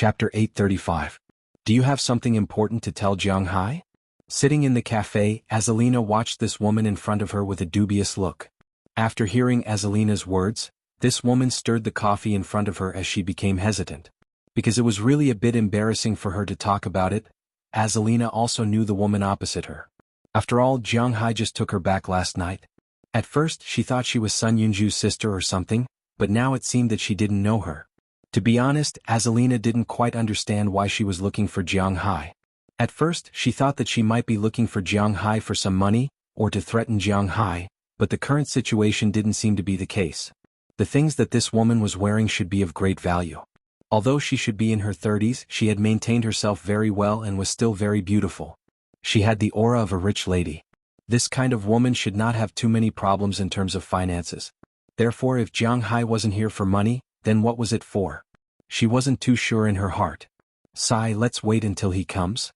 Chapter 835. Do you have something important to tell Jiang Hai? Sitting in the cafe, Azalina watched this woman in front of her with a dubious look. After hearing Azalina's words, this woman stirred the coffee in front of her as she became hesitant. Because it was really a bit embarrassing for her to talk about it, Azalina also knew the woman opposite her. After all, Jiang Hai just took her back last night. At first, she thought she was Sun Yunju's sister or something, but now it seemed that she didn't know her. To be honest, Azalina didn't quite understand why she was looking for Jiang Hai. At first, she thought that she might be looking for Jiang Hai for some money, or to threaten Jiang Hai, but the current situation didn't seem to be the case. The things that this woman was wearing should be of great value. Although she should be in her 30s, she had maintained herself very well and was still very beautiful. She had the aura of a rich lady. This kind of woman should not have too many problems in terms of finances. Therefore, if Jiang Hai wasn't here for money, then what was it for? She wasn't too sure in her heart. Sigh, let's wait until he comes.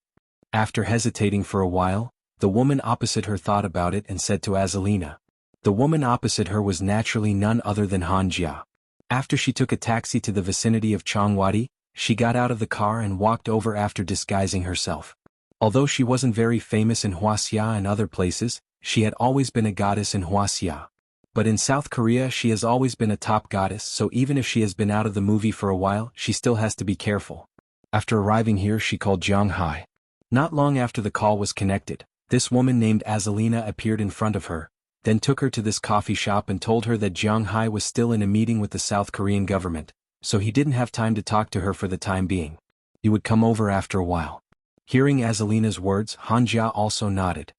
After hesitating for a while, the woman opposite her thought about it and said to Azalina. The woman opposite her was naturally none other than Han Jia. After she took a taxi to the vicinity of Chongwadi, she got out of the car and walked over after disguising herself. Although she wasn't very famous in Wuxia and other places, she had always been a goddess in Wuxia. But in South Korea she has always been a top goddess, so even if she has been out of the movie for a while, she still has to be careful. After arriving here, she called Jiang Hai. Not long after the call was connected, this woman named Azalina appeared in front of her, then took her to this coffee shop and told her that Jiang Hai was still in a meeting with the South Korean government, so he didn't have time to talk to her for the time being. He would come over after a while. Hearing Azalina's words, Han Jia also nodded.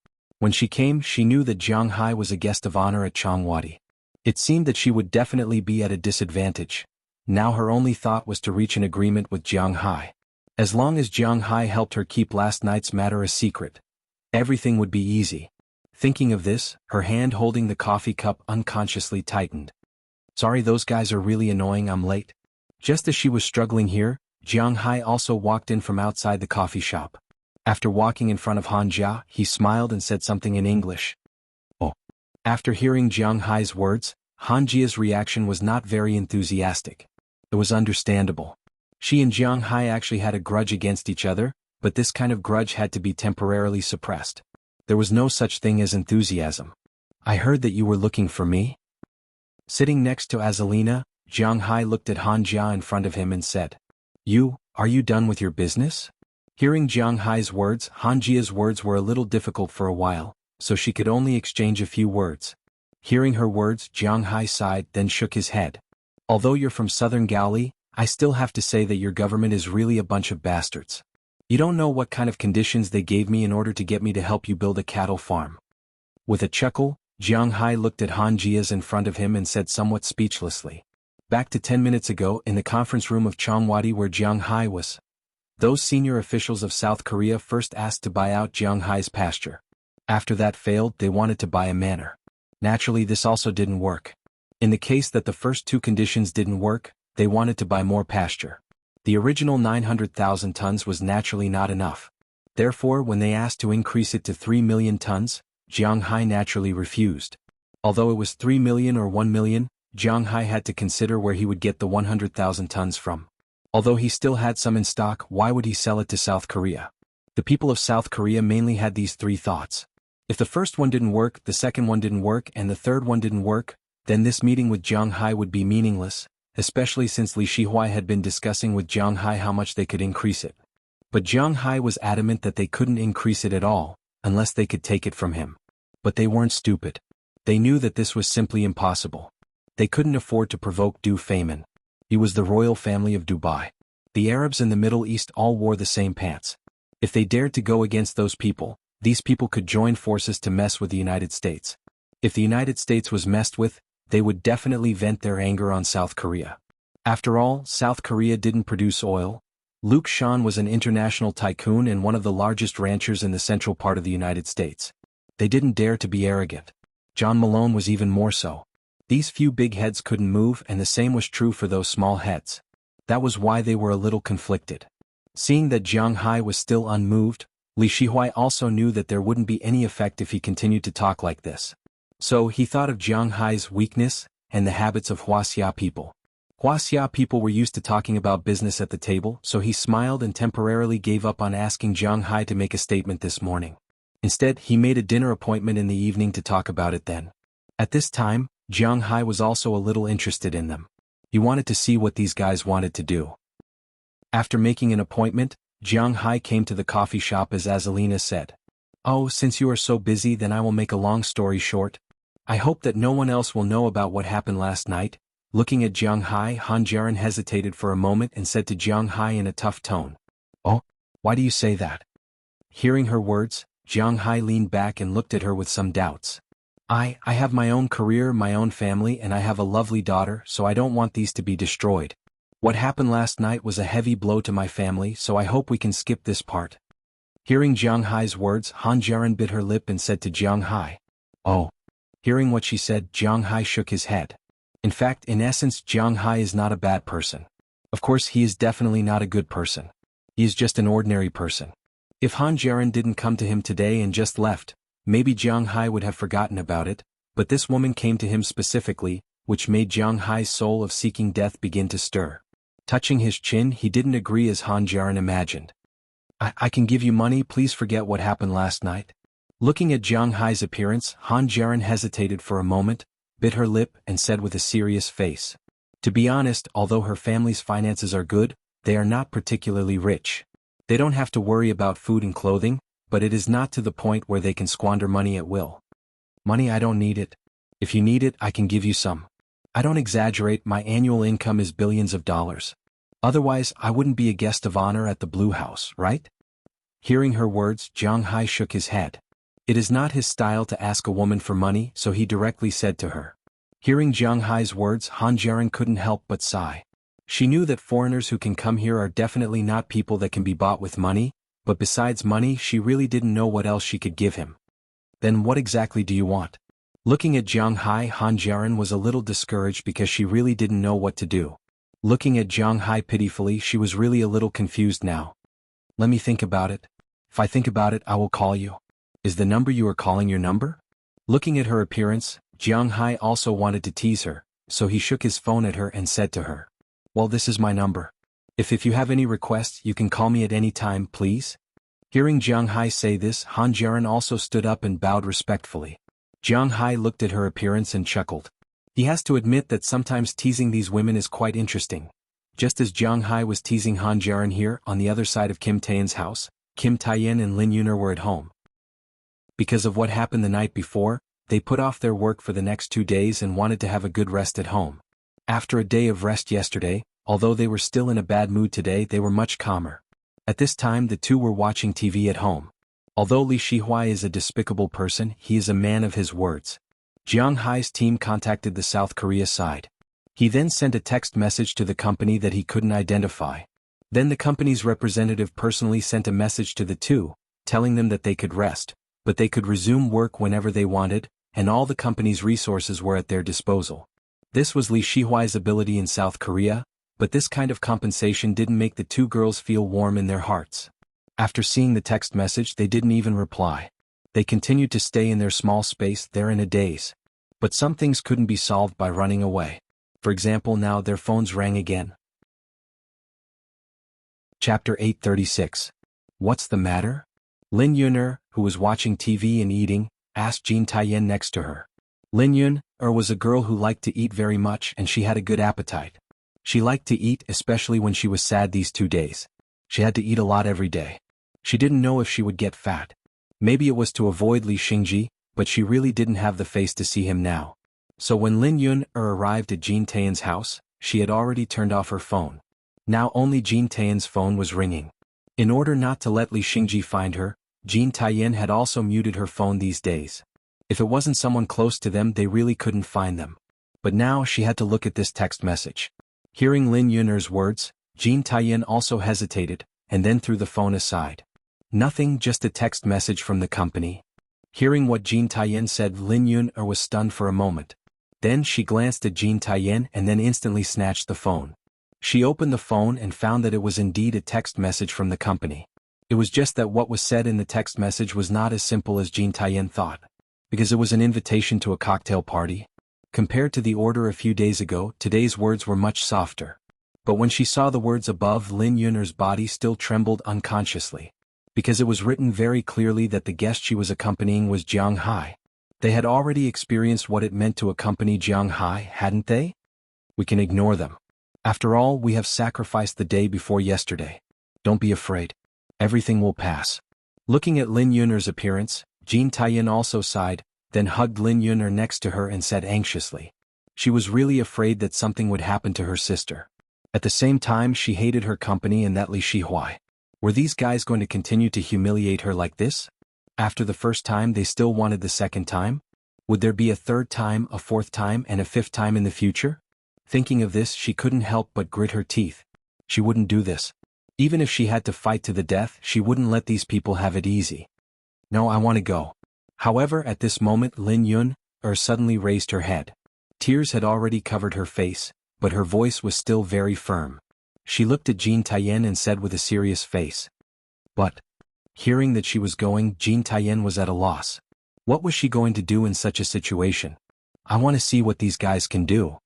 When she came, she knew that Jiang Hai was a guest of honor at Chongwadi. It seemed that she would definitely be at a disadvantage. Now her only thought was to reach an agreement with Jiang Hai. As long as Jiang Hai helped her keep last night's matter a secret, everything would be easy. Thinking of this, her hand holding the coffee cup unconsciously tightened. Sorry, those guys are really annoying, I'm late. Just as she was struggling here, Jiang Hai also walked in from outside the coffee shop. After walking in front of Han Jia, he smiled and said something in English. Oh. After hearing Jiang Hai's words, Han Jia's reaction was not very enthusiastic. It was understandable. She and Jiang Hai actually had a grudge against each other, but this kind of grudge had to be temporarily suppressed. There was no such thing as enthusiasm. I heard that you were looking for me? Sitting next to Azalina, Jiang Hai looked at Han Jia in front of him and said, Are you done with your business? Hearing Jiang Hai's words, Han Jia's words were a little difficult for a while, so she could only exchange a few words. Hearing her words, Jiang Hai sighed, then shook his head. Although you're from Southern Gaoli, I still have to say that your government is really a bunch of bastards. You don't know what kind of conditions they gave me in order to get me to help you build a cattle farm. With a chuckle, Jiang Hai looked at Han Jia's in front of him and said somewhat speechlessly. Back to 10 minutes ago in the conference room of Chongwadi where Jiang Hai was. Those senior officials of South Korea first asked to buy out Jiang Hai's pasture. After that failed, they wanted to buy a manor. Naturally, this also didn't work. In the case that the first two conditions didn't work, they wanted to buy more pasture. The original 900,000 tons was naturally not enough. Therefore, when they asked to increase it to 3 million tons, Jiang Hai naturally refused. Although it was 3 million or 1 million, Jiang Hai had to consider where he would get the 100,000 tons from. Although he still had some in stock, why would he sell it to South Korea? The people of South Korea mainly had these three thoughts. If the first one didn't work, the second one didn't work, and the third one didn't work, then this meeting with Jiang Hai would be meaningless, especially since Li Shihuai had been discussing with Jiang Hai how much they could increase it. But Jiang Hai was adamant that they couldn't increase it at all, unless they could take it from him. But they weren't stupid. They knew that this was simply impossible. They couldn't afford to provoke Du Feynman. He was the royal family of Dubai. The Arabs in the Middle East all wore the same pants. If they dared to go against those people, these people could join forces to mess with the United States. If the United States was messed with, they would definitely vent their anger on South Korea. After all, South Korea didn't produce oil. Luke Shan was an international tycoon and one of the largest ranchers in the central part of the United States. They didn't dare to be arrogant. John Malone was even more so. These few big heads couldn't move, and the same was true for those small heads. That was why they were a little conflicted. Seeing that Jiang Hai was still unmoved, Li Shihuai also knew that there wouldn't be any effect if he continued to talk like this. So he thought of Jiang Hai's weakness and the habits of Wuxia people. Wuxia people were used to talking about business at the table, so he smiled and temporarily gave up on asking Jiang Hai to make a statement this morning. Instead, he made a dinner appointment in the evening to talk about it then. At this time, Jiang Hai was also a little interested in them. He wanted to see what these guys wanted to do. After making an appointment, Jiang Hai came to the coffee shop as Azalina said. "Oh, since you are so busy, then I will make a long story short. I hope that no one else will know about what happened last night." Looking at Jiang Hai, Han Jiaren hesitated for a moment and said to Jiang Hai in a tough tone. "Oh, why do you say that?" Hearing her words, Jiang Hai leaned back and looked at her with some doubts. I have my own career, my own family, and I have a lovely daughter, so I don't want these to be destroyed. What happened last night was a heavy blow to my family, so I hope we can skip this part." Hearing Jiang Hai's words, Han Jiaren bit her lip and said to Jiang Hai. "Oh." Hearing what she said, Jiang Hai shook his head. In fact, in essence, Jiang Hai is not a bad person. Of course, he is definitely not a good person. He is just an ordinary person. If Han Jiaren didn't come to him today and just left, maybe Jiang Hai would have forgotten about it, but this woman came to him specifically, which made Jiang Hai's soul of seeking death begin to stir. Touching his chin, he didn't agree as Han Jiaren imagined. I can give you money, please forget what happened last night." Looking at Jiang Hai's appearance, Han Jiaren hesitated for a moment, bit her lip and said with a serious face. To be honest, although her family's finances are good, they are not particularly rich. They don't have to worry about food and clothing, but it is not to the point where they can squander money at will. "Money, I don't need it. If you need it, I can give you some. I don't exaggerate, my annual income is billions of dollars. Otherwise, I wouldn't be a guest of honor at the Blue House, right?" Hearing her words, Jiang Hai shook his head. It is not his style to ask a woman for money, so he directly said to her. Hearing Jiang Hai's words, Han Jiaren couldn't help but sigh. She knew that foreigners who can come here are definitely not people that can be bought with money, but besides money she really didn't know what else she could give him. "Then what exactly do you want?" Looking at Jiang Hai, Han Jiaren was a little discouraged because she really didn't know what to do. Looking at Jiang Hai pitifully, she was really a little confused now. "Let me think about it. If I think about it, I will call you." "Is the number you are calling your number?" Looking at her appearance, Jiang Hai also wanted to tease her, so he shook his phone at her and said to her. "Well, this is my number. If you have any requests, you can call me at any time, please." Hearing Jiang Hai say this, Han Jiaren also stood up and bowed respectfully. Jiang Hai looked at her appearance and chuckled. He has to admit that sometimes teasing these women is quite interesting. Just as Jiang Hai was teasing Han Jiaren here, on the other side of Kim Taeyan's house, Kim Taeyan and Lin Yuner were at home. Because of what happened the night before, they put off their work for the next 2 days and wanted to have a good rest at home. After a day of rest yesterday, although they were still in a bad mood today, they were much calmer. At this time the two were watching TV at home. Although Li Shihuai is a despicable person, he is a man of his words. Jiang Hai's team contacted the South Korea side. He then sent a text message to the company that he couldn't identify. Then the company's representative personally sent a message to the two, telling them that they could rest, but they could resume work whenever they wanted, and all the company's resources were at their disposal. This was Li Shihuai's ability in South Korea, but this kind of compensation didn't make the two girls feel warm in their hearts. After seeing the text message, they didn't even reply. They continued to stay in their small space there in a daze. But some things couldn't be solved by running away. For example, now their phones rang again. Chapter 836. What's the matter? Lin Yuner, who was watching TV and eating, asked Jean Taeyan next to her. Lin Yuner was a girl who liked to eat very much, and she had a good appetite. She liked to eat, especially when she was sad these 2 days. She had to eat a lot every day. She didn't know if she would get fat. Maybe it was to avoid Li Xingji, but she really didn't have the face to see him now. So when Lin Yuner arrived at Jean Taeyan's house, she had already turned off her phone. Now only Jean Taeyan's phone was ringing. In order not to let Li Xingji find her, Jean Taeyan had also muted her phone these days. If it wasn't someone close to them, they really couldn't find them. But now she had to look at this text message. Hearing Lin Yuner's words, Jean Taeyan also hesitated, and then threw the phone aside. Nothing, just a text message from the company. Hearing what Jean Taeyan said, Lin Yuner was stunned for a moment. Then she glanced at Jean Taeyan and then instantly snatched the phone. She opened the phone and found that it was indeed a text message from the company. It was just that what was said in the text message was not as simple as Jean Taeyan thought. Because it was an invitation to a cocktail party. Compared to the order a few days ago, today's words were much softer. But when she saw the words above, Lin Yun'er's body still trembled unconsciously. Because it was written very clearly that the guest she was accompanying was Jiang Hai. They had already experienced what it meant to accompany Jiang Hai, hadn't they? We can ignore them. After all, we have sacrificed the day before yesterday. Don't be afraid. Everything will pass. Looking at Lin Yun'er's appearance, Jin Taiyin also sighed, then hugged Lin Yun'er next to her and said anxiously. She was really afraid that something would happen to her sister. At the same time, she hated her company and that Li Shihuai. Were these guys going to continue to humiliate her like this? After the first time, they still wanted the second time? Would there be a third time, a fourth time, and a fifth time in the future? Thinking of this, she couldn't help but grit her teeth. She wouldn't do this. Even if she had to fight to the death, she wouldn't let these people have it easy. No, I want to go. However, at this moment, Lin Yun'er suddenly raised her head. Tears had already covered her face, but her voice was still very firm. She looked at Jin Taiyin and said with a serious face. But, hearing that she was going, Jin Taiyin was at a loss. What was she going to do in such a situation? I want to see what these guys can do.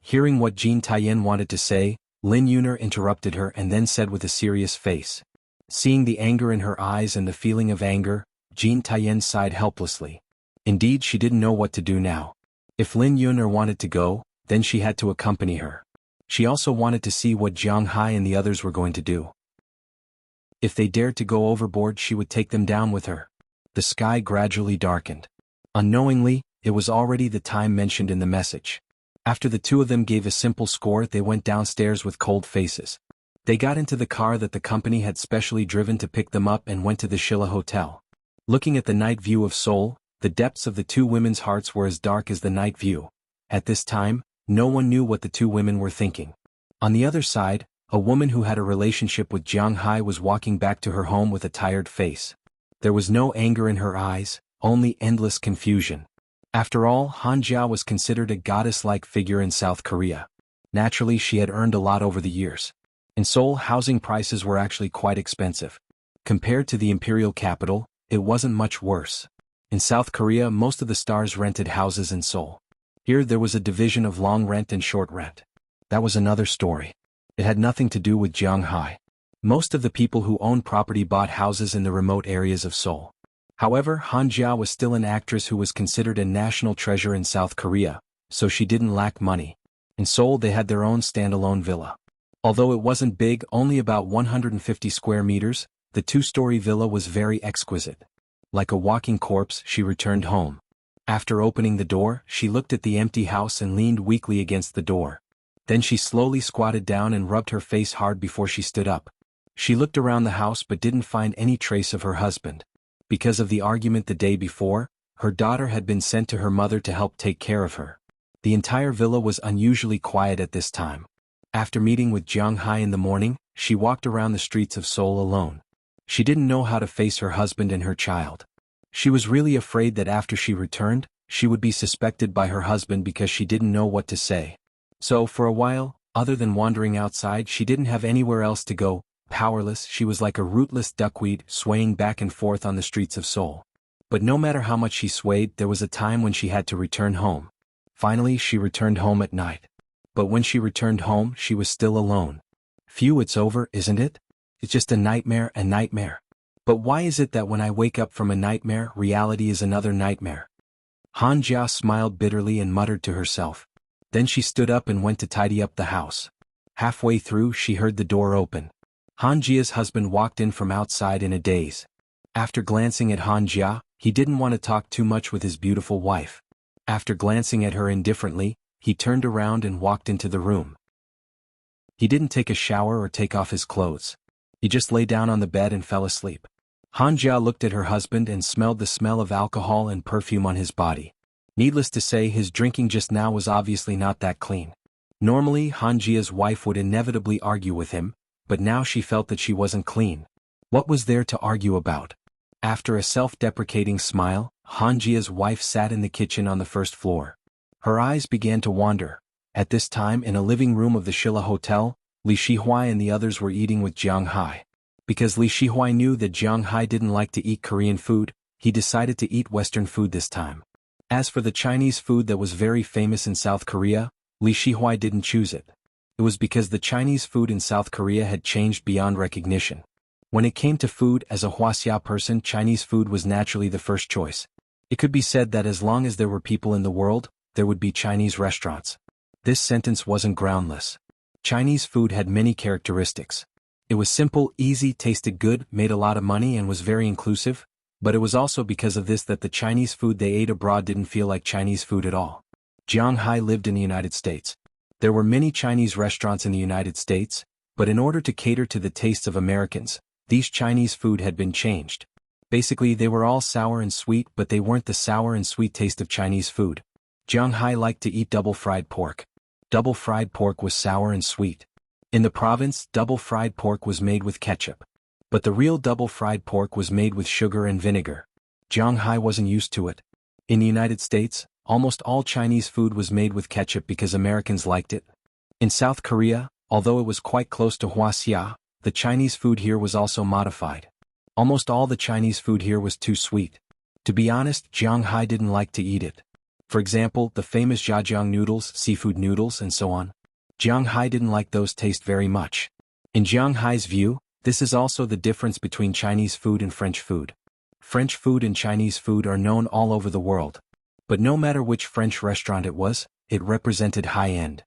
Hearing what Jin Taiyin wanted to say, Lin Yun'er interrupted her and then said with a serious face. Seeing the anger in her eyes and the feeling of anger, Jin Taiyin sighed helplessly. Indeed, she didn't know what to do now. If Lin Yun'er wanted to go, then she had to accompany her. She also wanted to see what Jiang Hai and the others were going to do. If they dared to go overboard, she would take them down with her. The sky gradually darkened. Unknowingly, it was already the time mentioned in the message. After the two of them gave a simple score, they went downstairs with cold faces. They got into the car that the company had specially driven to pick them up and went to the Shilla Hotel. Looking at the night view of Seoul, the depths of the two women's hearts were as dark as the night view. At this time, no one knew what the two women were thinking. On the other side, a woman who had a relationship with Jiang Hai was walking back to her home with a tired face. There was no anger in her eyes, only endless confusion. After all, Han Jia was considered a goddess-like figure in South Korea. Naturally, she had earned a lot over the years. In Seoul, housing prices were actually quite expensive. Compared to the imperial capital, it wasn't much worse. In South Korea, most of the stars rented houses in Seoul. Here there was a division of long rent and short rent. That was another story. It had nothing to do with Jiang Hai. Most of the people who owned property bought houses in the remote areas of Seoul. However, Han Jia was still an actress who was considered a national treasure in South Korea, so she didn't lack money. In Seoul they had their own standalone villa. Although it wasn't big, only about 150 square meters, the two-story villa was very exquisite. Like a walking corpse, she returned home. After opening the door, she looked at the empty house and leaned weakly against the door. Then she slowly squatted down and rubbed her face hard before she stood up. She looked around the house but didn't find any trace of her husband. Because of the argument the day before, her daughter had been sent to her mother to help take care of her. The entire villa was unusually quiet at this time. After meeting with Jiang Hai in the morning, she walked around the streets of Seoul alone. She didn't know how to face her husband and her child. She was really afraid that after she returned, she would be suspected by her husband because she didn't know what to say. So for a while, other than wandering outside, she didn't have anywhere else to go. Powerless, she was like a rootless duckweed swaying back and forth on the streets of Seoul. But no matter how much she swayed, there was a time when she had to return home. Finally, she returned home at night. But when she returned home, she was still alone. Phew, it's over, isn't it? It's just a nightmare, a nightmare. But why is it that when I wake up from a nightmare, reality is another nightmare? Han Jia smiled bitterly and muttered to herself. Then she stood up and went to tidy up the house. Halfway through, she heard the door open. Han Jia's husband walked in from outside in a daze. After glancing at Han Jia, he didn't want to talk too much with his beautiful wife. After glancing at her indifferently, he turned around and walked into the room. He didn't take a shower or take off his clothes. He just lay down on the bed and fell asleep. Han Jia looked at her husband and smelled the smell of alcohol and perfume on his body. Needless to say, his drinking just now was obviously not that clean. Normally, Han Jia's wife would inevitably argue with him, but now she felt that she wasn't clean. What was there to argue about? After a self-deprecating smile, Han Jia's wife sat in the kitchen on the first floor. Her eyes began to wander. At this time, in a living room of the Shilla Hotel, Li Shihuai and the others were eating with Jiang Hai. Because Li Shihuai knew that Jiang Hai didn't like to eat Korean food, he decided to eat Western food this time. As for the Chinese food that was very famous in South Korea, Li Shihuai didn't choose it. It was because the Chinese food in South Korea had changed beyond recognition. When it came to food, as a Wuxia person, Chinese food was naturally the first choice. It could be said that as long as there were people in the world, there would be Chinese restaurants. This sentence wasn't groundless. Chinese food had many characteristics. It was simple, easy, tasted good, made a lot of money, and was very inclusive, but it was also because of this that the Chinese food they ate abroad didn't feel like Chinese food at all. Jiang Hai lived in the United States. There were many Chinese restaurants in the United States, but in order to cater to the tastes of Americans, these Chinese food had been changed. Basically, they were all sour and sweet, but they weren't the sour and sweet taste of Chinese food. Jiang Hai liked to eat double-fried pork. Double-fried pork was sour and sweet. In the province, double-fried pork was made with ketchup. But the real double-fried pork was made with sugar and vinegar. Jiang Hai wasn't used to it. In the United States, almost all Chinese food was made with ketchup because Americans liked it. In South Korea, although it was quite close to Wuxia, the Chinese food here was also modified. Almost all the Chinese food here was too sweet. To be honest, Jiang Hai didn't like to eat it. For example, the famous zhajiang noodles, seafood noodles, and so on. Jiang Hai didn't like those taste very much. In Jiang Hai's view, this is also the difference between Chinese food and French food. French food and Chinese food are known all over the world. But no matter which French restaurant it was, it represented high-end.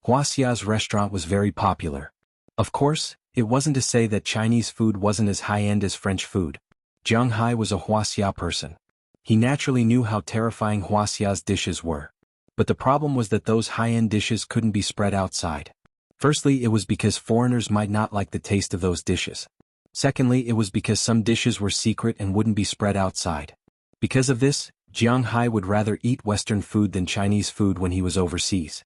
Wuxia's restaurant was very popular. Of course, it wasn't to say that Chinese food wasn't as high-end as French food. Jiang Hai was a Wuxia person. He naturally knew how terrifying Wuxia's dishes were. But the problem was that those high-end dishes couldn't be spread outside. Firstly, it was because foreigners might not like the taste of those dishes. Secondly, it was because some dishes were secret and wouldn't be spread outside. Because of this, Jiang Hai would rather eat Western food than Chinese food when he was overseas.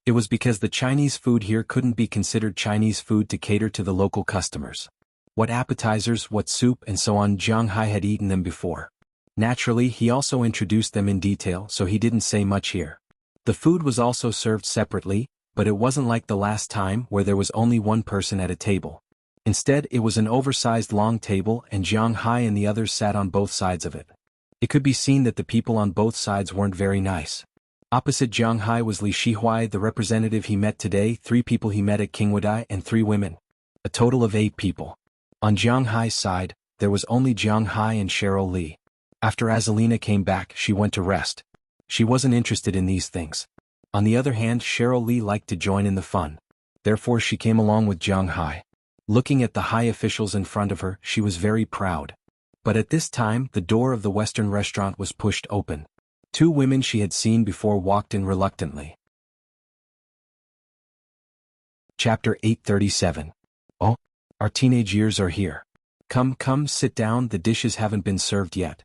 It was because the Chinese food here couldn't be considered Chinese food to cater to the local customers. What appetizers, what soup, and so on, Jiang Hai had eaten them before. Naturally, he also introduced them in detail, so he didn't say much here. The food was also served separately, but it wasn't like the last time where there was only one person at a table. Instead, it was an oversized long table, and Jiang Hai and the others sat on both sides of it. It could be seen that the people on both sides weren't very nice. Opposite Jiang Hai was Li Shihuai, the representative he met today, 3 people he met at Qingwadai, and 3 women. A total of 8 people. On Jiang Hai's side, there was only Jiang Hai and Cheryl Li. After Azalina came back, she went to rest. She wasn't interested in these things. On the other hand, Cheryl Li liked to join in the fun. Therefore she came along with Jiang Hai. Looking at the high officials in front of her, she was very proud. But at this time, the door of the Western restaurant was pushed open. 2 women she had seen before walked in reluctantly. Chapter 837. Oh, our teenage years are here. Come, come, sit down, the dishes haven't been served yet.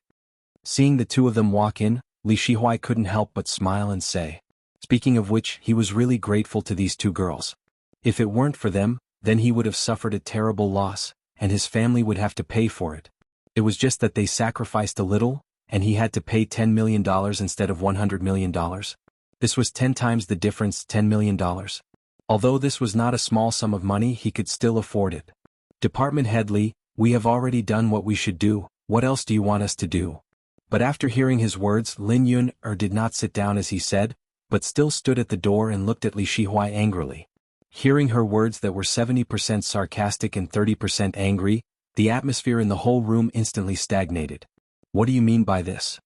Seeing the 2 of them walk in, Li Shihuai couldn't help but smile and say. Speaking of which, he was really grateful to these 2 girls. If it weren't for them, then he would have suffered a terrible loss, and his family would have to pay for it. It was just that they sacrificed a little, and he had to pay $10 million instead of $100 million. This was 10 times the difference, $10 million. Although this was not a small sum of money, he could still afford it. Department head Li, we have already done what we should do, what else do you want us to do? But after hearing his words, Lin Yun-er did not sit down as he said, but still stood at the door and looked at Li Shihuai angrily. Hearing her words that were 70% sarcastic and 30% angry, the atmosphere in the whole room instantly stagnated. What do you mean by this?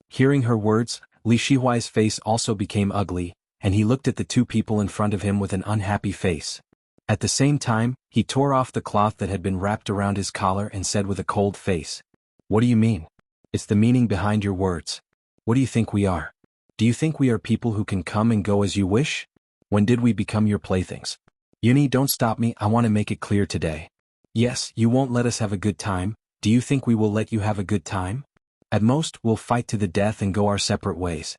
Hearing her words, Li Shihuai's face also became ugly, and he looked at the 2 people in front of him with an unhappy face. At the same time, he tore off the cloth that had been wrapped around his collar and said with a cold face. What do you mean? It's the meaning behind your words. What do you think we are? Do you think we are people who can come and go as you wish? When did we become your playthings? Yuni, don't stop me, I want to make it clear today. Yes, you won't let us have a good time. Do you think we will let you have a good time? At most, we'll fight to the death and go our separate ways.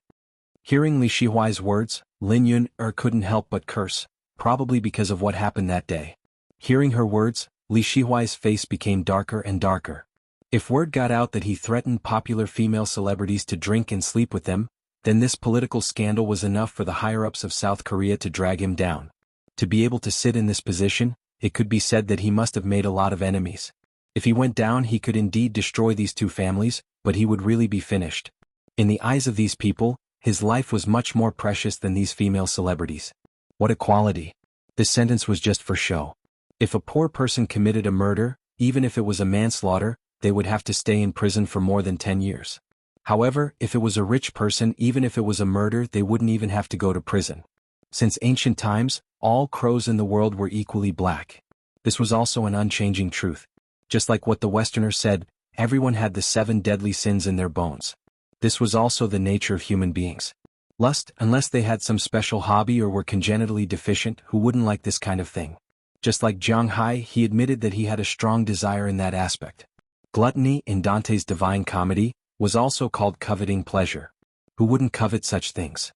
Hearing Li Shihuai's words, Lin Yun-er couldn't help but curse, probably because of what happened that day. Hearing her words, Li Shihuai's face became darker and darker. If word got out that he threatened popular female celebrities to drink and sleep with them, then this political scandal was enough for the higher-ups of South Korea to drag him down. To be able to sit in this position, it could be said that he must have made a lot of enemies. If he went down, he could indeed destroy these 2 families, but he would really be finished. In the eyes of these people, his life was much more precious than these female celebrities. What equality! This sentence was just for show. If a poor person committed a murder, even if it was a manslaughter, they would have to stay in prison for more than 10 years. However, if it was a rich person, even if it was a murder, they wouldn't even have to go to prison. Since ancient times, all crows in the world were equally black. This was also an unchanging truth. Just like what the Westerner said, everyone had the 7 deadly sins in their bones. This was also the nature of human beings. Lust, unless they had some special hobby or were congenitally deficient, who wouldn't like this kind of thing? Just like Jiang Hai, he admitted that he had a strong desire in that aspect. Gluttony, in Dante's Divine Comedy, was also called coveting pleasure. Who wouldn't covet such things?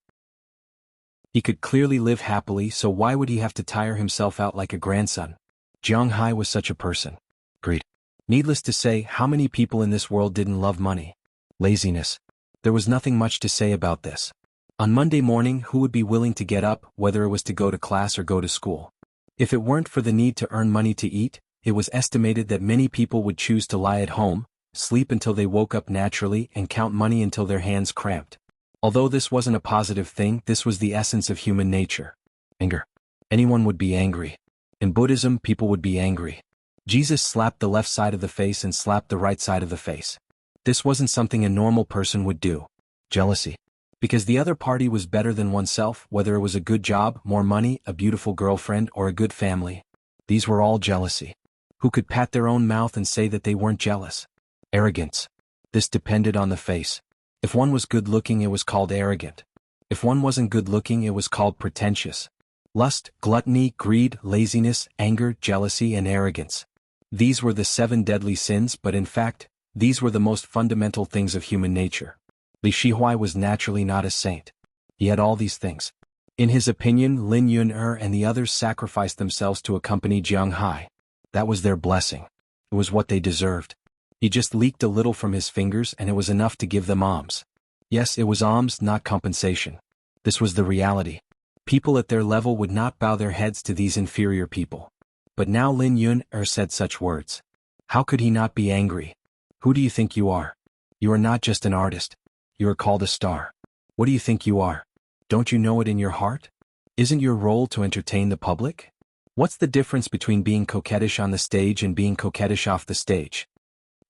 He could clearly live happily, so why would he have to tire himself out like a grandson? Jiang Hai was such a person. Greed. Needless to say, how many people in this world didn't love money? Laziness. There was nothing much to say about this. On Monday morning, who would be willing to get up, whether it was to go to class or go to school? If it weren't for the need to earn money to eat, it was estimated that many people would choose to lie at home, sleep until they woke up naturally, and count money until their hands cramped. Although this wasn't a positive thing, this was the essence of human nature. Anger. Anyone would be angry. In Buddhism, people would be angry. Jesus slapped the left side of the face and slapped the right side of the face. This wasn't something a normal person would do. Jealousy. Because the other party was better than oneself, whether it was a good job, more money, a beautiful girlfriend, or a good family. These were all jealousy. Who could pat their own mouth and say that they weren't jealous? Arrogance. This depended on the face. If one was good-looking, it was called arrogant. If one wasn't good-looking, it was called pretentious. Lust, gluttony, greed, laziness, anger, jealousy, and arrogance. These were the 7 deadly sins, but in fact, these were the most fundamental things of human nature. Li Shihuai was naturally not a saint. He had all these things. In his opinion, Lin Yun-er and the others sacrificed themselves to accompany Jiang Hai. That was their blessing. It was what they deserved. He just leaked a little from his fingers and it was enough to give them alms. Yes, it was alms, not compensation. This was the reality. People at their level would not bow their heads to these inferior people. But now Lin Yun-er said such words. How could he not be angry? Who do you think you are? You are not just an artist. You are called a star. What do you think you are? Don't you know it in your heart? Isn't your role to entertain the public? What's the difference between being coquettish on the stage and being coquettish off the stage?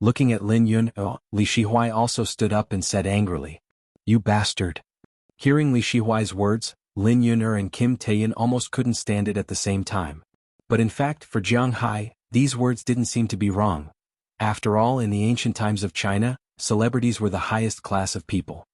Looking at Lin Yun-er, Li Shihuai also stood up and said angrily, "You bastard." Hearing Li Shihuai's words, Lin Yun-er and Kim Taeyin almost couldn't stand it at the same time. But in fact, for Jiang Hai, these words didn't seem to be wrong. After all, in the ancient times of China, celebrities were the highest class of people.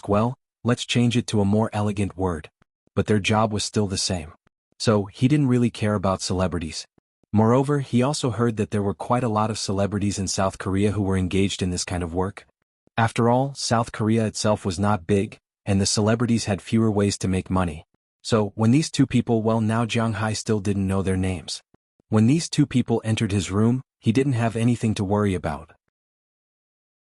Well, let's change it to a more elegant word. But their job was still the same. So, he didn't really care about celebrities. Moreover, he also heard that there were quite a lot of celebrities in South Korea who were engaged in this kind of work. After all, South Korea itself was not big, and the celebrities had fewer ways to make money. So, when these two people, well, now Jiang Hai still didn't know their names. When these two people entered his room, he didn't have anything to worry about.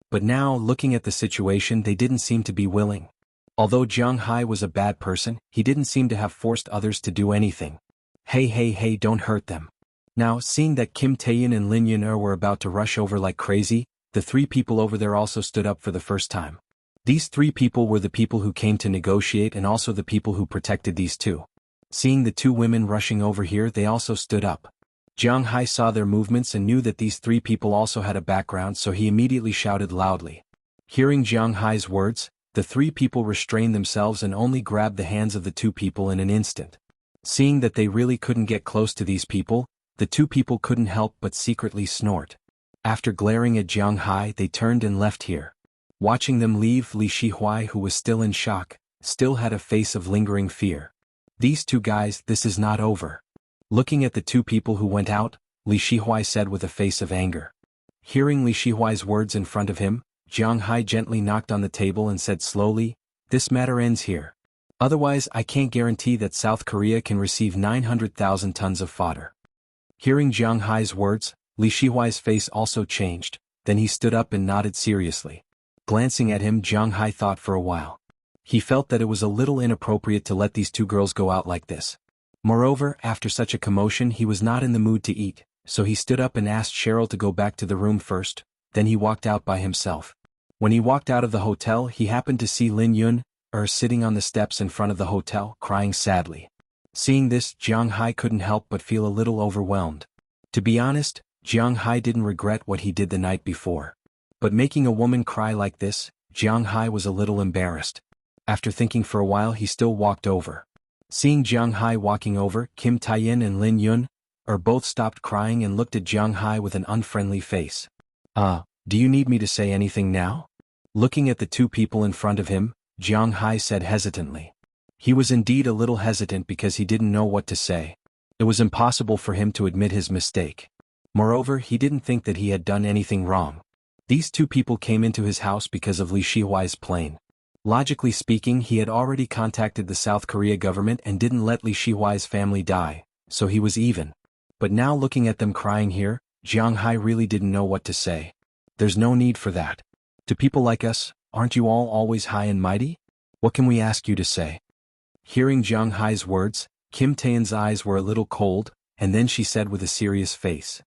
But now, looking at the situation, they didn't seem to be willing. Although Jiang Hai was a bad person, he didn't seem to have forced others to do anything. Hey, don't hurt them. Now, seeing that Kim Taeyin and Lin Yun-er were about to rush over like crazy, the 3 people over there also stood up for the first time. These 3 people were the people who came to negotiate and also the people who protected these 2. Seeing the 2 women rushing over here, they also stood up. Jiang Hai saw their movements and knew that these 3 people also had a background, so he immediately shouted loudly. Hearing Jiang Hai's words, the 3 people restrained themselves and only grabbed the hands of the 2 people in an instant. Seeing that they really couldn't get close to these people, the 2 people couldn't help but secretly snort. After glaring at Jiang Hai, they turned and left here. Watching them leave, Li Shihuai, who was still in shock, still had a face of lingering fear. These 2 guys, this is not over. Looking at the 2 people who went out, Li Shihuai said with a face of anger. Hearing Li Shihuai's words in front of him, Jiang Hai gently knocked on the table and said slowly, "This matter ends here. Otherwise, I can't guarantee that South Korea can receive 900,000 tons of fodder." Hearing Jiang Hai's words, Li Shihuai's face also changed, then he stood up and nodded seriously. Glancing at him, Jiang Hai thought for a while. He felt that it was a little inappropriate to let these 2 girls go out like this. Moreover, after such a commotion, he was not in the mood to eat, so he stood up and asked Cheryl to go back to the room first, then he walked out by himself. When he walked out of the hotel, he happened to see Lin Yun, sitting on the steps in front of the hotel, crying sadly. Seeing this, Jiang Hai couldn't help but feel a little overwhelmed. To be honest, Jiang Hai didn't regret what he did the night before. But making a woman cry like this, Jiang Hai was a little embarrassed. After thinking for a while, he still walked over. Seeing Jiang Hai walking over, Kim Taiyin and Lin Yun, both stopped crying and looked at Jiang Hai with an unfriendly face. Do you need me to say anything now? Looking at the two people in front of him, Jiang Hai said hesitantly. He was indeed a little hesitant because he didn't know what to say. It was impossible for him to admit his mistake. Moreover, he didn't think that he had done anything wrong. These two people came into his house because of Li Shihuai's plane. Logically speaking, he had already contacted the South Korea government and didn't let Li Shihuai's family die, so he was even. But now looking at them crying here, Jiang Hai really didn't know what to say. There's no need for that. To people like us, aren't you all always high and mighty? What can we ask you to say? Hearing Jiang Hai's words, Kim Taeyeon's eyes were a little cold, and then she said with a serious face.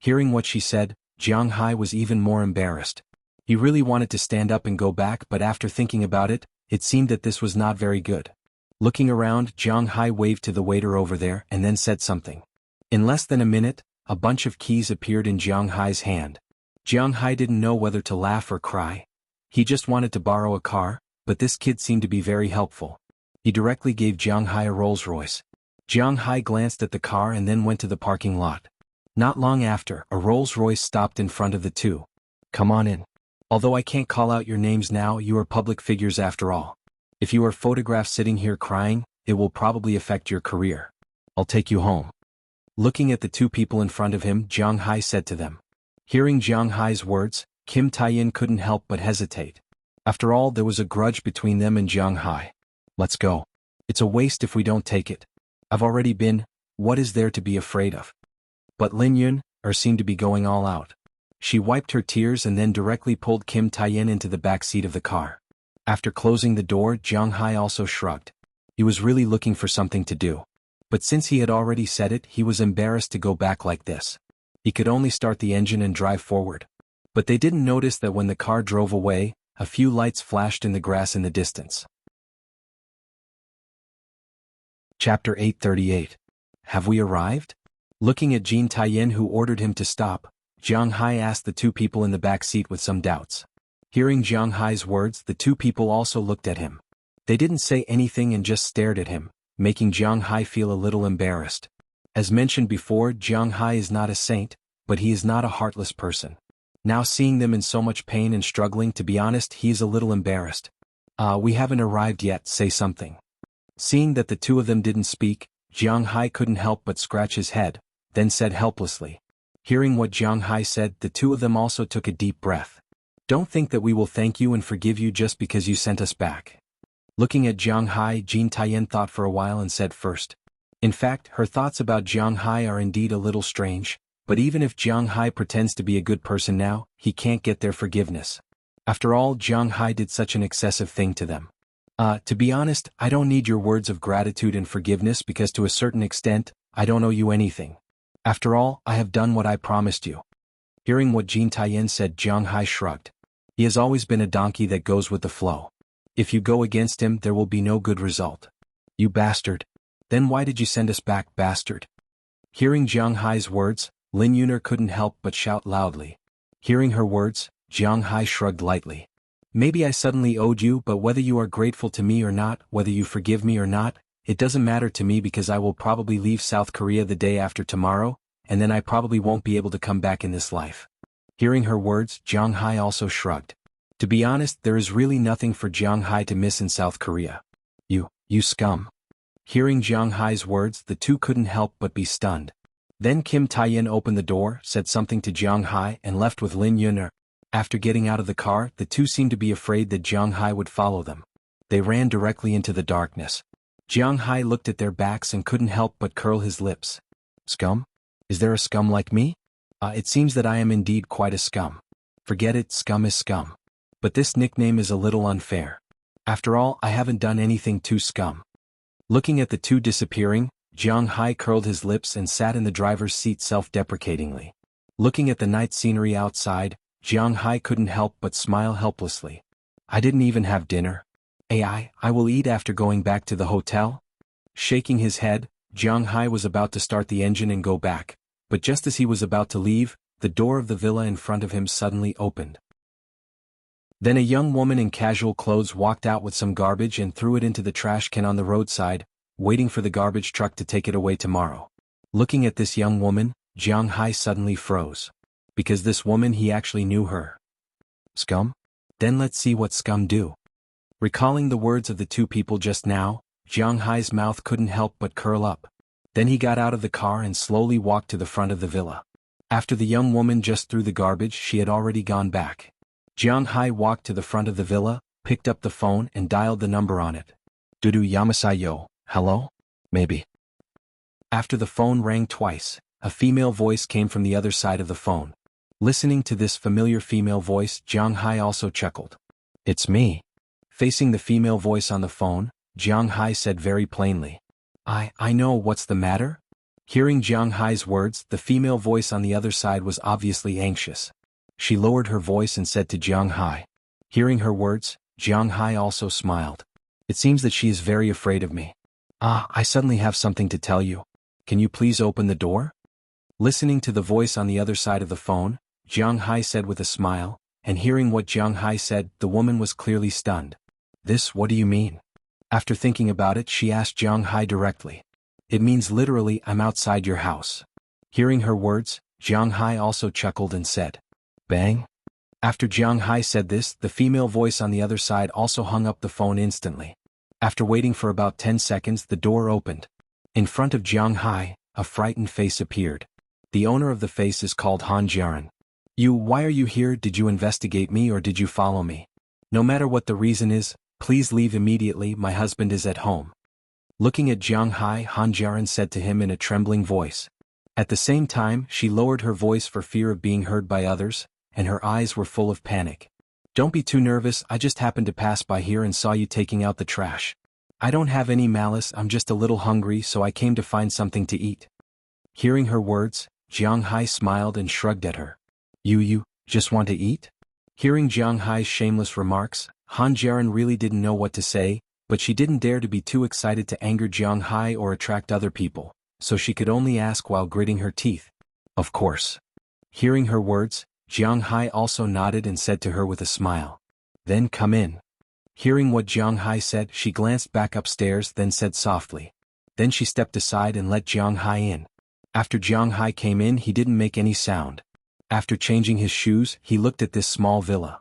Hearing what she said, Jiang Hai was even more embarrassed. He really wanted to stand up and go back, but after thinking about it, it seemed that this was not very good. Looking around, Jiang Hai waved to the waiter over there and then said something. In less than a minute, a bunch of keys appeared in Jiang Hai's hand. Jiang Hai didn't know whether to laugh or cry. He just wanted to borrow a car, but this kid seemed to be very helpful. He directly gave Jiang Hai a Rolls-Royce. Jiang Hai glanced at the car and then went to the parking lot. Not long after, a Rolls-Royce stopped in front of the two. Come on in. Although I can't call out your names now, you are public figures after all. If you are photographed sitting here crying, it will probably affect your career. I'll take you home. Looking at the two people in front of him, Jiang Hai said to them. Hearing Jiang Hai's words, Kim Taiyin couldn't help but hesitate. After all, there was a grudge between them and Jiang Hai. Let's go. It's a waste if we don't take it. I've already been, what is there to be afraid of? But Lin Yun, seemed to be going all out. She wiped her tears and then directly pulled Kim Taiyin into the back seat of the car. After closing the door, Jiang Hai also shrugged. He was really looking for something to do. But since he had already said it, he was embarrassed to go back like this. He could only start the engine and drive forward. But they didn't notice that when the car drove away, a few lights flashed in the grass in the distance. Chapter 838. Have we arrived? Looking at Jean Taiyin, who ordered him to stop, Jiang Hai asked the two people in the back seat with some doubts. Hearing Jiang Hai's words, the two people also looked at him. They didn't say anything and just stared at him, making Jiang Hai feel a little embarrassed. As mentioned before, Jiang Hai is not a saint, but he is not a heartless person. Now seeing them in so much pain and struggling, to be honest, he is a little embarrassed. We haven't arrived yet, say something. Seeing that the two of them didn't speak, Jiang Hai couldn't help but scratch his head, then said helplessly. Hearing what Jiang Hai said, the two of them also took a deep breath. Don't think that we will thank you and forgive you just because you sent us back. Looking at Jiang Hai, Jean Taiyin thought for a while and said first. In fact, her thoughts about Jiang Hai are indeed a little strange, but even if Jiang Hai pretends to be a good person now, he can't get their forgiveness. After all, Jiang Hai did such an excessive thing to them. To be honest, I don't need your words of gratitude and forgiveness because to a certain extent, I don't owe you anything. After all, I have done what I promised you. Hearing what Jean Taiyin said, Jiang Hai shrugged. He has always been a donkey that goes with the flow. If you go against him, there will be no good result. You bastard. Then why did you send us back, bastard? Hearing Jiang Hai's words, Lin Yuner couldn't help but shout loudly. Hearing her words, Jiang Hai shrugged lightly. Maybe I suddenly owed you, but whether you are grateful to me or not, whether you forgive me or not, it doesn't matter to me because I will probably leave South Korea the day after tomorrow, and then I probably won't be able to come back in this life. Hearing her words, Jiang Hai also shrugged. To be honest, there is really nothing for Jiang Hai to miss in South Korea. You scum. Hearing Jiang Hai's words, the two couldn't help but be stunned. Then Kim Taiyin opened the door, said something to Jiang Hai and left with Lin Yuner. After getting out of the car, the two seemed to be afraid that Jiang Hai would follow them. They ran directly into the darkness. Jiang Hai looked at their backs and couldn't help but curl his lips. Scum? Is there a scum like me? It seems that I am indeed quite a scum. Forget it, scum is scum. But this nickname is a little unfair. After all, I haven't done anything too scum. Looking at the two disappearing, Jiang Hai curled his lips and sat in the driver's seat self-deprecatingly. Looking at the night scenery outside, Jiang Hai couldn't help but smile helplessly. I didn't even have dinner. I will eat after going back to the hotel? Shaking his head, Jiang Hai was about to start the engine and go back, but just as he was about to leave, the door of the villa in front of him suddenly opened. Then a young woman in casual clothes walked out with some garbage and threw it into the trash can on the roadside, waiting for the garbage truck to take it away tomorrow. Looking at this young woman, Jiang Hai suddenly froze. Because this woman, he actually knew her. Scum? Then let's see what scum do. Recalling the words of the two people just now, Jiang Hai's mouth couldn't help but curl up. Then he got out of the car and slowly walked to the front of the villa. After the young woman just threw the garbage, she had already gone back. Jiang Hai walked to the front of the villa, picked up the phone and dialed the number on it. Dudu Yamasayo, hello? Maybe. After the phone rang twice, a female voice came from the other side of the phone. Listening to this familiar female voice, Jiang Hai also chuckled. It's me. Facing the female voice on the phone, Jiang Hai said very plainly. I know what's the matter? Hearing Jiang Hai's words, the female voice on the other side was obviously anxious. She lowered her voice and said to Jiang Hai. Hearing her words, Jiang Hai also smiled. It seems that she is very afraid of me. I suddenly have something to tell you. Can you please open the door? Listening to the voice on the other side of the phone, Jiang Hai said with a smile, and hearing what Jiang Hai said, the woman was clearly stunned. What do you mean? After thinking about it, she asked Jiang Hai directly. It means literally, I'm outside your house. Hearing her words, Jiang Hai also chuckled and said, Bang? After Jiang Hai said this, the female voice on the other side also hung up the phone instantly. After waiting for about 10 seconds, the door opened. In front of Jiang Hai, a frightened face appeared. The owner of the face is called Han Jiaren. Why are you here? Did you investigate me or did you follow me? No matter what the reason is, please leave immediately, my husband is at home. Looking at Jiang Hai, Han Jiaren said to him in a trembling voice. At the same time, she lowered her voice for fear of being heard by others, and her eyes were full of panic. Don't be too nervous, I just happened to pass by here and saw you taking out the trash. I don't have any malice, I'm just a little hungry, so I came to find something to eat. Hearing her words, Jiang Hai smiled and shrugged at her. You just want to eat? Hearing Jiang Hai's shameless remarks, Han Jiaren really didn't know what to say, but she didn't dare to be too excited to anger Jiang Hai or attract other people, so she could only ask while gritting her teeth. Of course. Hearing her words, Jiang Hai also nodded and said to her with a smile. Then come in. Hearing what Jiang Hai said, she glanced back upstairs, then said softly. Then she stepped aside and let Jiang Hai in. After Jiang Hai came in, he didn't make any sound. After changing his shoes, he looked at this small villa.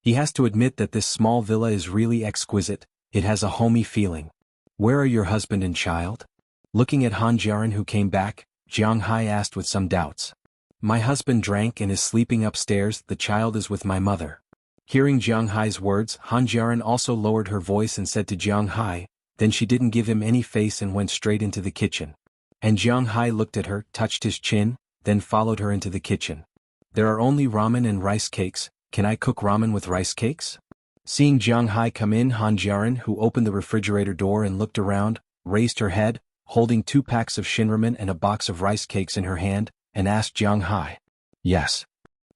He has to admit that this small villa is really exquisite, it has a homey feeling. Where are your husband and child? Looking at Han Jiaren who came back, Jiang Hai asked with some doubts. My husband drank and is sleeping upstairs, the child is with my mother. Hearing Jiang Hai's words, Han Jiaren also lowered her voice and said to Jiang Hai, then she didn't give him any face and went straight into the kitchen. And Jiang Hai looked at her, touched his chin, then followed her into the kitchen. There are only ramen and rice cakes, can I cook ramen with rice cakes? Seeing Jiang Hai come in, Han Jiaren, who opened the refrigerator door and looked around, raised her head, holding 2 packs of shinramen and a box of rice cakes in her hand, and asked Jiang Hai. Yes.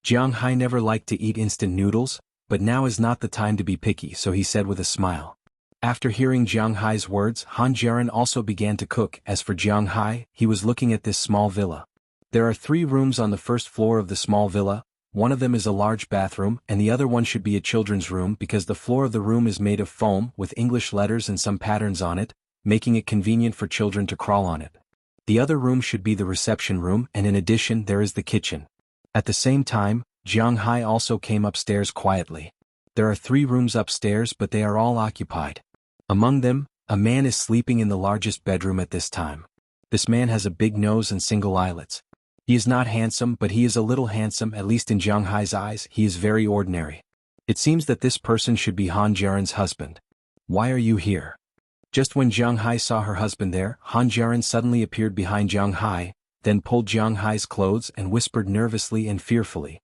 Jiang Hai never liked to eat instant noodles, but now is not the time to be picky, so he said with a smile. After hearing Jiang Hai's words, Han Jiaren also began to cook. As for Jiang Hai, he was looking at this small villa. There are 3 rooms on the first floor of the small villa, one of them is a large bathroom and the other one should be a children's room because the floor of the room is made of foam with English letters and some patterns on it, making it convenient for children to crawl on it. The other room should be the reception room and in addition there is the kitchen. At the same time, Jiang Hai also came upstairs quietly. There are 3 rooms upstairs but they are all occupied. Among them, a man is sleeping in the largest bedroom at this time. This man has a big nose and single eyelids. He is not handsome but he is a little handsome, at least in Jiang Hai's eyes, he is very ordinary. It seems that this person should be Han Jiaren's husband. Why are you here? Just when Jiang Hai saw her husband there, Han Jiaren suddenly appeared behind Jiang Hai, then pulled Jiang Hai's clothes and whispered nervously and fearfully.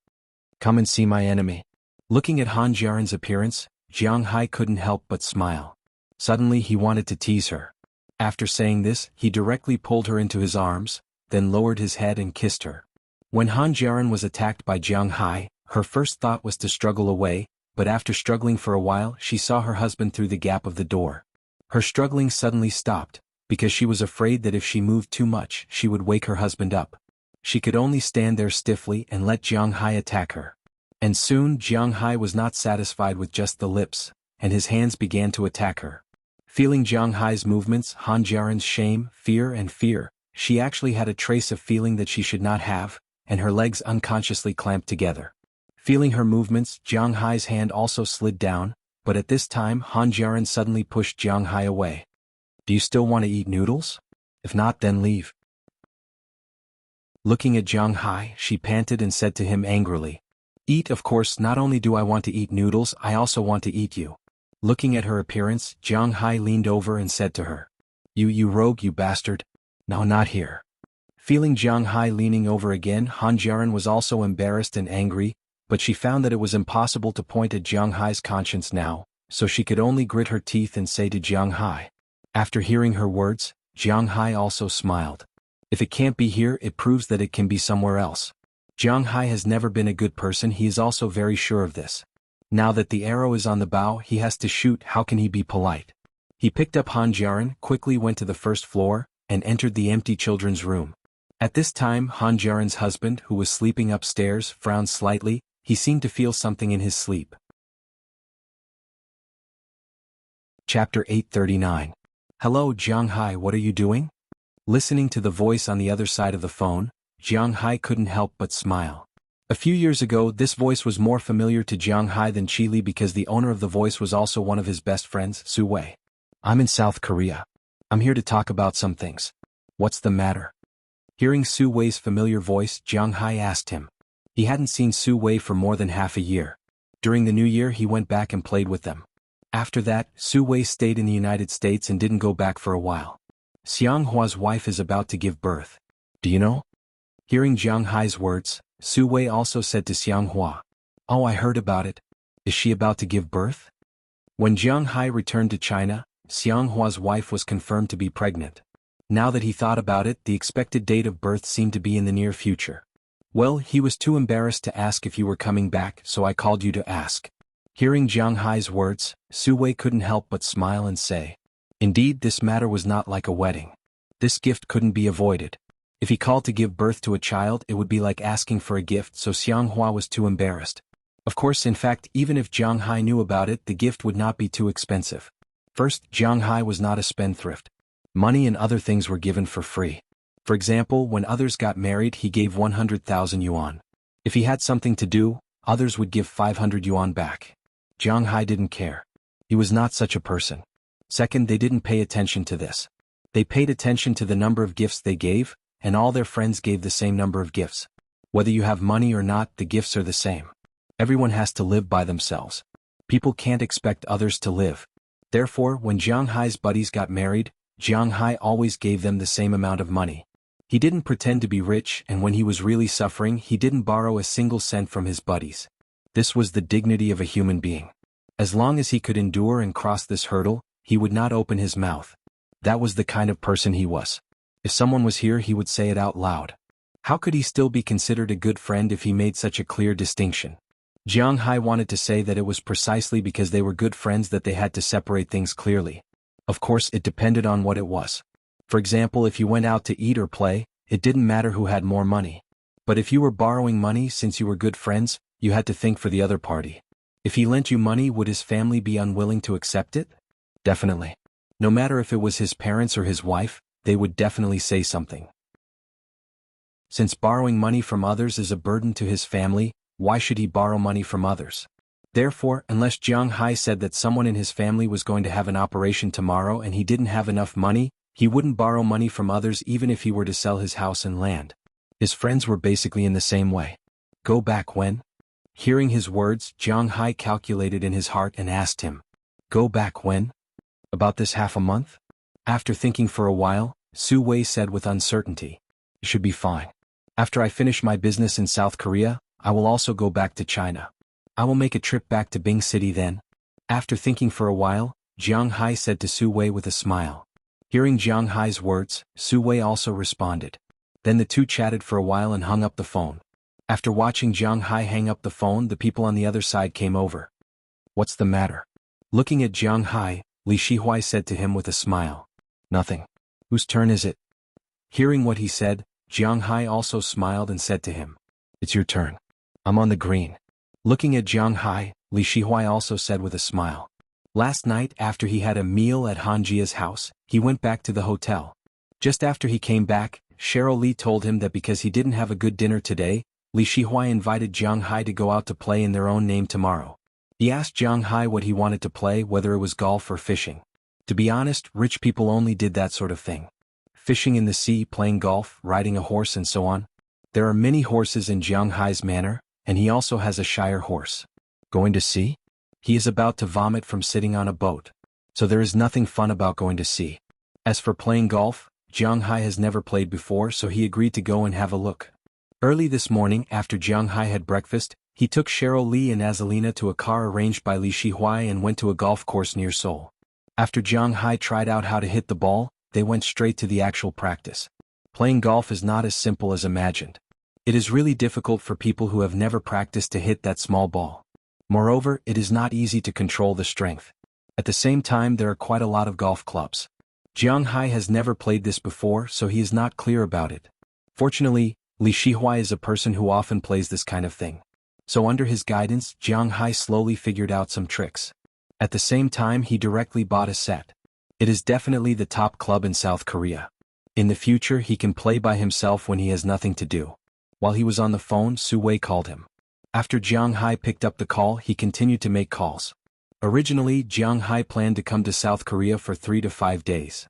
Come and see my enemy. Looking at Han Jiaren's appearance, Jiang Hai couldn't help but smile. Suddenly he wanted to tease her. After saying this, he directly pulled her into his arms, then lowered his head and kissed her. When Han Jiaran was attacked by Jiang Hai, her first thought was to struggle away, but after struggling for a while she saw her husband through the gap of the door. Her struggling suddenly stopped, because she was afraid that if she moved too much she would wake her husband up. She could only stand there stiffly and let Jiang Hai attack her. And soon Jiang Hai was not satisfied with just the lips, and his hands began to attack her. Feeling Jiang Hai's movements, Han Jiaran's shame, fear, she actually had a trace of feeling that she should not have, and her legs unconsciously clamped together. Feeling her movements, Jiang Hai's hand also slid down, but at this time Han Jiaran suddenly pushed Jiang Hai away. "Do you still want to eat noodles? If not, then leave." Looking at Jiang Hai, she panted and said to him angrily, "Eat, of course. Not only do I want to eat noodles, I also want to eat you." Looking at her appearance, Jiang Hai leaned over and said to her, You rogue, you bastard. No, not here." Feeling Jiang Hai leaning over again, Han Jiaran was also embarrassed and angry, but she found that it was impossible to point at Jiang Hai's conscience now, so she could only grit her teeth and say to Jiang Hai. After hearing her words, Jiang Hai also smiled. "If it can't be here, it proves that it can be somewhere else." Jiang Hai has never been a good person. He is also very sure of this. Now that the arrow is on the bow, he has to shoot. How can he be polite? He picked up Han Jiaran, quickly went to the first floor, and entered the empty children's room. At this time Han Jiaran's husband, who was sleeping upstairs, frowned slightly. He seemed to feel something in his sleep. Chapter 839. "Hello Jiang Hai, what are you doing?" Listening to the voice on the other side of the phone, Jiang Hai couldn't help but smile. A few years ago this voice was more familiar to Jiang Hai than Chi Li because the owner of the voice was also one of his best friends, Su Wei. "I'm in South Korea. I'm here to talk about some things." "What's the matter?" Hearing Su Wei's familiar voice, Jiang Hai asked him. He hadn't seen Su Wei for more than half a year. During the New Year he went back and played with them. After that, Su Wei stayed in the United States and didn't go back for a while. "Xiang Hua's wife is about to give birth. Do you know?" Hearing Jiang Hai's words, Su Wei also said to Xiang Hua, "Oh, I heard about it. Is she about to give birth?" When Jiang Hai returned to China, Xiang Hua's wife was confirmed to be pregnant. Now that he thought about it, the expected date of birth seemed to be in the near future. "Well, he was too embarrassed to ask if you were coming back, so I called you to ask." Hearing Jiang Hai's words, Su Wei couldn't help but smile and say, "Indeed, this matter was not like a wedding. This gift couldn't be avoided. If he called to give birth to a child, it would be like asking for a gift, so Xiang Hua was too embarrassed. Of course, in fact, even if Jiang Hai knew about it, the gift would not be too expensive. First, Jiang Hai was not a spendthrift. Money and other things were given for free. For example, when others got married, he gave 100,000 yuan. If he had something to do, others would give 500 yuan back. Jiang Hai didn't care. He was not such a person. Second, they didn't pay attention to this. They paid attention to the number of gifts they gave, and all their friends gave the same number of gifts. Whether you have money or not, the gifts are the same. Everyone has to live by themselves. People can't expect others to live. Therefore, when Jiang Hai's buddies got married, Jiang Hai always gave them the same amount of money. He didn't pretend to be rich, and when he was really suffering, he didn't borrow a single cent from his buddies. This was the dignity of a human being. As long as he could endure and cross this hurdle, he would not open his mouth. That was the kind of person he was. If someone was here, he would say it out loud. How could he still be considered a good friend if he made such a clear distinction? Jiang Hai wanted to say that it was precisely because they were good friends that they had to separate things clearly. Of course, it depended on what it was. For example, if you went out to eat or play, it didn't matter who had more money. But if you were borrowing money, since you were good friends, you had to think for the other party. If he lent you money, would his family be unwilling to accept it? Definitely. No matter if it was his parents or his wife, they would definitely say something. Since borrowing money from others is a burden to his family, why should he borrow money from others? Therefore, unless Jiang Hai said that someone in his family was going to have an operation tomorrow and he didn't have enough money, he wouldn't borrow money from others even if he were to sell his house and land. His friends were basically in the same way. Go back when? Hearing his words, Jiang Hai calculated in his heart and asked him, "Go back when? About this half a month?" After thinking for a while, Su Wei said with uncertainty, "It should be fine. After I finish my business in South Korea, I will also go back to China. I will make a trip back to Bing City then." After thinking for a while, Jiang Hai said to Su Wei with a smile. Hearing Jiang Hai's words, Su Wei also responded, Then the two chatted for a while and hung up the phone. After watching Jiang Hai hang up the phone, the people on the other side came over. "What's the matter?" Looking at Jiang Hai, Li Shihuai said to him with a smile. "Nothing. Whose turn is it?" Hearing what he said, Jiang Hai also smiled and said to him, "It's your turn. I'm on the green." Looking at Jiang Hai, Li Shihuai also said with a smile. Last night, after he had a meal at Han Jia's house, he went back to the hotel. Just after he came back, Cheryl Li told him that because he didn't have a good dinner today, Li Shihuai invited Jiang Hai to go out to play in their own name tomorrow. He asked Jiang Hai what he wanted to play, whether it was golf or fishing. To be honest, rich people only did that sort of thing. Fishing in the sea, playing golf, riding a horse and so on. There are many horses in Jiang Hai's manor, and he also has a Shire horse. Going to sea? He is about to vomit from sitting on a boat. So there is nothing fun about going to sea. As for playing golf, Jiang Hai has never played before, so he agreed to go and have a look. Early this morning, after Jiang Hai had breakfast, he took Cheryl Li and Azalina to a car arranged by Li Shihuai and went to a golf course near Seoul. After Jiang Hai tried out how to hit the ball, they went straight to the actual practice. Playing golf is not as simple as imagined. It is really difficult for people who have never practiced to hit that small ball. Moreover, it is not easy to control the strength. At the same time, there are quite a lot of golf clubs. Jiang Hai has never played this before, so he is not clear about it. Fortunately, Li Shihuai is a person who often plays this kind of thing. So under his guidance, Jiang Hai slowly figured out some tricks. At the same time, he directly bought a set. It is definitely the top club in South Korea. In the future, he can play by himself when he has nothing to do. While he was on the phone, Su Wei called him. After Jiang Hai picked up the call, he continued to make calls. Originally, Jiang Hai planned to come to South Korea for 3 to 5 days.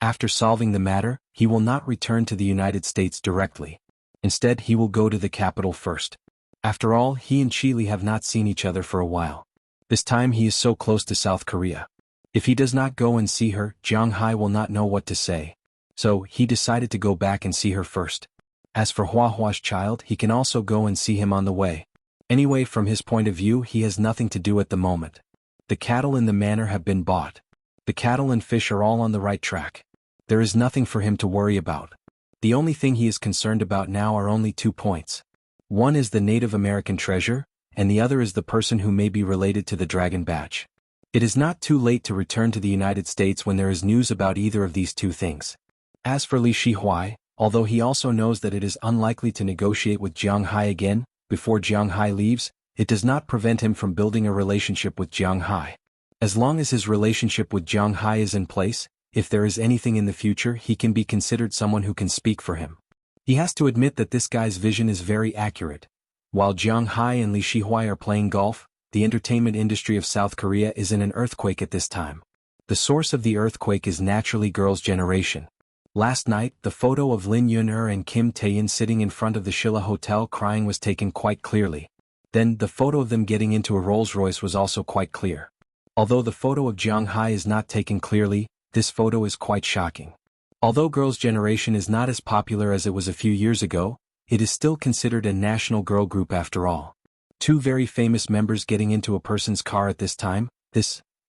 After solving the matter, he will not return to the United States directly. Instead, he will go to the capital first. After all, he and Chi Li have not seen each other for a while. This time he is so close to South Korea. If he does not go and see her, Jiang Hai will not know what to say. So, he decided to go back and see her first. As for Hua Hua's child, he can also go and see him on the way. Anyway, from his point of view, he has nothing to do at the moment. The cattle in the manor have been bought. The cattle and fish are all on the right track. There is nothing for him to worry about. The only thing he is concerned about now are only 2 points. One is the Native American treasure, and the other is the person who may be related to the dragon batch. It is not too late to return to the United States when there is news about either of these 2 things. As for Li Shihuai, although he also knows that it is unlikely to negotiate with Jiang Hai again, before Jiang Hai leaves, it does not prevent him from building a relationship with Jiang Hai. As long as his relationship with Jiang Hai is in place, if there is anything in the future, he can be considered someone who can speak for him. He has to admit that this guy's vision is very accurate. While Jiang Hai and Li Shihuai are playing golf, the entertainment industry of South Korea is in an earthquake at this time. The source of the earthquake is naturally Girls' Generation. Last night, the photo of Lin Yun-er and Kim Tae-in sitting in front of the Shilla Hotel crying was taken quite clearly. Then, the photo of them getting into a Rolls-Royce was also quite clear. Although the photo of Jiang Hai is not taken clearly, this photo is quite shocking. Although Girls' Generation is not as popular as it was a few years ago, it is still considered a national girl group after all. 2 very famous members getting into a person's car at this time,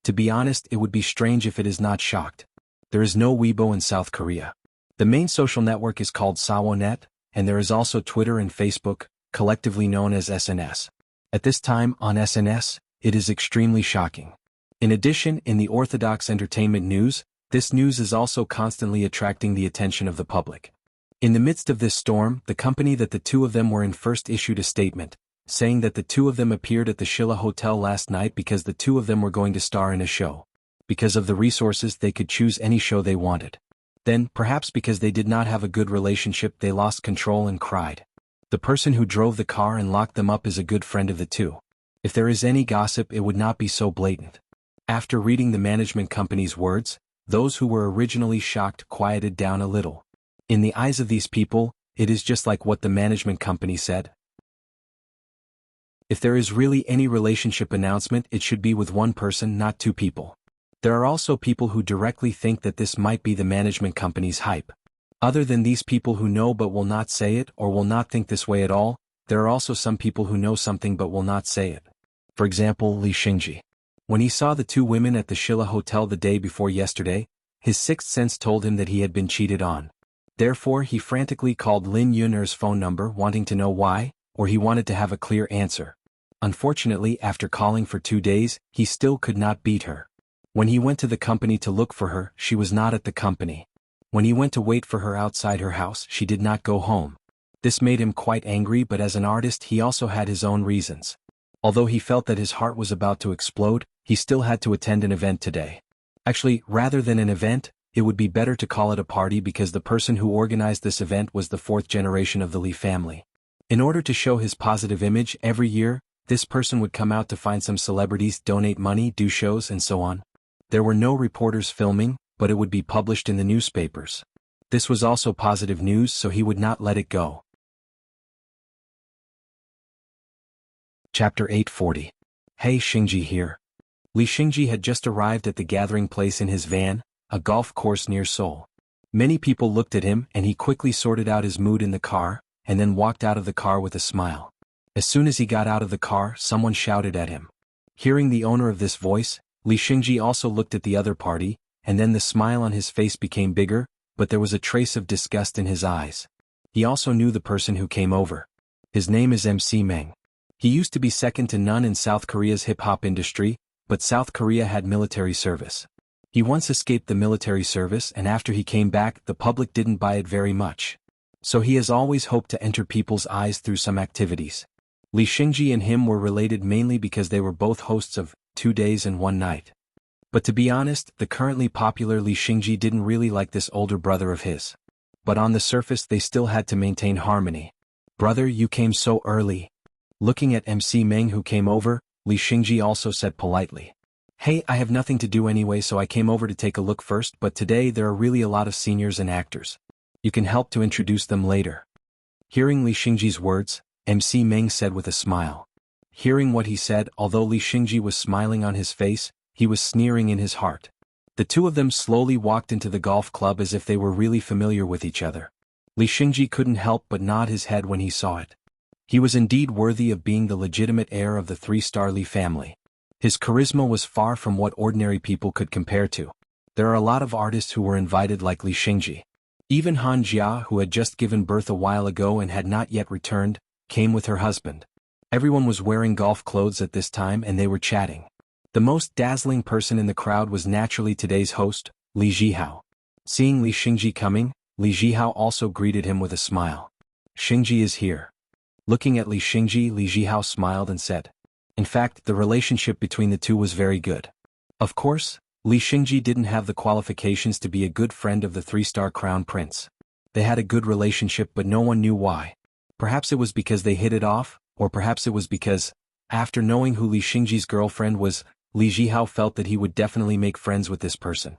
to be honest, it would be strange if it is not shocked. There is no Weibo in South Korea. The main social network is called Sawonet, and there is also Twitter and Facebook, collectively known as SNS. At this time, on SNS, it is extremely shocking. In addition, in the Orthodox entertainment news, this news is also constantly attracting the attention of the public. In the midst of this storm, the company that the 2 of them were in first issued a statement, saying that the 2 of them appeared at the Shilla Hotel last night because the 2 of them were going to star in a show. Because of the resources, they could choose any show they wanted. Then, perhaps because they did not have a good relationship, they lost control and cried. The person who drove the car and locked them up is a good friend of the 2. If there is any gossip, it would not be so blatant. After reading the management company's words, those who were originally shocked quieted down a little. In the eyes of these people, it is just like what the management company said. If there is really any relationship announcement, it should be with 1 person, not 2 people. There are also people who directly think that this might be the management company's hype. Other than these people who know but will not say it or will not think this way at all, there are also some people who know something but will not say it. For example, Li Xingji. When he saw the 2 women at the Shilla Hotel the day before yesterday, his 6th sense told him that he had been cheated on. Therefore he frantically called Lin Yun'er's phone number wanting to know why, or he wanted to have a clear answer. Unfortunately, after calling for 2 days, he still could not beat her. When he went to the company to look for her, she was not at the company. When he went to wait for her outside her house, she did not go home. This made him quite angry, but as an artist he also had his own reasons. Although he felt that his heart was about to explode, he still had to attend an event today. Actually, rather than an event, it would be better to call it a party because the person who organized this event was the 4th generation of the Li family. In order to show his positive image, every year, this person would come out to find some celebrities, donate money, do shows, and so on. There were no reporters filming, but it would be published in the newspapers. This was also positive news, so he would not let it go. Chapter 840. Hey, Xingji here. Li Xingji had just arrived at the gathering place in his van, a golf course near Seoul. Many people looked at him and he quickly sorted out his mood in the car, and then walked out of the car with a smile. As soon as he got out of the car, someone shouted at him. Hearing the owner of this voice, Li Xingji also looked at the other party, and then the smile on his face became bigger, but there was a trace of disgust in his eyes. He also knew the person who came over. His name is MC Meng. He used to be second to none in South Korea's hip-hop industry, but South Korea had military service. He once escaped the military service, and after he came back, the public didn't buy it very much. So he has always hoped to enter people's eyes through some activities. Li Xingji and him were related mainly because they were both hosts of 2 Days and 1 Night. But to be honest, the currently popular Li Xingji didn't really like this older brother of his. But on the surface they still had to maintain harmony. Brother, you came so early. Looking at MC Meng who came over, Li Xingji also said politely. Hey, I have nothing to do anyway, so I came over to take a look first, but today there are really a lot of seniors and actors. You can help to introduce them later. Hearing Li Xingji's words, MC Meng said with a smile. Hearing what he said, although Li Xingji was smiling on his face, he was sneering in his heart. The two of them slowly walked into the golf club as if they were really familiar with each other. Li Xingji couldn't help but nod his head when he saw it. He was indeed worthy of being the legitimate heir of the 3-star Li family. His charisma was far from what ordinary people could compare to. There are a lot of artists who were invited like Li Xingji. Even Han Jia, who had just given birth a while ago and had not yet returned, came with her husband. Everyone was wearing golf clothes at this time and they were chatting. The most dazzling person in the crowd was naturally today's host, Li Zhihao. Seeing Li Xingji coming, Li Zhihao also greeted him with a smile. Xingji is here. Looking at Li Xingji, Li Zhihao smiled and said. In fact, the relationship between the two was very good. Of course, Li Xingji didn't have the qualifications to be a good friend of the 3-star crown prince. They had a good relationship but no one knew why. Perhaps it was because they hit it off, or perhaps it was because, after knowing who Li Xingji's girlfriend was, Li Zhihao felt that he would definitely make friends with this person.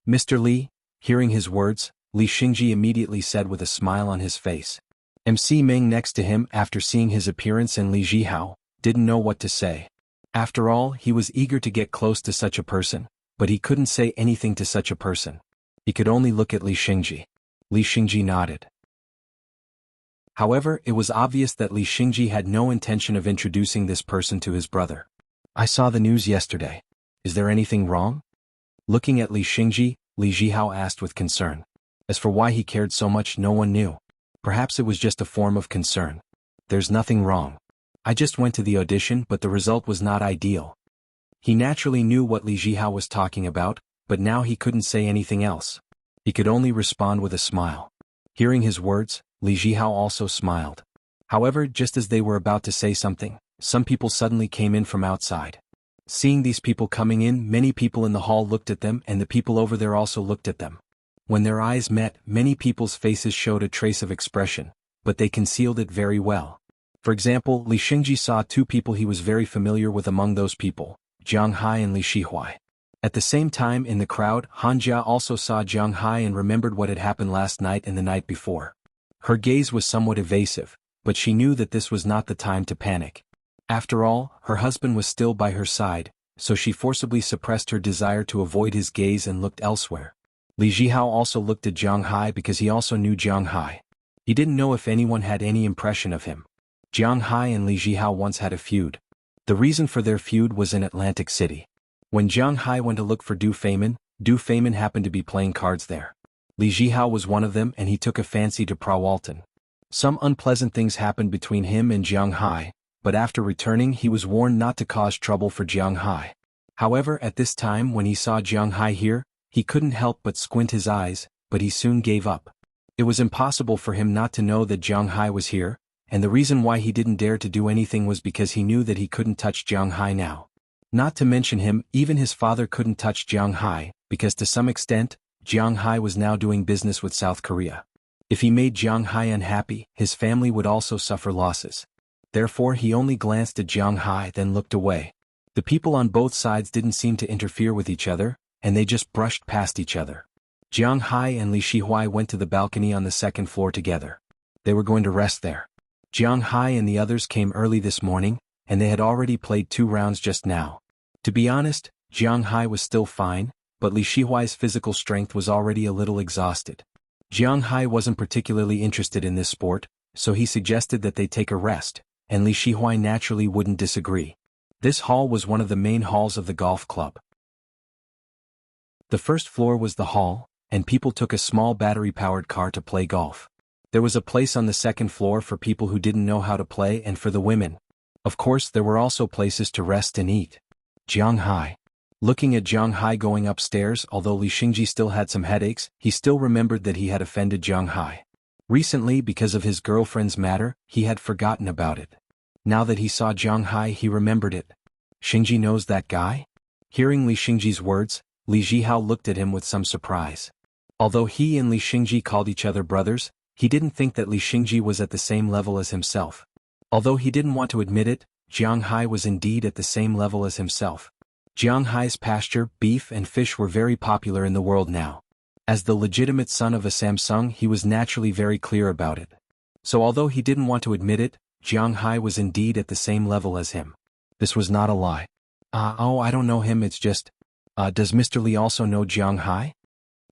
Mr. Li, hearing his words, Li Xingji immediately said with a smile on his face. MC Meng next to him, after seeing his appearance and Li Zhihao, didn't know what to say. After all, he was eager to get close to such a person, but he couldn't say anything to such a person. He could only look at Li Xingji. Li Xingji nodded. However, it was obvious that Li Xingji had no intention of introducing this person to his brother. I saw the news yesterday. Is there anything wrong? Looking at Li Xingji, Li Zhihao asked with concern. As for why he cared so much, no one knew. Perhaps it was just a form of concern. There's nothing wrong. I just went to the audition, but the result was not ideal. He naturally knew what Li Zhihao was talking about, but now he couldn't say anything else. He could only respond with a smile. Hearing his words, Li Zhihao also smiled. However, just as they were about to say something, some people suddenly came in from outside. Seeing these people coming in, many people in the hall looked at them and the people over there also looked at them. When their eyes met, many people's faces showed a trace of expression, but they concealed it very well. For example, Li Xingji saw 2 people he was very familiar with among those people, Jiang Hai and Li Shihuai. At the same time in the crowd, Han Jia also saw Jiang Hai and remembered what had happened last night and the night before. Her gaze was somewhat evasive, but she knew that this was not the time to panic. After all, her husband was still by her side, so she forcibly suppressed her desire to avoid his gaze and looked elsewhere. Li Zhihao also looked at Jiang Hai because he also knew Jiang Hai. He didn't know if anyone had any impression of him. Jiang Hai and Li Zhihao once had a feud. The reason for their feud was in Atlantic City. When Jiang Hai went to look for Du Feimin happened to be playing cards there. Li Zhihao was one of them and he took a fancy to Pra Walton. Some unpleasant things happened between him and Jiang Hai, but after returning he was warned not to cause trouble for Jiang Hai. However, at this time when he saw Jiang Hai here, he couldn't help but squint his eyes, but he soon gave up. It was impossible for him not to know that Jiang Hai was here, and the reason why he didn't dare to do anything was because he knew that he couldn't touch Jiang Hai now. Not to mention him, even his father couldn't touch Jiang Hai, because to some extent, Jiang Hai was now doing business with South Korea. If he made Jiang Hai unhappy, his family would also suffer losses. Therefore he only glanced at Jiang Hai then looked away. The people on both sides didn't seem to interfere with each other, and they just brushed past each other. Jiang Hai and Li Shihuai went to the balcony on the second floor together. They were going to rest there. Jiang Hai and the others came early this morning, and they had already played 2 rounds just now. To be honest, Jiang Hai was still fine, but Li Shihuai's physical strength was already a little exhausted. Jiang Hai wasn't particularly interested in this sport, so he suggested that they take a rest, and Li Shihuai naturally wouldn't disagree. This hall was one of the main halls of the golf club. The first floor was the hall, and people took a small battery-powered car to play golf. There was a place on the second floor for people who didn't know how to play and for the women. Of course, there were also places to rest and eat. Jiang Hai. Looking at Jiang Hai going upstairs, although Li Xingji still had some headaches, he still remembered that he had offended Jiang Hai. Recently, because of his girlfriend's matter, he had forgotten about it. Now that he saw Jiang Hai, he remembered it. Xingji knows that guy? Hearing Li Xingji's words, Li Zhihao looked at him with some surprise. Although he and Li Xingji called each other brothers, he didn't think that Li Xingji was at the same level as himself. Although he didn't want to admit it, Jiang Hai was indeed at the same level as himself. Jiang Hai's pasture, beef and fish were very popular in the world now. As the legitimate son of a Samsung, he was naturally very clear about it. So although he didn't want to admit it, Jiang Hai was indeed at the same level as him. This was not a lie. I don't know him, it's just… does Mr. Li also know Jiang Hai?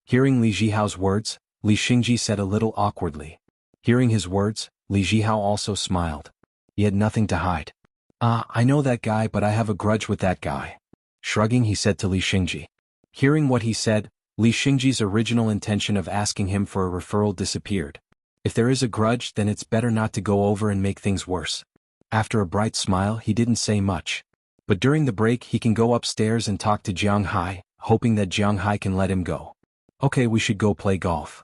Hearing Li Zhihao's words, Li Xingji said a little awkwardly. Hearing his words, Li Zhihao also smiled. He had nothing to hide. I know that guy, but I have a grudge with that guy. Shrugging, he said to Li Xingji. Hearing what he said, Li Xingji's original intention of asking him for a referral disappeared. If there is a grudge, then it's better not to go over and make things worse. After a bright smile, he didn't say much. But during the break he can go upstairs and talk to Jiang Hai, hoping that Jiang Hai can let him go. Okay, we should go play golf.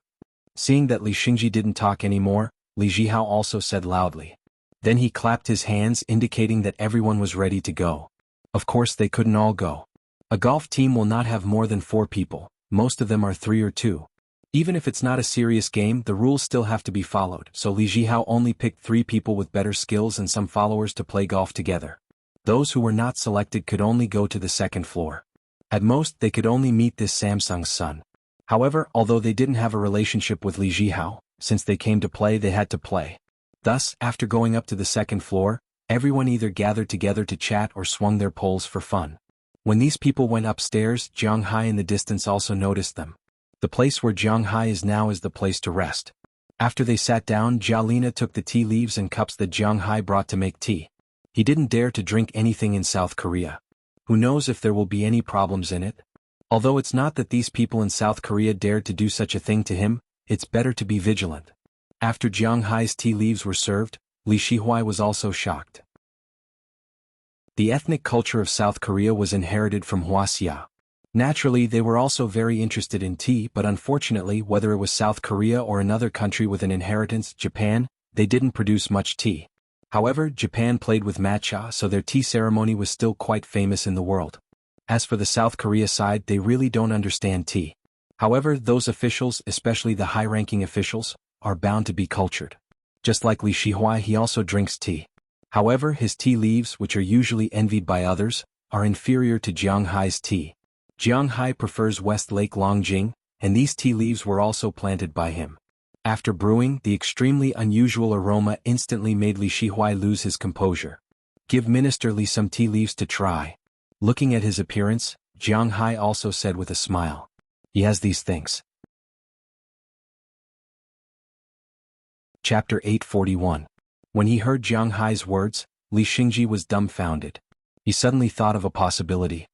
Seeing that Li Xingji didn't talk anymore, Li Zhihao also said loudly. Then he clapped his hands indicating that everyone was ready to go. Of course they couldn't all go. A golf team will not have more than 4 people, most of them are 3 or 2. Even if it's not a serious game, the rules still have to be followed, so Li Zhihao only picked 3 people with better skills and some followers to play golf together. Those who were not selected could only go to the second floor. At most, they could only meet this Samsung's son. However, although they didn't have a relationship with Li Zhihao, since they came to play they had to play. Thus, after going up to the second floor, everyone either gathered together to chat or swung their poles for fun. When these people went upstairs, Jiang Hai in the distance also noticed them. The place where Jiang Hai is now is the place to rest. After they sat down, Jialina took the tea leaves and cups that Jiang Hai brought to make tea. He didn't dare to drink anything in South Korea. Who knows if there will be any problems in it? Although it's not that these people in South Korea dared to do such a thing to him, it's better to be vigilant. After Jiang Hai's tea leaves were served, Li Shihuai was also shocked. The ethnic culture of South Korea was inherited from Wuxia. Naturally, they were also very interested in tea, but unfortunately, whether it was South Korea or another country with an inheritance, Japan, they didn't produce much tea. However, Japan played with matcha, so their tea ceremony was still quite famous in the world. As for the South Korea side, they really don't understand tea. However, those officials, especially the high-ranking officials, are bound to be cultured. Just like Li Shihuai, he also drinks tea. However, his tea leaves, which are usually envied by others, are inferior to Jiang Hai's tea. Jiang Hai prefers West Lake Longjing, and these tea leaves were also planted by him. After brewing, the extremely unusual aroma instantly made Li Shihuai lose his composure. Give Minister Li some tea leaves to try. Looking at his appearance, Jiang Hai also said with a smile. He has these things. Chapter 841. When he heard Jiang Hai's words, Li Xingji was dumbfounded. He suddenly thought of a possibility.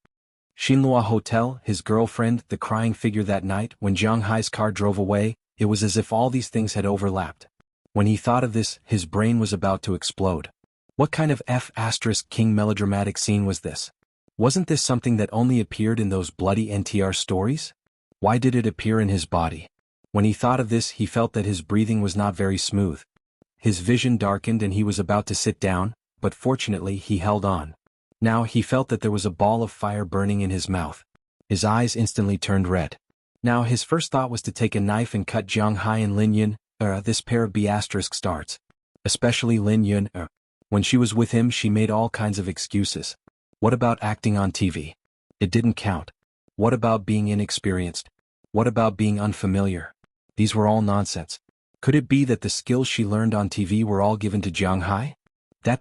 Xinhua Hotel, his girlfriend, the crying figure that night when Jiang Hai's car drove away, it was as if all these things had overlapped. When he thought of this, his brain was about to explode. What kind of King melodramatic scene was this? Wasn't this something that only appeared in those bloody NTR stories? Why did it appear in his body? When he thought of this, he felt that his breathing was not very smooth. His vision darkened and he was about to sit down, but fortunately he held on. Now he felt that there was a ball of fire burning in his mouth. His eyes instantly turned red. Now his first thought was to take a knife and cut Jiang Hai and Lin Yun, this pair of starts. Especially Lin Yun, When she was with him she made all kinds of excuses. What about acting on TV? It didn't count. What about being inexperienced? What about being unfamiliar? These were all nonsense. Could it be that the skills she learned on TV were all given to Jiang Hai? That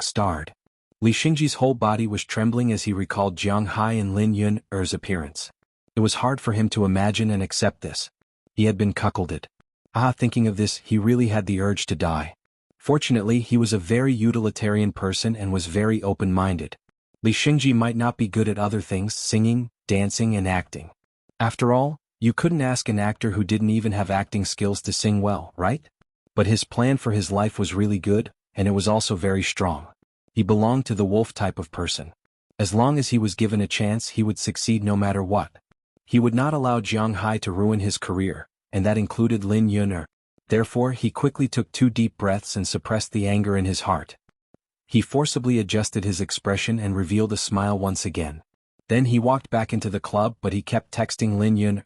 starred. Li Xingji's whole body was trembling as he recalled Jiang Hai and Lin Yun's appearance. It was hard for him to imagine and accept this. He had been cuckolded. Thinking of this, he really had the urge to die. Fortunately, he was a very utilitarian person and was very open-minded. Li Xingji might not be good at other things, singing, dancing and acting. After all, you couldn't ask an actor who didn't even have acting skills to sing well, right? But his plan for his life was really good, and it was also very strong. He belonged to the wolf type of person. As long as he was given a chance, he would succeed no matter what. He would not allow Jiang Hai to ruin his career, and that included Lin Yun. Therefore, he quickly took 2 deep breaths and suppressed the anger in his heart. He forcibly adjusted his expression and revealed a smile once again. Then he walked back into the club, but he kept texting Lin Yun.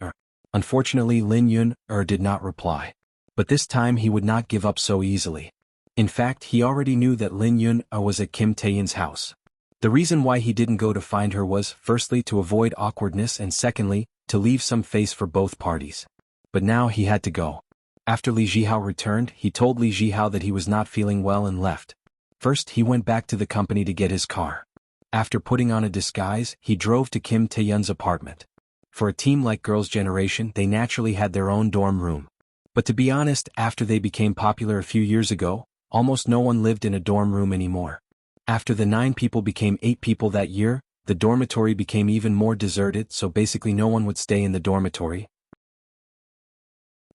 Unfortunately, Lin Yun did not reply. But this time he would not give up so easily. In fact, he already knew that Lin Yun was at Kim Tae-yun's house. The reason why he didn't go to find her was, firstly, to avoid awkwardness and secondly, to leave some face for both parties. But now he had to go. After Li Zhihao returned, he told Li Zhihao that he was not feeling well and left. First, he went back to the company to get his car. After putting on a disguise, he drove to Kim Tae-yun's apartment. For a team like Girls' Generation, they naturally had their own dorm room. But to be honest, after they became popular a few years ago, almost no one lived in a dorm room anymore. After the 9 people became 8 people that year, the dormitory became even more deserted, so basically no one would stay in the dormitory.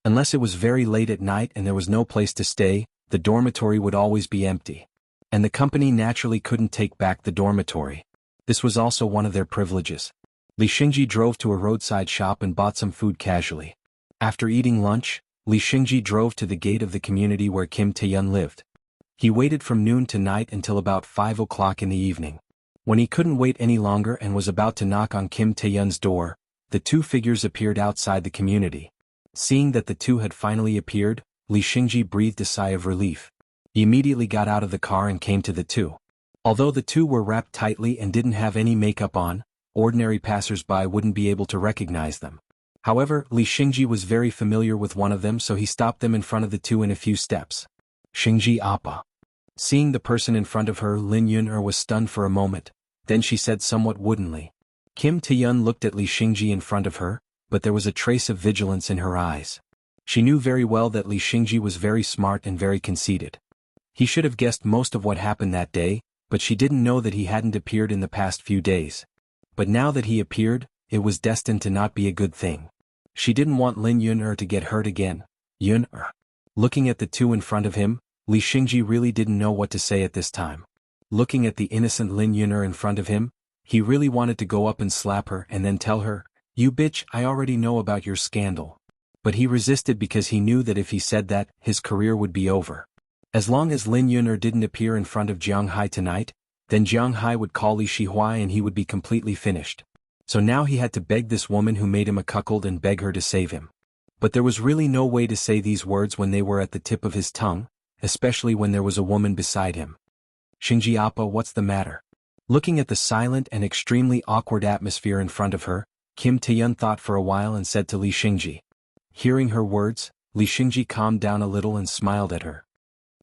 Unless it was very late at night and there was no place to stay, the dormitory would always be empty. And the company naturally couldn't take back the dormitory. This was also one of their privileges. Li Xingji drove to a roadside shop and bought some food casually. After eating lunch, Li Xingji drove to the gate of the community where Kim Tae-yun lived. He waited from noon to night until about 5 o'clock in the evening. When he couldn't wait any longer and was about to knock on Kim Tae-yun's door, the 2 figures appeared outside the community. Seeing that the 2 had finally appeared, Li Xingji breathed a sigh of relief. He immediately got out of the car and came to the 2. Although the 2 were wrapped tightly and didn't have any makeup on, ordinary passers-by wouldn't be able to recognize them. However, Li Xingji was very familiar with one of them, so he stopped them in front of the 2 in a few steps. Xingji Appa. Seeing the person in front of her, Lin Yun was stunned for a moment. Then she said somewhat woodenly. Kim Tae-yun looked at Li Xingji in front of her, but there was a trace of vigilance in her eyes. She knew very well that Li Xingji was very smart and very conceited. He should have guessed most of what happened that day, but she didn't know that he hadn't appeared in the past few days. But now that he appeared, it was destined to not be a good thing. She didn't want Lin Yun to get hurt again. Yun. Looking at the 2 in front of him, Li Xingji really didn't know what to say at this time. Looking at the innocent Lin Yun in front of him, he really wanted to go up and slap her and then tell her, "You bitch, I already know about your scandal." But he resisted because he knew that if he said that, his career would be over. As long as Lin Yun didn't appear in front of Jiang Hai tonight, then Jiang Hai would call Li Shihua and he would be completely finished. So now he had to beg this woman who made him a cuckold and beg her to save him. But there was really no way to say these words when they were at the tip of his tongue, especially when there was a woman beside him. Xingji Appa, what's the matter? Looking at the silent and extremely awkward atmosphere in front of her, Kim Tae-yun thought for a while and said to Li Xingji. Hearing her words, Li Xingji calmed down a little and smiled at her.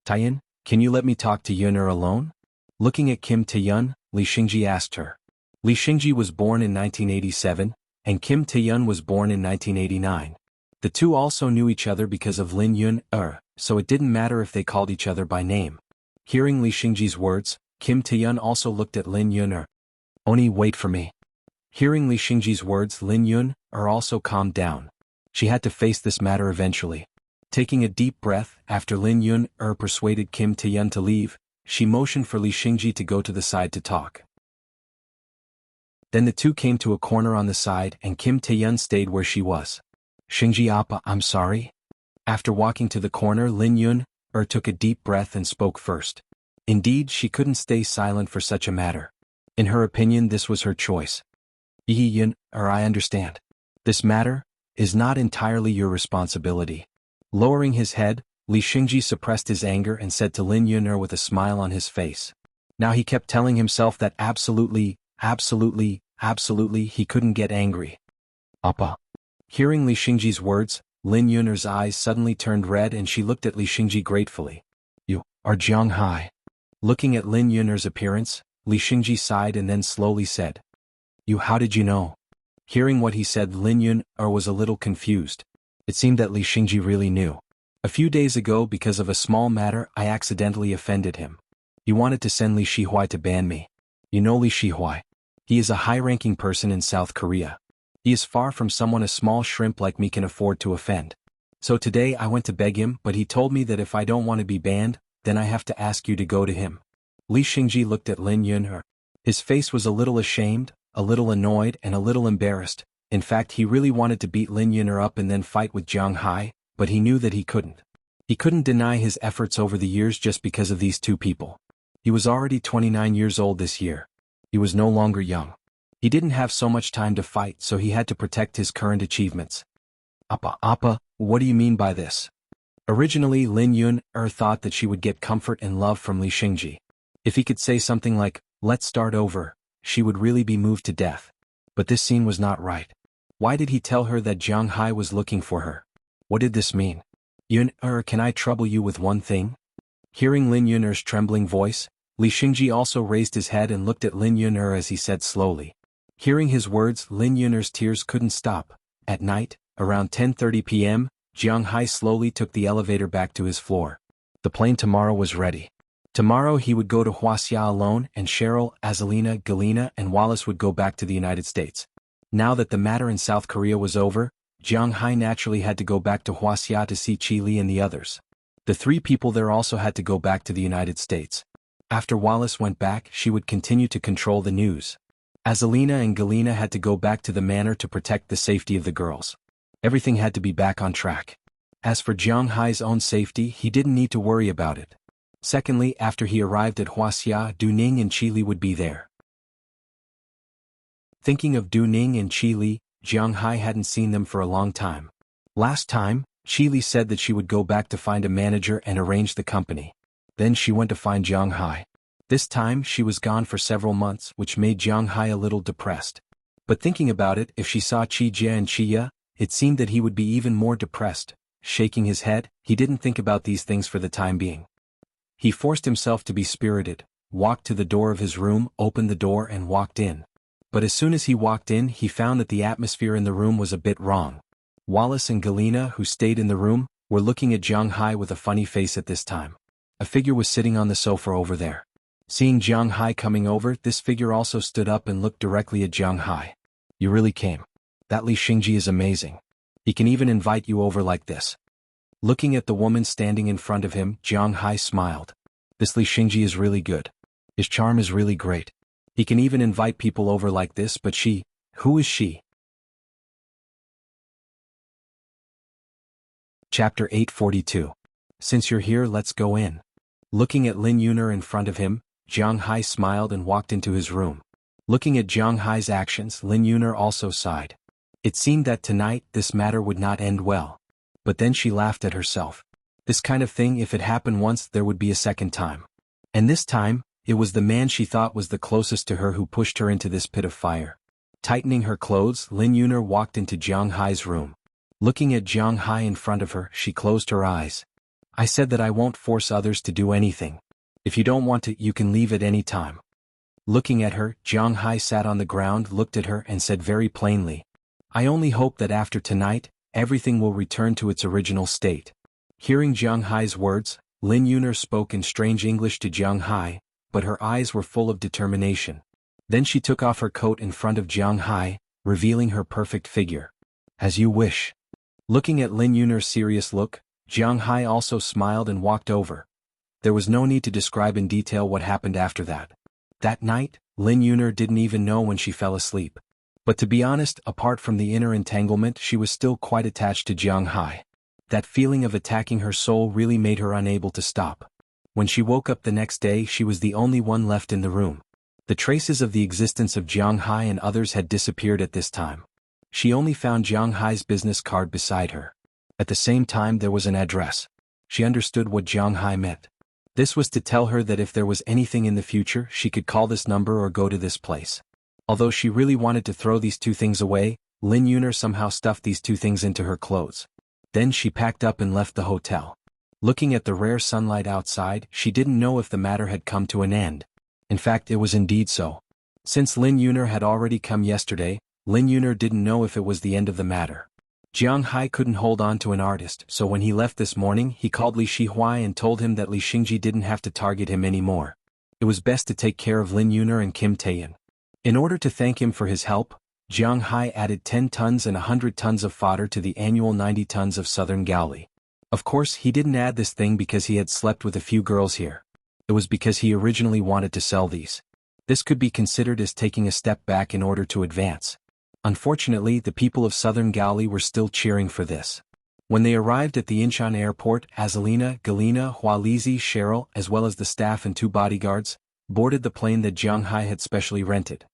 Tae-yun, can you let me talk to Yun alone? Looking at Kim Tae-yun, Li Xingji asked her. Li Xingji was born in 1987, and Kim Tae-yun was born in 1989. The 2 also knew each other because of Lin Yun, so it didn't matter if they called each other by name. Hearing Li Xingji's words, Kim Tae-yun also looked at Lin Yun. Oni, wait for me. Hearing Li Xingji's words, Lin Yun also calmed down. She had to face this matter eventually. Taking a deep breath, after Lin Yun persuaded Kim Taeyun to leave, she motioned for Li Xingji to go to the side to talk. Then the two came to a corner on the side and Kim Taeyun stayed where she was. Xingji appa, I'm sorry. After walking to the corner, Lin Yun took a deep breath and spoke first. Indeed, she couldn't stay silent for such a matter. In her opinion, this was her choice. Yi Yun, I understand. This matter is not entirely your responsibility. Lowering his head, Li Xingji suppressed his anger and said to Lin Yun with a smile on his face. Now he kept telling himself that absolutely he couldn't get angry. Appa. Hearing Li Xingji's words, Lin Yun's eyes suddenly turned red and she looked at Li Xingji gratefully. You are Jiang Hai. Looking at Lin Yun's appearance, Li Xingji sighed and then slowly said. You, how did you know? Hearing what he said, Lin Yun was a little confused. It seemed that Li Xingji really knew. A few days ago, because of a small matter, I accidentally offended him. He wanted to send Li Shihuai to ban me. You know Li Shihuai. He is a high-ranking person in South Korea. He is far from someone a small shrimp like me can afford to offend. So today I went to beg him, but he told me that if I don't want to be banned, then I have to ask you to go to him. Li Xingji looked at Lin Yun. His face was a little ashamed, a little annoyed and a little embarrassed. In fact, he really wanted to beat Lin Yun up and then fight with Jiang Hai, but he knew that he couldn't. He couldn't deny his efforts over the years just because of these two people. He was already 29 years old this year. He was no longer young. He didn't have so much time to fight, so he had to protect his current achievements. Appa, what do you mean by this? Originally, Lin Yun thought that she would get comfort and love from Li Xingji. If he could say something like, let's start over, she would really be moved to death. But this scene was not right. Why did he tell her that Jiang Hai was looking for her? What did this mean? Yun, can I trouble you with one thing? Hearing Lin Yun's trembling voice, Li Xingji also raised his head and looked at Lin Yun as he said slowly. Hearing his words, Lin Yun's tears couldn't stop. At night, around 10:30 p.m., Jiang Hai slowly took the elevator back to his floor. The plane tomorrow was ready. Tomorrow he would go to Wuxia alone and Cheryl, Azalina, Galina and Wallace would go back to the United States. Now that the matter in South Korea was over, Jiang Hai naturally had to go back to Wuxia to see Chi Li and the others. The three people there also had to go back to the United States. After Wallace went back, she would continue to control the news. Azalina and Galina had to go back to the manor to protect the safety of the girls. Everything had to be back on track. As for Jiang Hai's own safety, he didn't need to worry about it. Secondly, after he arrived at Wuxia, Du Ning and Chi Li would be there. Thinking of Du Ning and Chi Li, Jiang Hai hadn't seen them for a long time. Last time, Chi Li said that she would go back to find a manager and arrange the company. Then she went to find Jiang Hai. This time she was gone for several months, which made Jiang Hai a little depressed. But thinking about it, if she saw Chi Jia and Chi Ya, it seemed that he would be even more depressed. Shaking his head, he didn't think about these things for the time being. He forced himself to be spirited, walked to the door of his room, opened the door and walked in. But as soon as he walked in, he found that the atmosphere in the room was a bit wrong. Wallace and Galina, who stayed in the room, were looking at Jiang Hai with a funny face at this time. A figure was sitting on the sofa over there. Seeing Jiang Hai coming over, this figure also stood up and looked directly at Jiang Hai. You really came. That Li Xingji is amazing. He can even invite you over like this. Looking at the woman standing in front of him, Jiang Hai smiled. This Li Xingji is really good. His charm is really great. He can even invite people over like this, but she, who is she? Chapter 842. Since you're here, let's go in. Looking at Lin Yun in front of him, Jiang Hai smiled and walked into his room. Looking at Jiang Hai's actions, Lin Yun also sighed. It seemed that tonight this matter would not end well. But then she laughed at herself. This kind of thing, if it happened once, there would be a second time. And this time, it was the man she thought was the closest to her who pushed her into this pit of fire. Tightening her clothes, Lin Yun walked into Jiang Hai's room. Looking at Jiang Hai in front of her, she closed her eyes. I said that I won't force others to do anything. If you don't want to, you can leave at any time. Looking at her, Jiang Hai sat on the ground, looked at her and said very plainly, I only hope that after tonight, everything will return to its original state. Hearing Jiang Hai's words, Lin Yun spoke in strange English to Jiang Hai, but her eyes were full of determination. Then she took off her coat in front of Jiang Hai, revealing her perfect figure. As you wish. Looking at Lin Yun'er's serious look, Jiang Hai also smiled and walked over. There was no need to describe in detail what happened after that. That night, Lin Yun'er didn't even know when she fell asleep. But to be honest, apart from the inner entanglement, she was still quite attached to Jiang Hai. That feeling of attacking her soul really made her unable to stop. When she woke up the next day, she was the only one left in the room. The traces of the existence of Jiang Hai and others had disappeared at this time. She only found Jiang Hai's business card beside her. At the same time, there was an address. She understood what Jiang Hai meant. This was to tell her that if there was anything in the future, she could call this number or go to this place. Although she really wanted to throw these two things away, Lin Yun'er somehow stuffed these two things into her clothes. Then she packed up and left the hotel. Looking at the rare sunlight outside, she didn't know if the matter had come to an end. In fact, it was indeed so. Since Lin Yun'er had already come yesterday, Lin Yun'er didn't know if it was the end of the matter. Jiang Hai couldn't hold on to an artist, so when he left this morning, he called Li Shihuai and told him that Li Xingji didn't have to target him anymore. It was best to take care of Lin Yun'er and Kim Taeyin. In order to thank him for his help, Jiang Hai added 10 tons and 100 tons of fodder to the annual 90 tons of Southern Gaoli. Of course, he didn't add this thing because he had slept with a few girls here. It was because he originally wanted to sell these. This could be considered as taking a step back in order to advance. Unfortunately, the people of Southern Gaoli were still cheering for this. When they arrived at the Incheon airport, Azalina, Galina, Hualizi, Cheryl, as well as the staff and 2 bodyguards, boarded the plane that Jiang Hai had specially rented.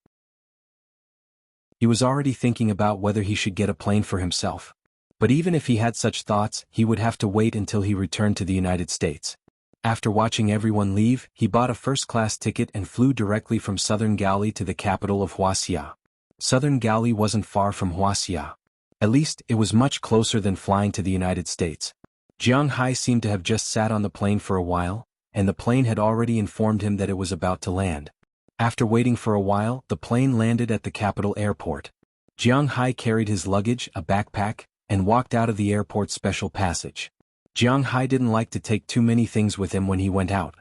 He was already thinking about whether he should get a plane for himself. But even if he had such thoughts, he would have to wait until he returned to the United States. After watching everyone leave, he bought a first-class ticket and flew directly from Southern Gaoli to the capital of Wuxia. Southern Gaoli wasn't far from Wuxia. At least, it was much closer than flying to the United States. Jiang Hai seemed to have just sat on the plane for a while, and the plane had already informed him that it was about to land. After waiting for a while, the plane landed at the capital airport. Jiang Hai carried his luggage, a backpack, and walked out of the airport's special passage. Jiang Hai didn't like to take too many things with him when he went out.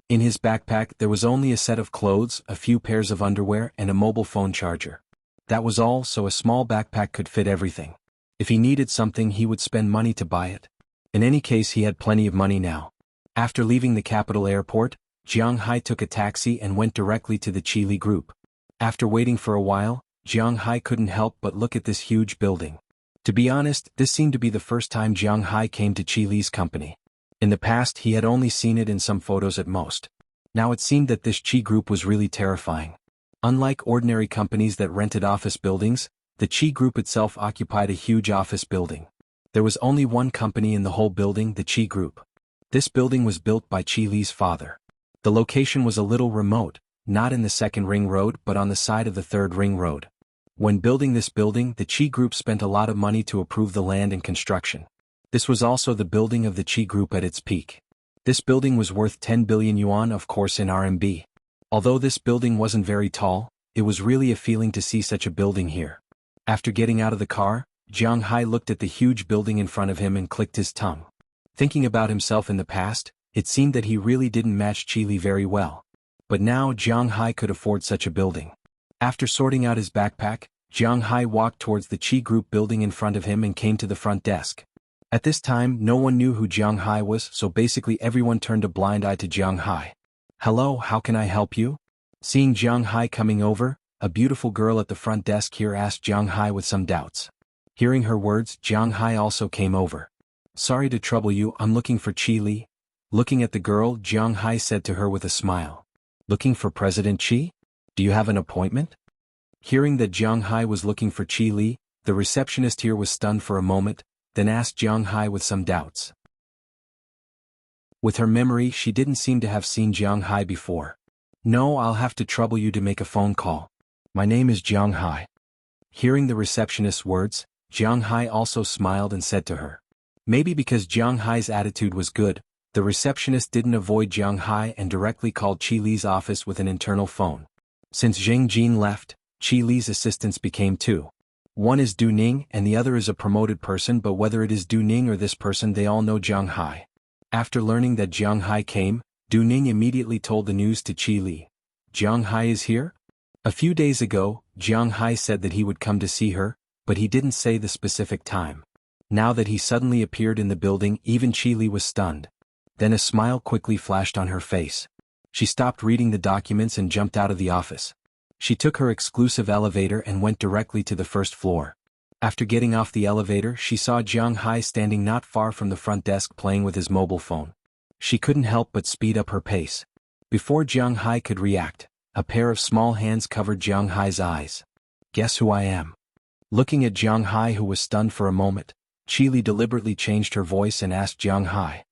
In his backpack there was only a set of clothes, a few pairs of underwear, and a mobile phone charger. That was all, so a small backpack could fit everything. If he needed something, he would spend money to buy it. In any case, he had plenty of money now. After leaving the capital airport, Jiang Hai took a taxi and went directly to the Chili group. After waiting for a while, Jiang Hai couldn't help but look at this huge building. To be honest, this seemed to be the first time Jiang Hai came to Chili's company. In the past, he had only seen it in some photos at most. Now it seemed that this Chi group was really terrifying. Unlike ordinary companies that rented office buildings, the Chi group itself occupied a huge office building. There was only one company in the whole building, the Chi group. This building was built by Chili's father. The location was a little remote, not in the 2nd ring road but on the side of the 3rd ring road. When building this building, the Chi group spent a lot of money to approve the land and construction. This was also the building of the Chi group at its peak. This building was worth 10 billion yuan, of course in RMB. Although this building wasn't very tall, it was really a feeling to see such a building here. After getting out of the car, Jiang Hai looked at the huge building in front of him and clicked his tongue. Thinking about himself in the past, it seemed that he really didn't match Chili very well. But now Jiang Hai could afford such a building. After sorting out his backpack, Jiang Hai walked towards the Chi group building in front of him and came to the front desk. At this time, no one knew who Jiang Hai was, so basically everyone turned a blind eye to Jiang Hai. "Hello, how can I help you?" Seeing Jiang Hai coming over, a beautiful girl at the front desk here asked Jiang Hai with some doubts. Hearing her words, Jiang Hai also came over. "Sorry to trouble you, I'm looking for Chi Li." Looking at the girl, Jiang Hai said to her with a smile. "Looking for President Chi? Do you have an appointment?" Hearing that Jiang Hai was looking for Chi Li, the receptionist here was stunned for a moment, then asked Jiang Hai with some doubts. With her memory, she didn't seem to have seen Jiang Hai before. "No, I'll have to trouble you to make a phone call. My name is Jiang Hai." Hearing the receptionist's words, Jiang Hai also smiled and said to her. Maybe because Jiang Hai's attitude was good, the receptionist didn't avoid Jiang Hai and directly called Chi Li's office with an internal phone. Since Zheng Jin left, Chi Li's assistants became 2. One is Du Ning and the other is a promoted person, but whether it is Du Ning or this person, they all know Jiang Hai. After learning that Jiang Hai came, Du Ning immediately told the news to Chi Li. "Jiang Hai is here?" A few days ago, Jiang Hai said that he would come to see her, but he didn't say the specific time. Now that he suddenly appeared in the building, even Qili was stunned. Then a smile quickly flashed on her face. She stopped reading the documents and jumped out of the office. She took her exclusive elevator and went directly to the first floor. After getting off the elevator, she saw Jiang Hai standing not far from the front desk playing with his mobile phone. She couldn't help but speed up her pace. Before Jiang Hai could react, a pair of small hands covered Jiang Hai's eyes. "Guess who I am?" Looking at Jiang Hai, who was stunned for a moment, Qili deliberately changed her voice and asked Jiang Hai.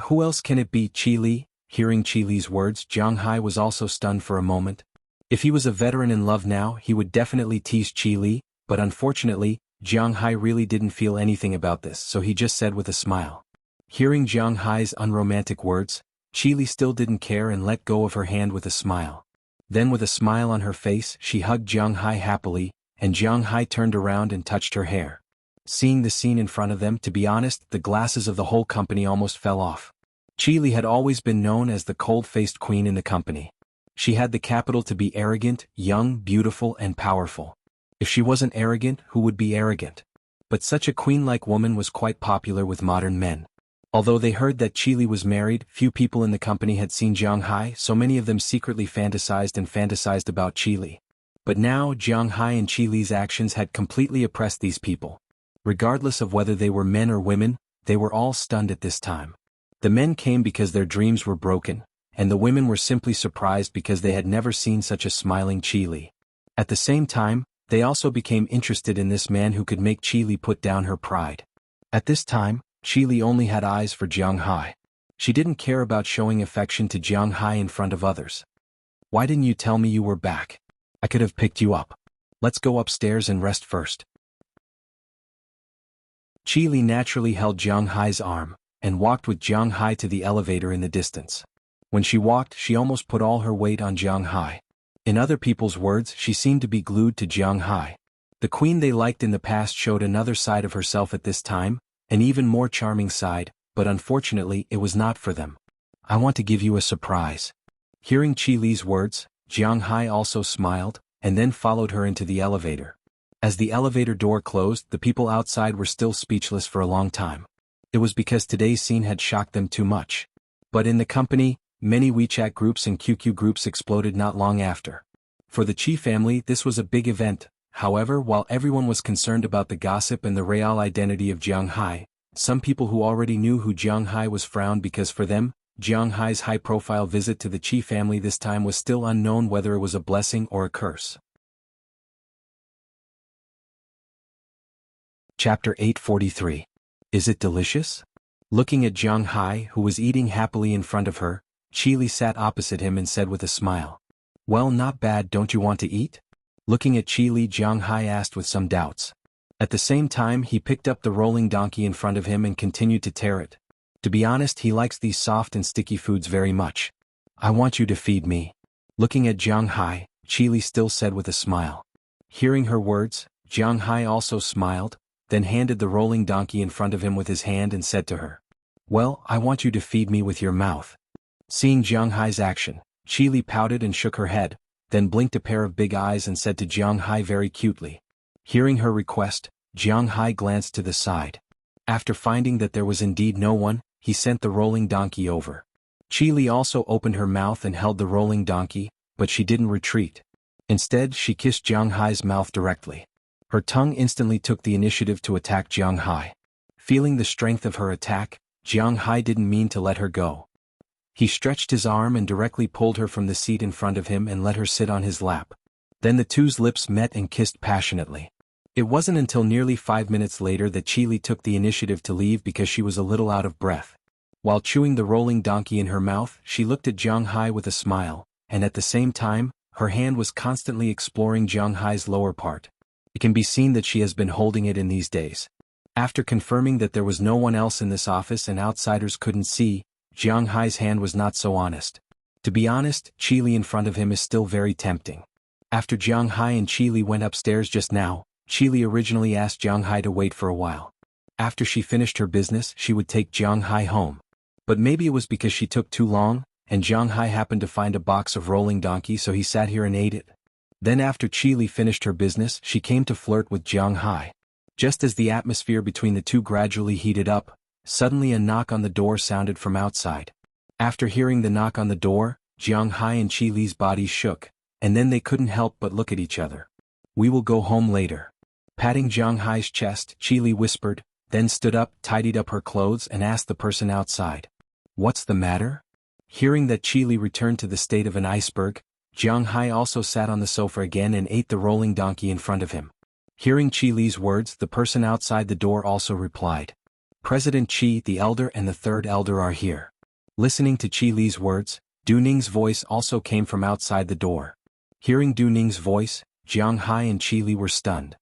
Who else can it be, Qili?" Hearing Qili's words, Jiang Hai was also stunned for a moment. If he was a veteran in love now, he would definitely tease Qili, but unfortunately, Jiang Hai really didn't feel anything about this, so he just said with a smile. Hearing Jiang Hai's unromantic words, Qili still didn't care and let go of her hand with a smile. Then with a smile on her face, she hugged Jiang Hai happily, and Jiang Hai turned around and touched her hair. Seeing the scene in front of them, to be honest, the glasses of the whole company almost fell off. Qili had always been known as the cold-faced queen in the company. She had the capital to be arrogant, young, beautiful, and powerful. If she wasn't arrogant, who would be arrogant? But such a queen-like woman was quite popular with modern men. Although they heard that Qili was married, few people in the company had seen Jiang Hai, so many of them secretly fantasized about Qili. But now Jiang Hai and Qili's actions had completely oppressed these people. Regardless of whether they were men or women, they were all stunned at this time. The men came because their dreams were broken, and the women were simply surprised because they had never seen such a smiling Qili. At the same time, they also became interested in this man who could make Qili put down her pride. At this time, Qili only had eyes for Jiang Hai. She didn't care about showing affection to Jiang Hai in front of others. "Why didn't you tell me you were back? I could have picked you up. Let's go upstairs and rest first." Qili naturally held Jiang Hai's arm, and walked with Jiang Hai to the elevator in the distance. When she walked, she almost put all her weight on Jiang Hai. In other people's words, she seemed to be glued to Jiang Hai. The queen they liked in the past showed another side of herself at this time, an even more charming side, but unfortunately it was not for them. "I want to give you a surprise." Hearing Qili's words, Jiang Hai also smiled, and then followed her into the elevator. As the elevator door closed, the people outside were still speechless for a long time. It was because today's scene had shocked them too much. But in the company, many WeChat groups and QQ groups exploded not long after. For the Qi family, this was a big event. However, while everyone was concerned about the gossip and the real identity of Jiang Hai, some people who already knew who Jiang Hai was frowned because for them, Jiang Hai's high-profile visit to the Qi family this time was still unknown whether it was a blessing or a curse. Chapter 843. Is it delicious? Looking at Jiang Hai, who was eating happily in front of her, Qili sat opposite him and said with a smile. "Well, not bad, don't you want to eat?" Looking at Qili, Jiang Hai asked with some doubts. At the same time, he picked up the rolling donkey in front of him and continued to tear it. To be honest, he likes these soft and sticky foods very much. "I want you to feed me." Looking at Jiang Hai, Qili still said with a smile. Hearing her words, Jiang Hai also smiled, then handed the rolling donkey in front of him with his hand and said to her, "Well, I want you to feed me with your mouth." Seeing Jiang Hai's action, Qili pouted and shook her head, then blinked a pair of big eyes and said to Jiang Hai very cutely. Hearing her request, Jiang Hai glanced to the side. After finding that there was indeed no one, he sent the rolling donkey over. Qili also opened her mouth and held the rolling donkey, but she didn't retreat. Instead, she kissed Jiang Hai's mouth directly. Her tongue instantly took the initiative to attack Jiang Hai. Feeling the strength of her attack, Jiang Hai didn't mean to let her go. He stretched his arm and directly pulled her from the seat in front of him and let her sit on his lap. Then the two's lips met and kissed passionately. It wasn't until nearly 5 minutes later that Qili took the initiative to leave because she was a little out of breath. While chewing the rolling donkey in her mouth, she looked at Jiang Hai with a smile, and at the same time, her hand was constantly exploring Jiang Hai's lower part. It can be seen that she has been holding it in these days. After confirming that there was no one else in this office and outsiders couldn't see, Jiang Hai's hand was not so honest. To be honest, Qili in front of him is still very tempting. After Jiang Hai and Qili went upstairs just now, Qili originally asked Jiang Hai to wait for a while. After she finished her business, she would take Jiang Hai home. But maybe it was because she took too long, and Jiang Hai happened to find a box of rolling donkey, so he sat here and ate it. Then after Qi Li finished her business, she came to flirt with Jiang Hai. Just as the atmosphere between the two gradually heated up, suddenly a knock on the door sounded from outside. After hearing the knock on the door, Jiang Hai and Qi Li's bodies shook, and then they couldn't help but look at each other. "We will go home later." Patting Jiang Hai's chest, Qi Li whispered, then stood up, tidied up her clothes and asked the person outside, "What's the matter?" Hearing that Qi Li returned to the state of an iceberg, Jiang Hai also sat on the sofa again and ate the rolling donkey in front of him. Hearing Qi Li's words, the person outside the door also replied, "President Qi the elder and the third elder are here." Listening to Qi Li's words, Du Ning's voice also came from outside the door. Hearing Du Ning's voice, Jiang Hai and Qi Li were stunned.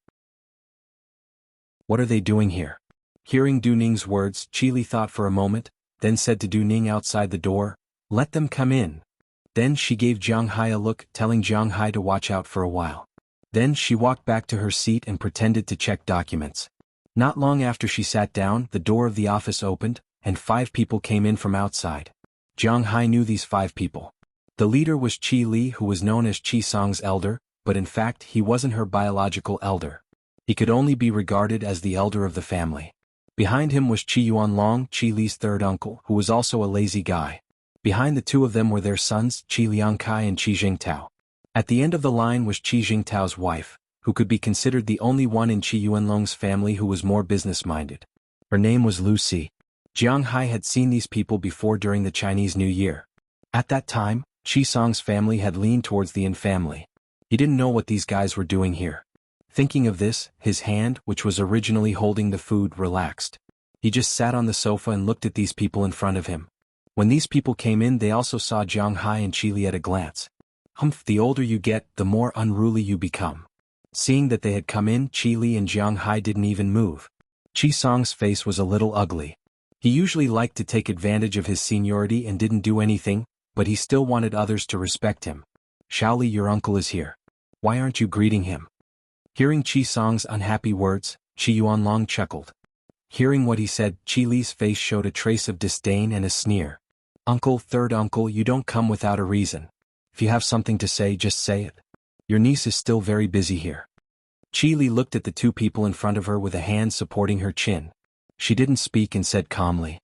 "What are they doing here?" Hearing Du Ning's words, Qi Li thought for a moment, then said to Du Ning outside the door, "Let them come in." Then she gave Jiang Hai a look, telling Jiang Hai to watch out for a while. Then she walked back to her seat and pretended to check documents. Not long after she sat down, the door of the office opened, and 5 people came in from outside. Jiang Hai knew these 5 people. The leader was Qi Li, who was known as Qi Song's elder, but in fact he wasn't her biological elder. He could only be regarded as the elder of the family. Behind him was Qi Yuanlong, Qi Li's third uncle, who was also a lazy guy. Behind the two of them were their sons, Qi Liangkai and Qi Jingtao. At the end of the line was Qi Jingtao's wife, who could be considered the only one in Qi Yuanlong's family who was more business-minded. Her name was Lucy. Jiang Hai had seen these people before during the Chinese New Year. At that time, Qi Song's family had leaned towards the Yin family. He didn't know what these guys were doing here. Thinking of this, his hand, which was originally holding the food, relaxed. He just sat on the sofa and looked at these people in front of him. When these people came in, they also saw Jiang Hai and Qi Li at a glance. Humph, the older you get, the more unruly you become. Seeing that they had come in, Qi Li and Jiang Hai didn't even move. Qi Song's face was a little ugly. He usually liked to take advantage of his seniority and didn't do anything, but he still wanted others to respect him. "Shaoli, your uncle is here. Why aren't you greeting him?" Hearing Qi Song's unhappy words, Qi Yuanlong chuckled. Hearing what he said, Qi Li's face showed a trace of disdain and a sneer. "Uncle, third uncle, you don't come without a reason. If you have something to say, just say it. Your niece is still very busy here." Qi Li looked at the 2 people in front of her with a hand supporting her chin. She didn't speak and said calmly,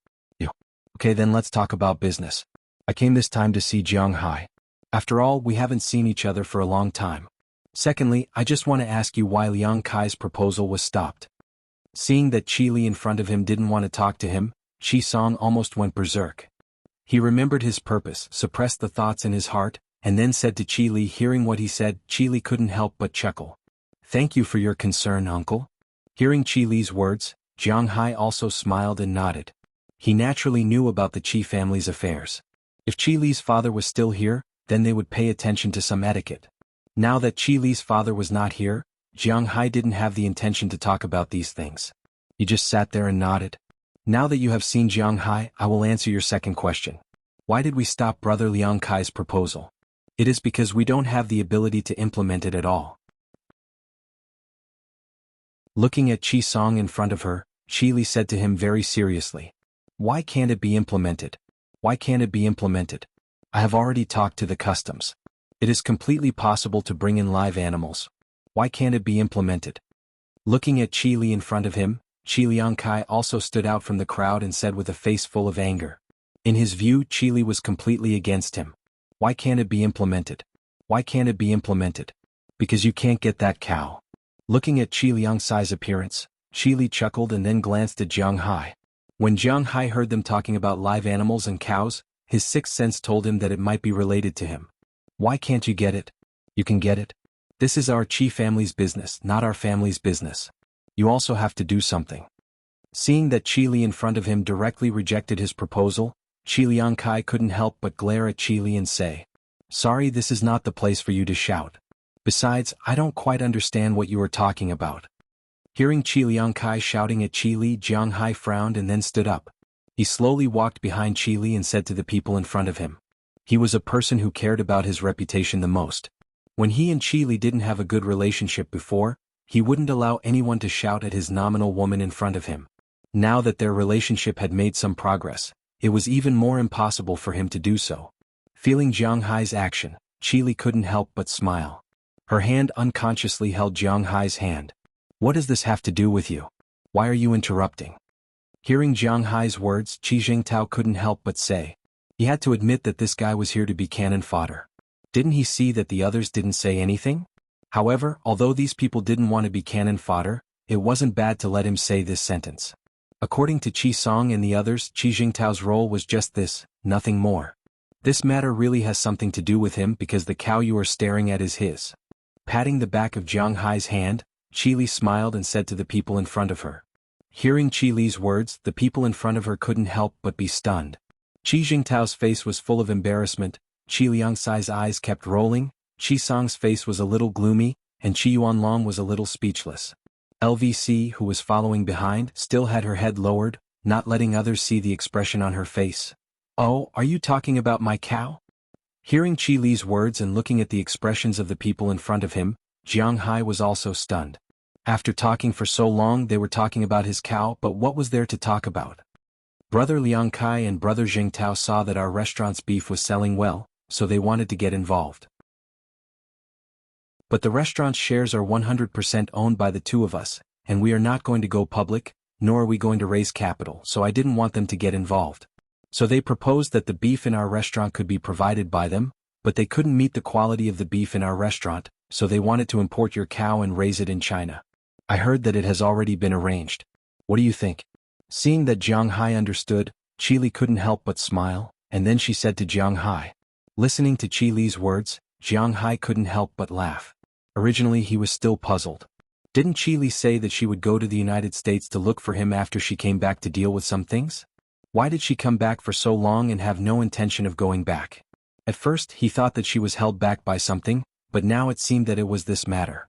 "Okay, then let's talk about business. I came this time to see Jiang Hai. After all, we haven't seen each other for a long time. Secondly, I just want to ask you why Liang Kai's proposal was stopped." Seeing that Qi Li in front of him didn't want to talk to him, Qi Song almost went berserk. He remembered his purpose, suppressed the thoughts in his heart, and then said to Qi Li. Hearing what he said, Qi Li couldn't help but chuckle. "Thank you for your concern, uncle." Hearing Qi Li's words, Jiang Hai also smiled and nodded. He naturally knew about the Qi family's affairs. If Qi Li's father was still here, then they would pay attention to some etiquette. Now that Qi Li's father was not here, Jiang Hai didn't have the intention to talk about these things. He just sat there and nodded. "Now that you have seen Jiang Hai, I will answer your second question. Why did we stop Brother Liang Kai's proposal? It is because we don't have the ability to implement it at all." Looking at Qi Song in front of her, Qi Li said to him very seriously, "Why can't it be implemented? Why can't it be implemented? I have already talked to the customs. It is completely possible to bring in live animals. Why can't it be implemented?" Looking at Qi Li in front of him, Qi Liangkai also stood out from the crowd and said with a face full of anger. In his view, Qi Li was completely against him. "Why can't it be implemented? Why can't it be implemented? Because you can't get that cow." Looking at Qi Liangkai's appearance, Qi Li chuckled and then glanced at Jiang Hai. When Jiang Hai heard them talking about live animals and cows, his sixth sense told him that it might be related to him. "Why can't you get it? You can get it. This is our Qi family's business, not our family's business. You also have to do something." Seeing that Qi Li in front of him directly rejected his proposal, Qi Liangkai couldn't help but glare at Qi Li and say, "Sorry, this is not the place for you to shout. Besides, I don't quite understand what you are talking about." Hearing Qi Liangkai shouting at Qi Li, Jiang Hai frowned and then stood up. He slowly walked behind Qi Li and said to the people in front of him. He was a person who cared about his reputation the most. When he and Qi Li didn't have a good relationship before, he wouldn't allow anyone to shout at his nominal woman in front of him. Now that their relationship had made some progress, it was even more impossible for him to do so. Feeling Jiang Hai's action, Qi Li couldn't help but smile. Her hand unconsciously held Jiang Hai's hand. What does this have to do with you? Why are you interrupting? Hearing Jiang Hai's words, Qi Jingtao couldn't help but say. He had to admit that this guy was here to be cannon fodder. Didn't he see that the others didn't say anything? However, although these people didn't want to be cannon fodder, it wasn't bad to let him say this sentence. According to Qi Song and the others, Qi Jingtao's role was just this, nothing more. This matter really has something to do with him because the cow you are staring at is his. Patting the back of Jiang Hai's hand, Qi Li smiled and said to the people in front of her. Hearing Qi Li's words, the people in front of her couldn't help but be stunned. Qi Jingtao's face was full of embarrassment, Qi Liangsai's eyes kept rolling, Qi Song's face was a little gloomy, and Qi Yuanlong was a little speechless. LVC, who was following behind, still had her head lowered, not letting others see the expression on her face. Oh, are you talking about my cow? Hearing Qi Li's words and looking at the expressions of the people in front of him, Jiang Hai was also stunned. After talking for so long they were talking about his cow, but what was there to talk about? Brother Liang Kai and Brother Jingtao saw that our restaurant's beef was selling well, so they wanted to get involved. But the restaurant's shares are 100% owned by the two of us, and we are not going to go public, nor are we going to raise capital, so I didn't want them to get involved. So they proposed that the beef in our restaurant could be provided by them, but they couldn't meet the quality of the beef in our restaurant, so they wanted to import your cow and raise it in China. I heard that it has already been arranged. What do you think? Seeing that Jiang Hai understood, Qi Li couldn't help but smile, and then she said to Jiang Hai. Listening to Qi Li's words, Jiang Hai couldn't help but laugh. Originally he was still puzzled. Didn't Qi Li say that she would go to the United States to look for him after she came back to deal with some things? Why did she come back for so long and have no intention of going back? At first he thought that she was held back by something, but now it seemed that it was this matter.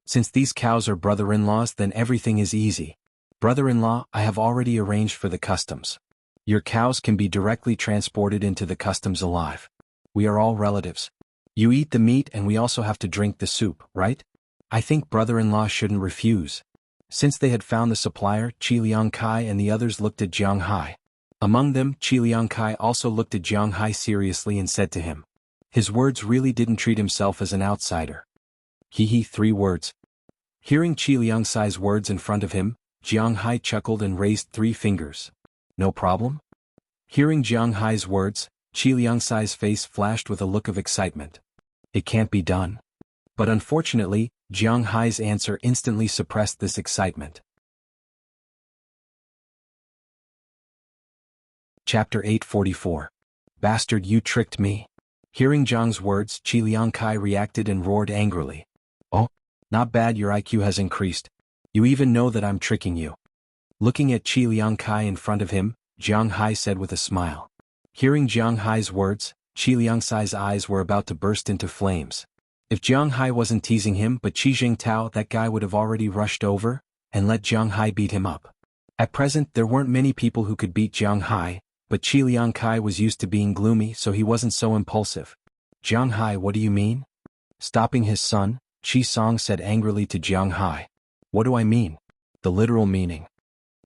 Since these cows are brother-in-laws, then everything is easy. Brother-in-law, I have already arranged for the customs. Your cows can be directly transported into the customs alive. We are all relatives. You eat the meat and we also have to drink the soup, right? I think brother-in-law shouldn't refuse. Since they had found the supplier, Qi Liang Kai and the others looked at Jiang Hai. Among them, Qi Liang Kai also looked at Jiang Hai seriously and said to him. His words really didn't treat himself as an outsider. 3 words. Hearing Qi Liangsai's words in front of him, Jiang Hai chuckled and raised 3 fingers. No problem? Hearing Jiang Hai's words, Qi Liangsai's face flashed with a look of excitement. It can't be done. But unfortunately, Jiang Hai's answer instantly suppressed this excitement. Chapter 844. Bastard, you tricked me. Hearing Jiang's words, Qi Liang Kai reacted and roared angrily. Oh, not bad, your IQ has increased. You even know that I'm tricking you. Looking at Qi Liang Kai in front of him, Jiang Hai said with a smile. Hearing Jiang Hai's words, Qi Liangsai's eyes were about to burst into flames. If Jiang Hai wasn't teasing him but Qi Jingtao, that guy would have already rushed over and let Jiang Hai beat him up. At present there weren't many people who could beat Jiang Hai, but Qi Liang Kai was used to being gloomy, so he wasn't so impulsive. Jiang Hai, what do you mean? Stopping his son, Qi Song said angrily to Jiang Hai. What do I mean? The literal meaning.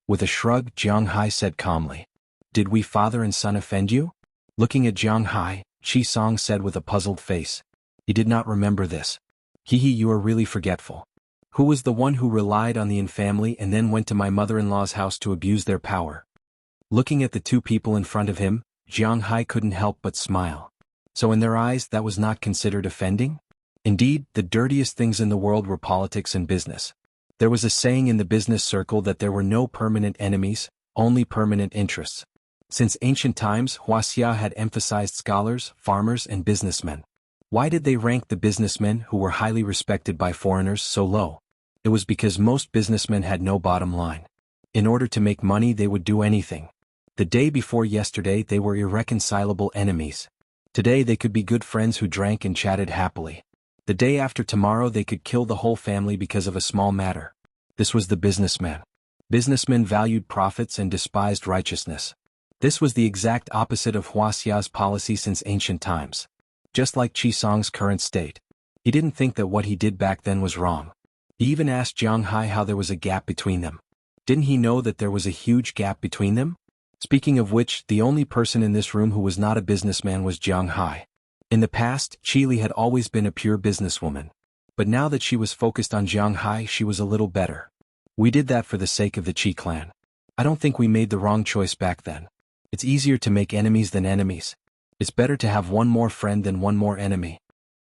With a shrug, Jiang Hai said calmly. Did we father and son offend you? Looking at Jiang Hai, Qi Song said with a puzzled face. He did not remember this. You are really forgetful. Who was the one who relied on the Yin family and then went to my mother-in-law's house to abuse their power? Looking at the 2 people in front of him, Jiang Hai couldn't help but smile. So in their eyes that was not considered offending? Indeed, the dirtiest things in the world were politics and business. There was a saying in the business circle that there were no permanent enemies, only permanent interests. Since ancient times, Wuxia had emphasized scholars, farmers, and businessmen. Why did they rank the businessmen who were highly respected by foreigners so low? It was because most businessmen had no bottom line. In order to make money they would do anything. The day before yesterday they were irreconcilable enemies. Today they could be good friends who drank and chatted happily. The day after tomorrow they could kill the whole family because of a small matter. This was the businessman. Businessmen valued profits and despised righteousness. This was the exact opposite of Wuxia's policy since ancient times. Just like Qi Song's current state. He didn't think that what he did back then was wrong. He even asked Jiang Hai how there was a gap between them. Didn't he know that there was a huge gap between them? Speaking of which, the only person in this room who was not a businessman was Jiang Hai. In the past, Qi Li had always been a pure businesswoman. But now that she was focused on Jiang Hai, she was a little better. We did that for the sake of the Qi clan. I don't think we made the wrong choice back then. It's easier to make enemies than enemies. It's better to have one more friend than one more enemy.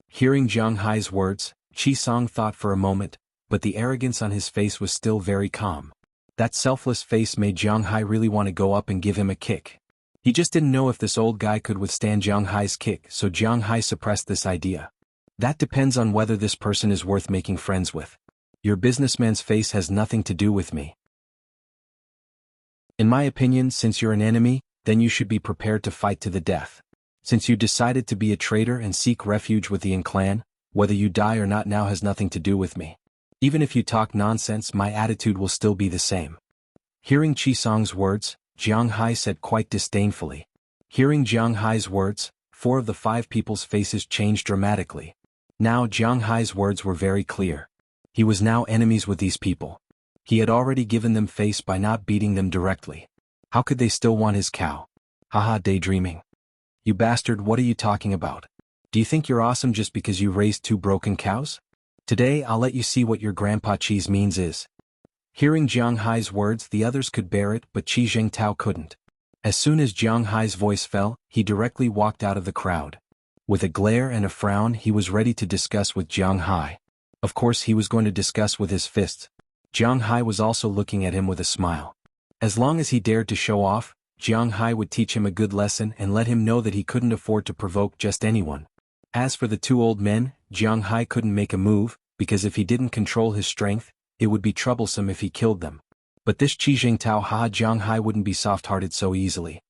Hearing Jiang Hai's words, Qi Song thought for a moment, but the arrogance on his face was still very calm. That selfless face made Jiang Hai really want to go up and give him a kick. He just didn't know if this old guy could withstand Jiang Hai's kick, so Jiang Hai suppressed this idea. That depends on whether this person is worth making friends with. Your businessman's face has nothing to do with me. In my opinion, since you're an enemy, then you should be prepared to fight to the death. Since you decided to be a traitor and seek refuge with the Yin clan, whether you die or not now has nothing to do with me. Even if you talk nonsense, my attitude will still be the same. Hearing Qi Song's words, Jiang Hai said quite disdainfully. Hearing Jiang Hai's words, 4 of the 5 people's faces changed dramatically. Now Jiang Hai's words were very clear. He was now enemies with these people. He had already given them face by not beating them directly. How could they still want his cow? Haha, daydreaming. You bastard, what are you talking about? Do you think you're awesome just because you raised 2 broken cows? Today I'll let you see what your grandpa Qi's means is. Hearing Jiang Hai's words, the others could bear it, but Qi Zhengtao couldn't. As soon as Jiang Hai's voice fell, he directly walked out of the crowd. With a glare and a frown, he was ready to discuss with Jiang Hai. Of course he was going to discuss with his fists. Jiang Hai was also looking at him with a smile. As long as he dared to show off, Jiang Hai would teach him a good lesson and let him know that he couldn't afford to provoke just anyone. As for the 2 old men, Jiang Hai couldn't make a move, because if he didn't control his strength, it would be troublesome if he killed them. But this Qi Jingtao Jiang Hai wouldn't be soft-hearted so easily.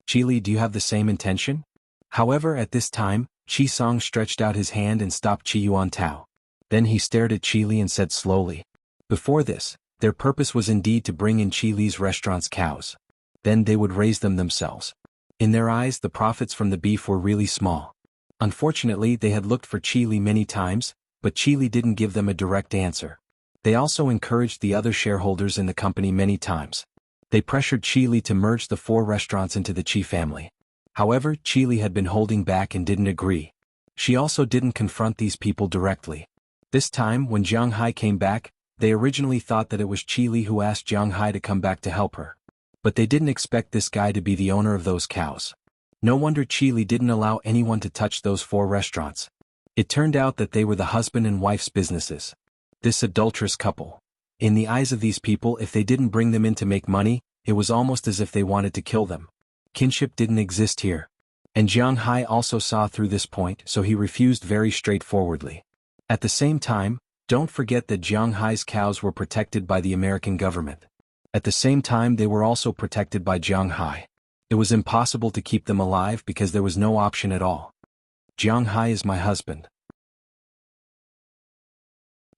Qili, do you have the same intention? However, at this time, Qi Song stretched out his hand and stopped Qi Yuan Tao. Then he stared at Qi Li and said slowly. Before this, their purpose was indeed to bring in Qi Li's restaurant's cows. Then they would raise them themselves. In their eyes, the profits from the beef were really small. Unfortunately, they had looked for Qi Li many times, but Qi Li didn't give them a direct answer. They also encouraged the other shareholders in the company many times. They pressured Qi Li to merge the 4 restaurants into the Qi family. However, Qi Li had been holding back and didn't agree. She also didn't confront these people directly. This time, when Jiang Hai came back, they originally thought that it was Qi Li who asked Jiang Hai to come back to help her. But they didn't expect this guy to be the owner of those cows. No wonder Qi Li didn't allow anyone to touch those 4 restaurants. It turned out that they were the husband and wife's businesses. This adulterous couple. In the eyes of these people, if they didn't bring them in to make money, it was almost as if they wanted to kill them. Kinship didn't exist here. And Jiang Hai also saw through this point, so he refused very straightforwardly. At the same time, don't forget that Jiang Hai's cows were protected by the American government. At the same time, they were also protected by Jiang Hai. It was impossible to keep them alive because there was no option at all. Jiang Hai is my husband.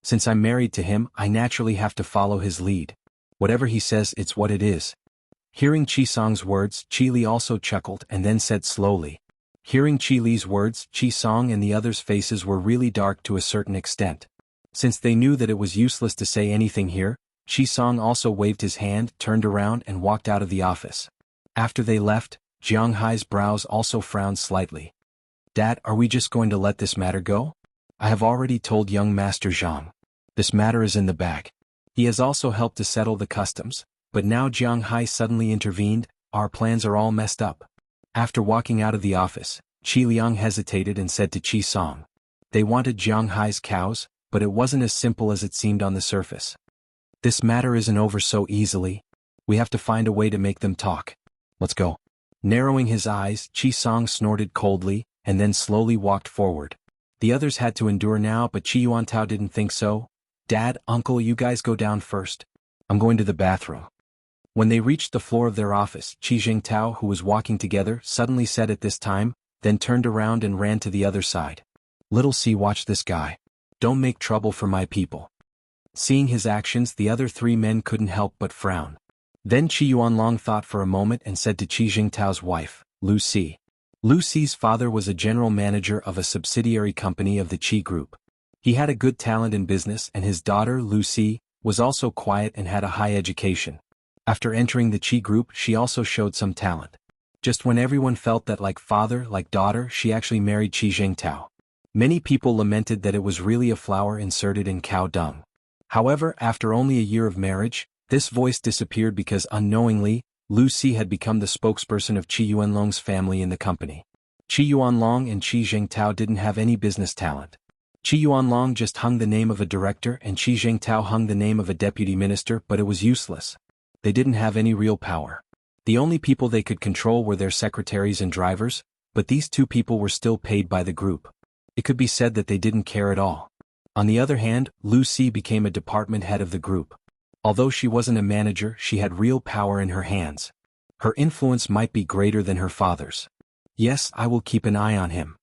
Since I'm married to him, I naturally have to follow his lead. Whatever he says, it's what it is. Hearing Qi Song's words, Qi Li also chuckled and then said slowly. Hearing Qi Li's words, Qi Song and the others' faces were really dark to a certain extent. Since they knew that it was useless to say anything here, Qi Song also waved his hand, turned around and walked out of the office. After they left, Jiang Hai's brows also frowned slightly. Dad, are we just going to let this matter go? I have already told young Master Zhang. This matter is in the bag. He has also helped to settle the customs, but now Jiang Hai suddenly intervened. Our plans are all messed up. After walking out of the office, Qi Liang hesitated and said to Qi Song. They wanted Jiang Hai's cows, but it wasn't as simple as it seemed on the surface. This matter isn't over so easily. We have to find a way to make them talk. Let's go. Narrowing his eyes, Qi Song snorted coldly, and then slowly walked forward. The others had to endure now, but Qi Yuantao didn't think so. Dad, Uncle, you guys go down first. I'm going to the bathroom. When they reached the floor of their office, Qi Jingtao, who was walking together, suddenly said at this time, then turned around and ran to the other side. Little C, watch this guy. Don't make trouble for my people. Seeing his actions, the other 3 men couldn't help but frown. Then Qi Yuanlong thought for a moment and said to Qi Jingtao's wife, Lu Si. Lu Si's father was a general manager of a subsidiary company of the Qi Group. He had a good talent in business, and his daughter, Lu Si, was also quiet and had a high education. After entering the Qi Group, she also showed some talent. Just when everyone felt that like father, like daughter, she actually married Qi Jingtao. Many people lamented that it was really a flower inserted in cow dung. However, after only a year of marriage, this voice disappeared because unknowingly, Lu Si had become the spokesperson of Qi Yuanlong's family in the company. Qi Yuanlong and Qi Zhengtao didn't have any business talent. Qi Yuanlong just hung the name of a director and Qi Zhengtao hung the name of a deputy minister, but it was useless. They didn't have any real power. The only people they could control were their secretaries and drivers, but these two people were still paid by the group. It could be said that they didn't care at all. On the other hand, Lu Si became a department head of the group. Although she wasn't a manager, she had real power in her hands. Her influence might be greater than her father's. Yes, I will keep an eye on him.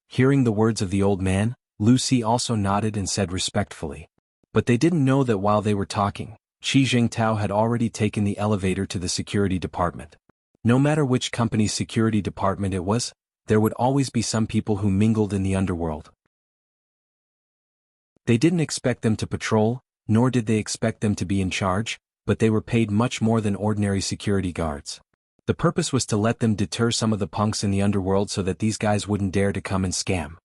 Hearing the words of the old man, Lu Si also nodded and said respectfully. But they didn't know that while they were talking, Qi Zhengtao had already taken the elevator to the security department. No matter which company's security department it was, there would always be some people who mingled in the underworld. They didn't expect them to patrol, nor did they expect them to be in charge, but they were paid much more than ordinary security guards. The purpose was to let them deter some of the punks in the underworld so that these guys wouldn't dare to come and scam.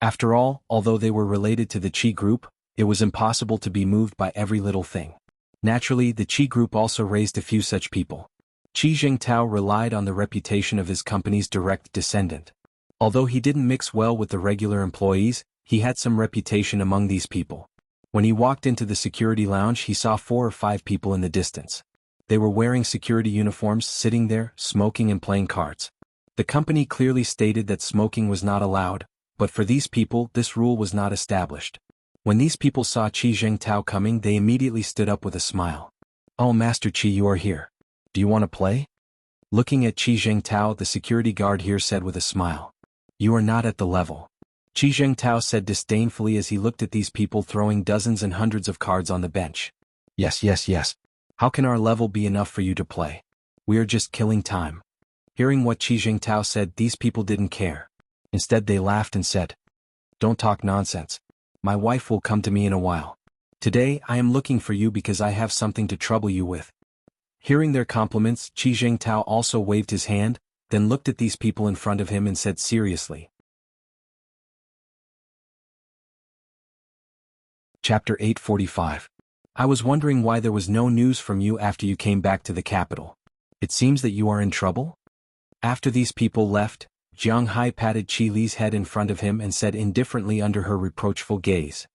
After all, although they were related to the Qi group, it was impossible to be moved by every little thing. Naturally, the Qi group also raised a few such people. Qi Zhengtao relied on the reputation of his company's direct descendant. Although he didn't mix well with the regular employees, he had some reputation among these people. When he walked into the security lounge, he saw 4 or 5 people in the distance. They were wearing security uniforms, sitting there, smoking and playing cards. The company clearly stated that smoking was not allowed, but for these people, this rule was not established. When these people saw Qi Zhengtao coming, they immediately stood up with a smile. "Oh, Master Qi, you are here. Do you want to play?" Looking at Qi Zhengtao, the security guard here said with a smile. "You are not at the level." Qi Zhengtao said disdainfully as he looked at these people throwing dozens and hundreds of cards on the bench. Yes. How can our level be enough for you to play? We are just killing time." Hearing what Qi Zhengtao said, these people didn't care. Instead they laughed and said, "Don't talk nonsense. My wife will come to me in a while. Today I am looking for you because I have something to trouble you with." Hearing their compliments, Qi Zhengtao also waved his hand, then looked at these people in front of him and said seriously. Chapter 845. I was wondering why there was no news from you after you came back to the capital. It seems that you are in trouble? After these people left, Jiang Hai patted Qi Li's head in front of him and said indifferently under her reproachful gaze.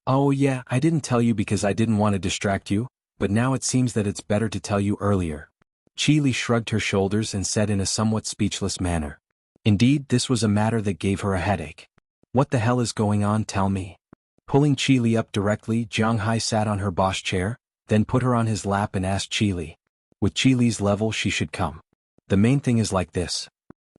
"Oh yeah, I didn't tell you because I didn't want to distract you, but now it seems that it's better to tell you earlier." Qi Li shrugged her shoulders and said in a somewhat speechless manner. Indeed, this was a matter that gave her a headache. "What the hell is going on, tell me?" Pulling Qi Li up directly, Jiang Hai sat on her boss chair, then put her on his lap and asked Qi Li. With Qi Li's level she should come. The main thing is like this.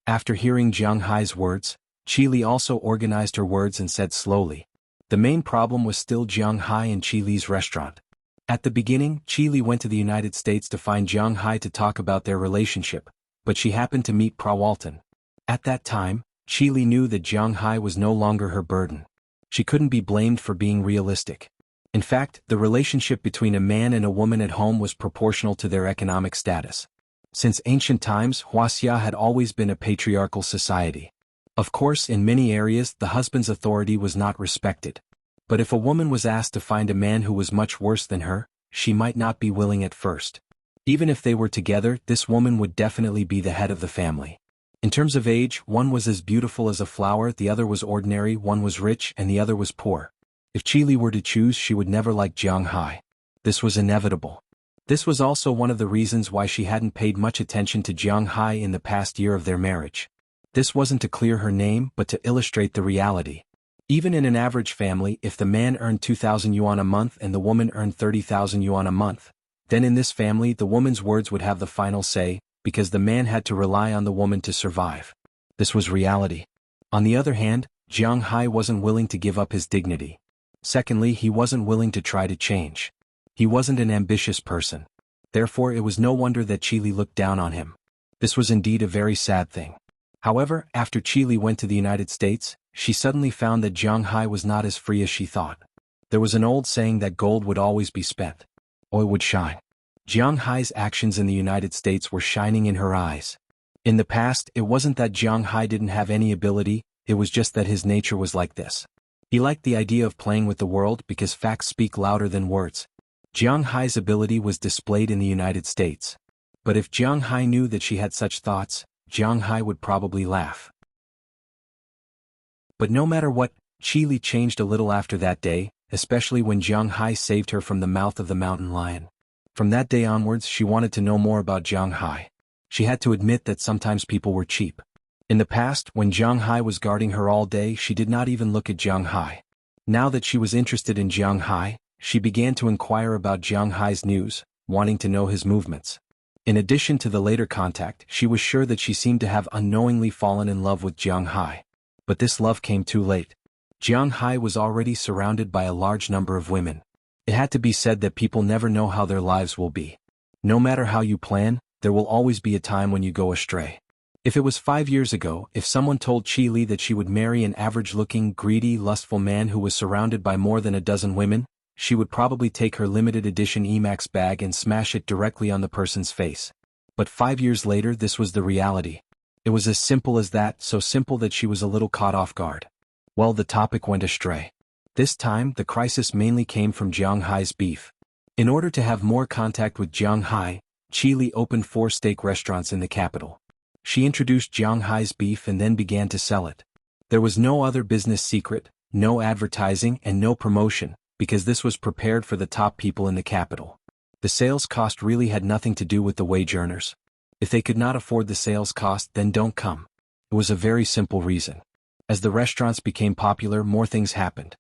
After hearing Jiang Hai's words, Qi Li also organized her words and said slowly. The main problem was still Jiang Hai and Qi Li's restaurant. At the beginning, Qi Li went to the United States to find Jiang Hai to talk about their relationship, but she happened to meet Prawalton. At that time, Qi Li knew that Jiang Hai was no longer her burden. She couldn't be blamed for being realistic. In fact, the relationship between a man and a woman at home was proportional to their economic status. Since ancient times, Wuxia had always been a patriarchal society. Of course, in many areas, the husband's authority was not respected. But if a woman was asked to find a man who was much worse than her, she might not be willing at first. Even if they were together, this woman would definitely be the head of the family. In terms of age, one was as beautiful as a flower, the other was ordinary, one was rich and the other was poor. If Qi Li were to choose, she would never like Jiang Hai. This was inevitable. This was also one of the reasons why she hadn't paid much attention to Jiang Hai in the past year of their marriage. This wasn't to clear her name, but to illustrate the reality. Even in an average family, if the man earned 2,000 yuan a month and the woman earned 30,000 yuan a month, then in this family the woman's words would have the final say, because the man had to rely on the woman to survive. This was reality. On the other hand, Jiang Hai wasn't willing to give up his dignity. Secondly, he wasn't willing to try to change. He wasn't an ambitious person. Therefore, it was no wonder that Qi Li looked down on him. This was indeed a very sad thing. However, after Qi Li went to the United States, she suddenly found that Jiang Hai was not as free as she thought. There was an old saying that gold would always be spent. Oil would shine. Jiang Hai's actions in the United States were shining in her eyes. In the past, it wasn't that Jiang Hai didn't have any ability, it was just that his nature was like this. He liked the idea of playing with the world because facts speak louder than words. Jiang Hai's ability was displayed in the United States. But if Jiang Hai knew that she had such thoughts, Jiang Hai would probably laugh. But no matter what, Qi Li changed a little after that day, especially when Jiang Hai saved her from the mouth of the mountain lion. From that day onwards she wanted to know more about Jiang Hai. She had to admit that sometimes people were cheap. In the past, when Jiang Hai was guarding her all day, she did not even look at Jiang Hai. Now that she was interested in Jiang Hai, she began to inquire about Jiang Hai's news, wanting to know his movements. In addition to the later contact, she was sure that she seemed to have unknowingly fallen in love with Jiang Hai. But this love came too late. Jiang Hai was already surrounded by a large number of women. It had to be said that people never know how their lives will be. No matter how you plan, there will always be a time when you go astray. If it was 5 years ago, if someone told Qi Li that she would marry an average-looking, greedy, lustful man who was surrounded by more than a dozen women, she would probably take her limited edition Emax bag and smash it directly on the person's face. But 5 years later this was the reality. It was as simple as that, so simple that she was a little caught off guard. Well, the topic went astray. This time, the crisis mainly came from Jiang Hai's beef. In order to have more contact with Jiang Hai, Qi Li opened 4 steak restaurants in the capital. She introduced Jiang Hai's beef and then began to sell it. There was no other business secret, no advertising and no promotion, because this was prepared for the top people in the capital. The sales cost really had nothing to do with the wage earners. If they could not afford the sales cost, then don't come. It was a very simple reason. As the restaurants became popular, more things happened.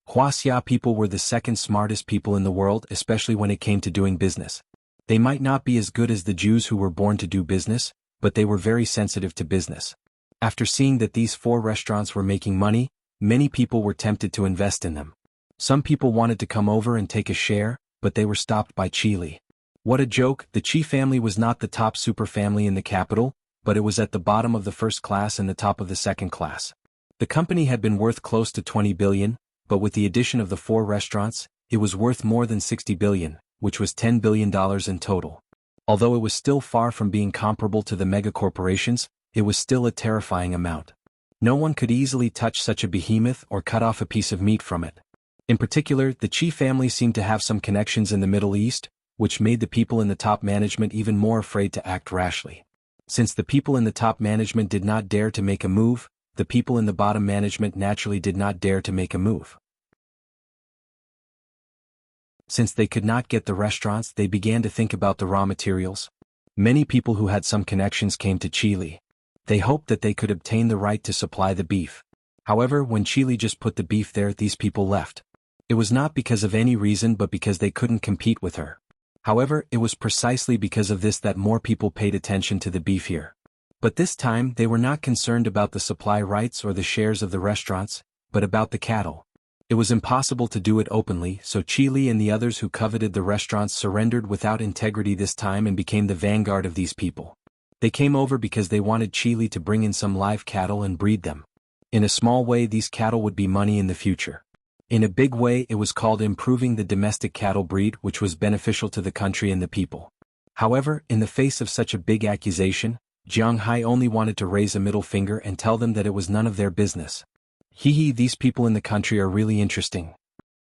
Wuxia people were the second smartest people in the world, especially when it came to doing business. They might not be as good as the Jews who were born to do business, but they were very sensitive to business. After seeing that these 4 restaurants were making money, many people were tempted to invest in them. Some people wanted to come over and take a share, but they were stopped by Qi Li. What a joke! The Qi family was not the top super family in the capital, but it was at the bottom of the first class and the top of the second class. The company had been worth close to 20 billion, but with the addition of the 4 restaurants, it was worth more than 60 billion, which was $10 billion in total. Although it was still far from being comparable to the megacorporations, it was still a terrifying amount. No one could easily touch such a behemoth or cut off a piece of meat from it. In particular, the Qi family seemed to have some connections in the Middle East, which made the people in the top management even more afraid to act rashly. Since the people in the top management did not dare to make a move, the people in the bottom management naturally did not dare to make a move. Since they could not get the restaurants, they began to think about the raw materials. Many people who had some connections came to Qi Li. They hoped that they could obtain the right to supply the beef. However, when Qi Li just put the beef there, these people left. It was not because of any reason but because they couldn't compete with her. However, it was precisely because of this that more people paid attention to the beef here. But this time they were not concerned about the supply rights or the shares of the restaurants, but about the cattle. It was impossible to do it openly, so Qi Li and the others who coveted the restaurants surrendered without integrity this time and became the vanguard of these people. They came over because they wanted Qi Li to bring in some live cattle and breed them. In a small way, these cattle would be money in the future. In a big way, it was called improving the domestic cattle breed, which was beneficial to the country and the people. However, in the face of such a big accusation, Jiang Hai only wanted to raise a middle finger and tell them that it was none of their business. Hee, these people in the country are really interesting.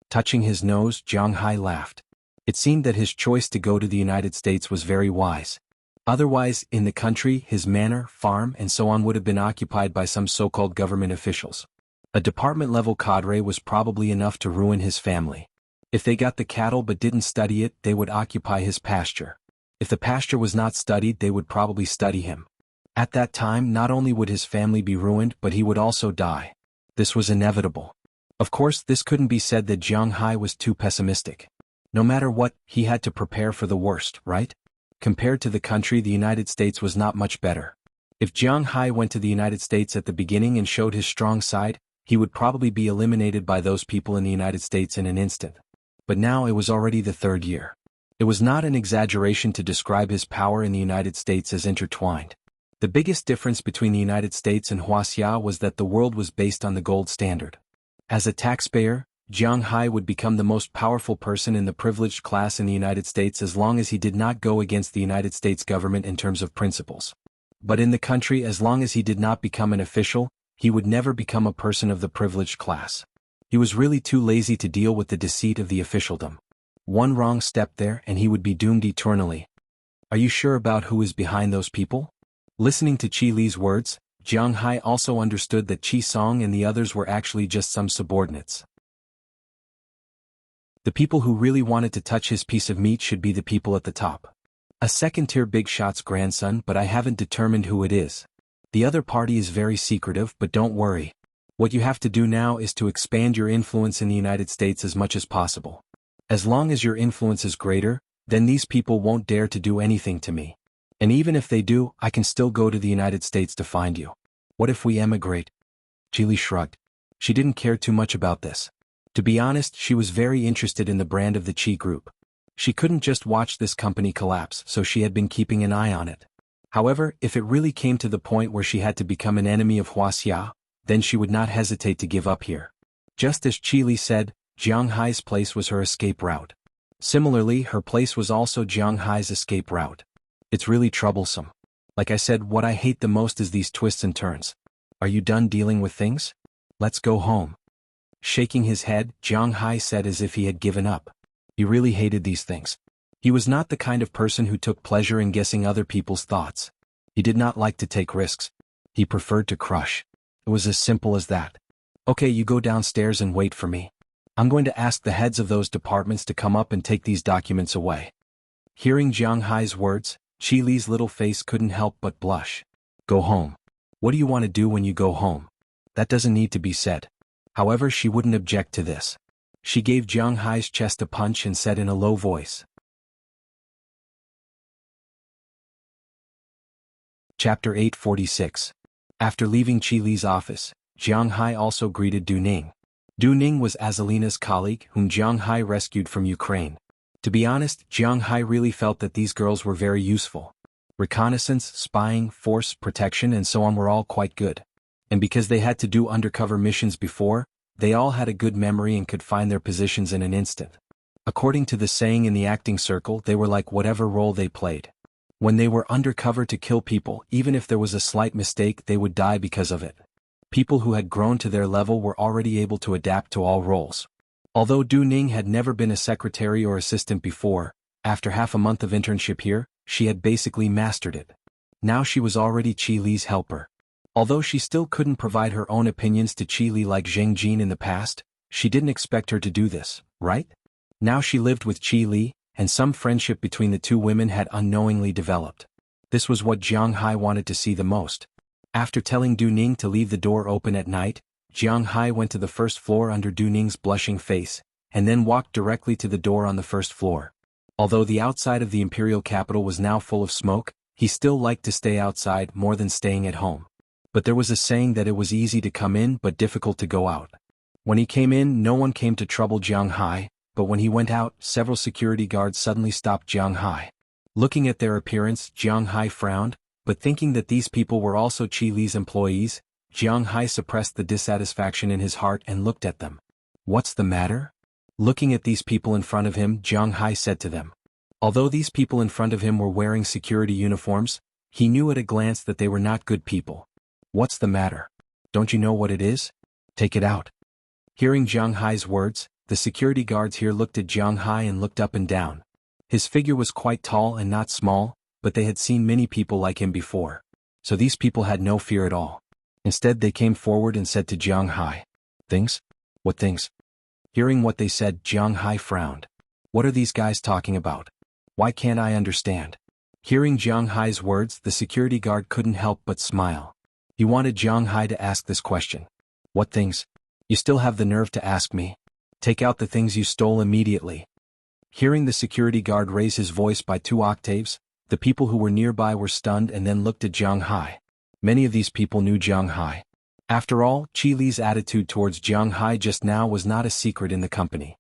Touching his nose, Jiang Hai laughed. It seemed that his choice to go to the United States was very wise. Otherwise, in the country, his manor, farm, and so on would have been occupied by some so-called government officials. A department-level cadre was probably enough to ruin his family. If they got the cattle but didn't study it, they would occupy his pasture. If the pasture was not studied, they would probably study him. At that time, not only would his family be ruined, but he would also die. This was inevitable. Of course, this couldn't be said that Jiang Hai was too pessimistic. No matter what, he had to prepare for the worst, right? Compared to the country, the United States was not much better. If Jiang Hai went to the United States at the beginning and showed his strong side, he would probably be eliminated by those people in the United States in an instant. But now it was already the 3rd year. It was not an exaggeration to describe his power in the United States as intertwined. The biggest difference between the United States and Wuxia was that the world was based on the gold standard. As a taxpayer, Jiang Hai would become the most powerful person in the privileged class in the United States as long as he did not go against the United States government in terms of principles. But in the country, as long as he did not become an official, he would never become a person of the privileged class. He was really too lazy to deal with the deceit of the officialdom. One wrong step there and he would be doomed eternally. Are you sure about who is behind those people? Listening to Qi Li's words, Jiang Hai also understood that Qi Song and the others were actually just some subordinates. The people who really wanted to touch his piece of meat should be the people at the top. A second-tier big shot's grandson, but I haven't determined who it is. The other party is very secretive, but don't worry. What you have to do now is to expand your influence in the United States as much as possible. As long as your influence is greater, then these people won't dare to do anything to me. And even if they do, I can still go to the United States to find you. What if we emigrate? Qi Li shrugged. She didn't care too much about this. To be honest, she was very interested in the brand of the Qi Group. She couldn't just watch this company collapse, so she had been keeping an eye on it. However, if it really came to the point where she had to become an enemy of Wuxia, then she would not hesitate to give up here. Just as Qi Li said, Jiang Hai's place was her escape route. Similarly, her place was also Jiang Hai's escape route. It's really troublesome. Like I said, what I hate the most is these twists and turns. Are you done dealing with things? Let's go home. Shaking his head, Jiang Hai said as if he had given up. He really hated these things. He was not the kind of person who took pleasure in guessing other people's thoughts. He did not like to take risks. He preferred to crush. It was as simple as that. Okay, you go downstairs and wait for me. I'm going to ask the heads of those departments to come up and take these documents away. Hearing Jiang Hai's words, Qi Li's little face couldn't help but blush. Go home. What do you want to do when you go home? That doesn't need to be said. However, she wouldn't object to this. She gave Jiang Hai's chest a punch and said in a low voice. Chapter 846. After leaving Qi Li's office, Jiang Hai also greeted Du Ning. Du Ning was Azalina's colleague whom Jiang Hai rescued from Ukraine. To be honest, Jiang Hai really felt that these girls were very useful. Reconnaissance, spying, force, protection and so on were all quite good. And because they had to do undercover missions before, they all had a good memory and could find their positions in an instant. According to the saying in the acting circle, they were like whatever role they played. When they were undercover to kill people, even if there was a slight mistake, they would die because of it. People who had grown to their level were already able to adapt to all roles. Although Du Ning had never been a secretary or assistant before, after half a month of internship here, she had basically mastered it. Now she was already Qi Li's helper. Although she still couldn't provide her own opinions to Qi Li like Zheng Jin in the past, she didn't expect her to do this, right? Now she lived with Qi Li, and some friendship between the two women had unknowingly developed. This was what Jiang Hai wanted to see the most. After telling Du Ning to leave the door open at night, Jiang Hai went to the first floor under Du Ning's blushing face, and then walked directly to the door on the first floor. Although the outside of the imperial capital was now full of smoke, he still liked to stay outside more than staying at home. But there was a saying that it was easy to come in but difficult to go out. When he came in, no one came to trouble Jiang Hai, but when he went out, several security guards suddenly stopped Jiang Hai. Looking at their appearance, Jiang Hai frowned, but thinking that these people were also Qi Li's employees, Jiang Hai suppressed the dissatisfaction in his heart and looked at them. What's the matter? Looking at these people in front of him, Jiang Hai said to them. Although these people in front of him were wearing security uniforms, he knew at a glance that they were not good people. What's the matter? Don't you know what it is? Take it out. Hearing Jiang Hai's words, the security guards here looked at Jiang Hai and looked up and down. His figure was quite tall and not small, but they had seen many people like him before. So these people had no fear at all. Instead they came forward and said to Jiang Hai, "Things? What things?" Hearing what they said, Jiang Hai frowned. What are these guys talking about? Why can't I understand? Hearing Jiang Hai's words, the security guard couldn't help but smile. He wanted Jiang Hai to ask this question. What things? You still have the nerve to ask me? Take out the things you stole immediately. Hearing the security guard raise his voice by 2 octaves, the people who were nearby were stunned and then looked at Jiang Hai. Many of these people knew Jiang Hai. After all, Qi Li's attitude towards Jiang Hai just now was not a secret in the company.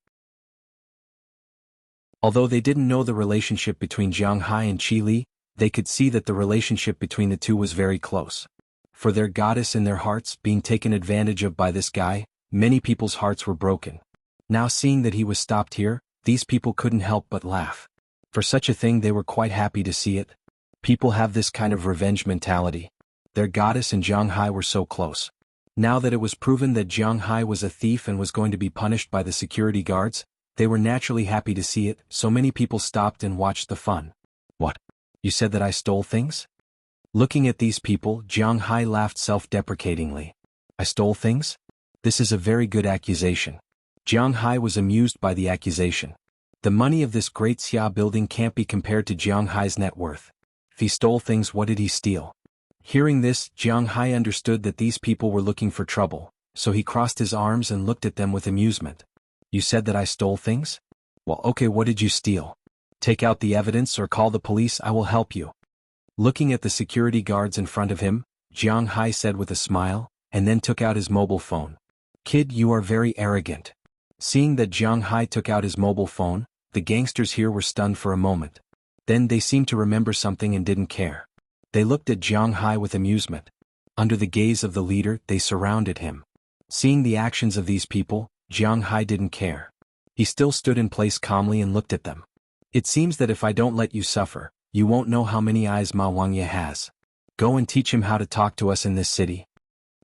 Although they didn't know the relationship between Jiang Hai and Qi Li, they could see that the relationship between the two was very close. For their goddess in their hearts being taken advantage of by this guy, many people's hearts were broken. Now seeing that he was stopped here, these people couldn't help but laugh. For such a thing they were quite happy to see it. People have this kind of revenge mentality. Their goddess and Jiang Hai were so close. Now that it was proven that Jiang Hai was a thief and was going to be punished by the security guards, they were naturally happy to see it, so many people stopped and watched the fun. What? You said that I stole things? Looking at these people, Jiang Hai laughed self-deprecatingly. I stole things? This is a very good accusation. Jiang Hai was amused by the accusation. The money of this great Xia building can't be compared to Jiang Hai's net worth. If he stole things, what did he steal? Hearing this, Jiang Hai understood that these people were looking for trouble, so he crossed his arms and looked at them with amusement. You said that I stole things? Well, okay, what did you steal? Take out the evidence or call the police, I will help you. Looking at the security guards in front of him, Jiang Hai said with a smile, and then took out his mobile phone. Kid, you are very arrogant. Seeing that Jiang Hai took out his mobile phone, the gangsters here were stunned for a moment. Then they seemed to remember something and didn't care. They looked at Jiang Hai with amusement. Under the gaze of the leader, they surrounded him. Seeing the actions of these people, Jiang Hai didn't care. He still stood in place calmly and looked at them. It seems that if I don't let you suffer, you won't know how many eyes Ma Wangye has. Go and teach him how to talk to us in this city.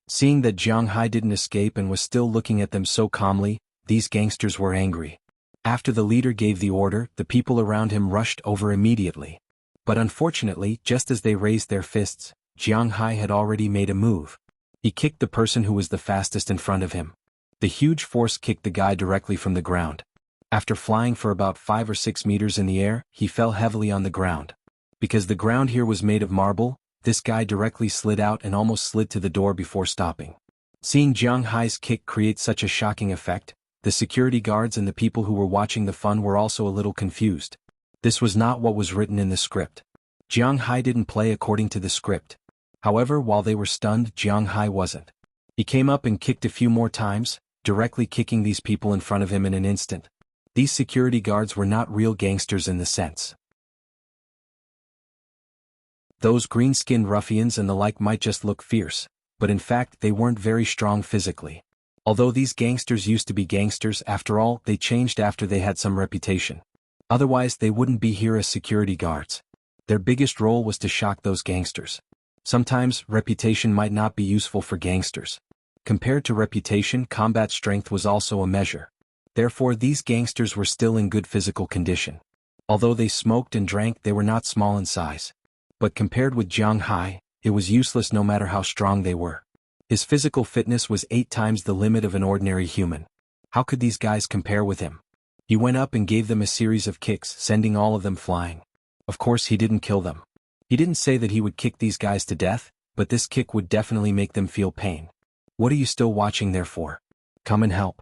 Seeing that Jiang Hai didn't escape and was still looking at them so calmly, these gangsters were angry. After the leader gave the order, the people around him rushed over immediately. But unfortunately, just as they raised their fists, Jiang Hai had already made a move. He kicked the person who was the fastest in front of him. The huge force kicked the guy directly from the ground. After flying for about 5 or 6 meters in the air, he fell heavily on the ground. Because the ground here was made of marble, this guy directly slid out and almost slid to the door before stopping. Seeing Jiang Hai's kick create such a shocking effect, the security guards and the people who were watching the fun were also a little confused. This was not what was written in the script. Jiang Hai didn't play according to the script. However, while they were stunned, Jiang Hai wasn't. He came up and kicked a few more times, directly kicking these people in front of him in an instant. These security guards were not real gangsters in the sense. Those green-skinned ruffians and the like might just look fierce, but in fact they weren't very strong physically. Although these gangsters used to be gangsters, after all, they changed after they had some reputation. Otherwise they wouldn't be here as security guards. Their biggest role was to shock those gangsters. Sometimes, reputation might not be useful for gangsters. Compared to reputation, combat strength was also a measure. Therefore these gangsters were still in good physical condition. Although they smoked and drank, they were not small in size. But compared with Jiang Hai, it was useless no matter how strong they were. His physical fitness was 8 times the limit of an ordinary human. How could these guys compare with him? He went up and gave them a series of kicks, sending all of them flying. Of course he didn't kill them. He didn't say that he would kick these guys to death, but this kick would definitely make them feel pain. What are you still watching there for? Come and help.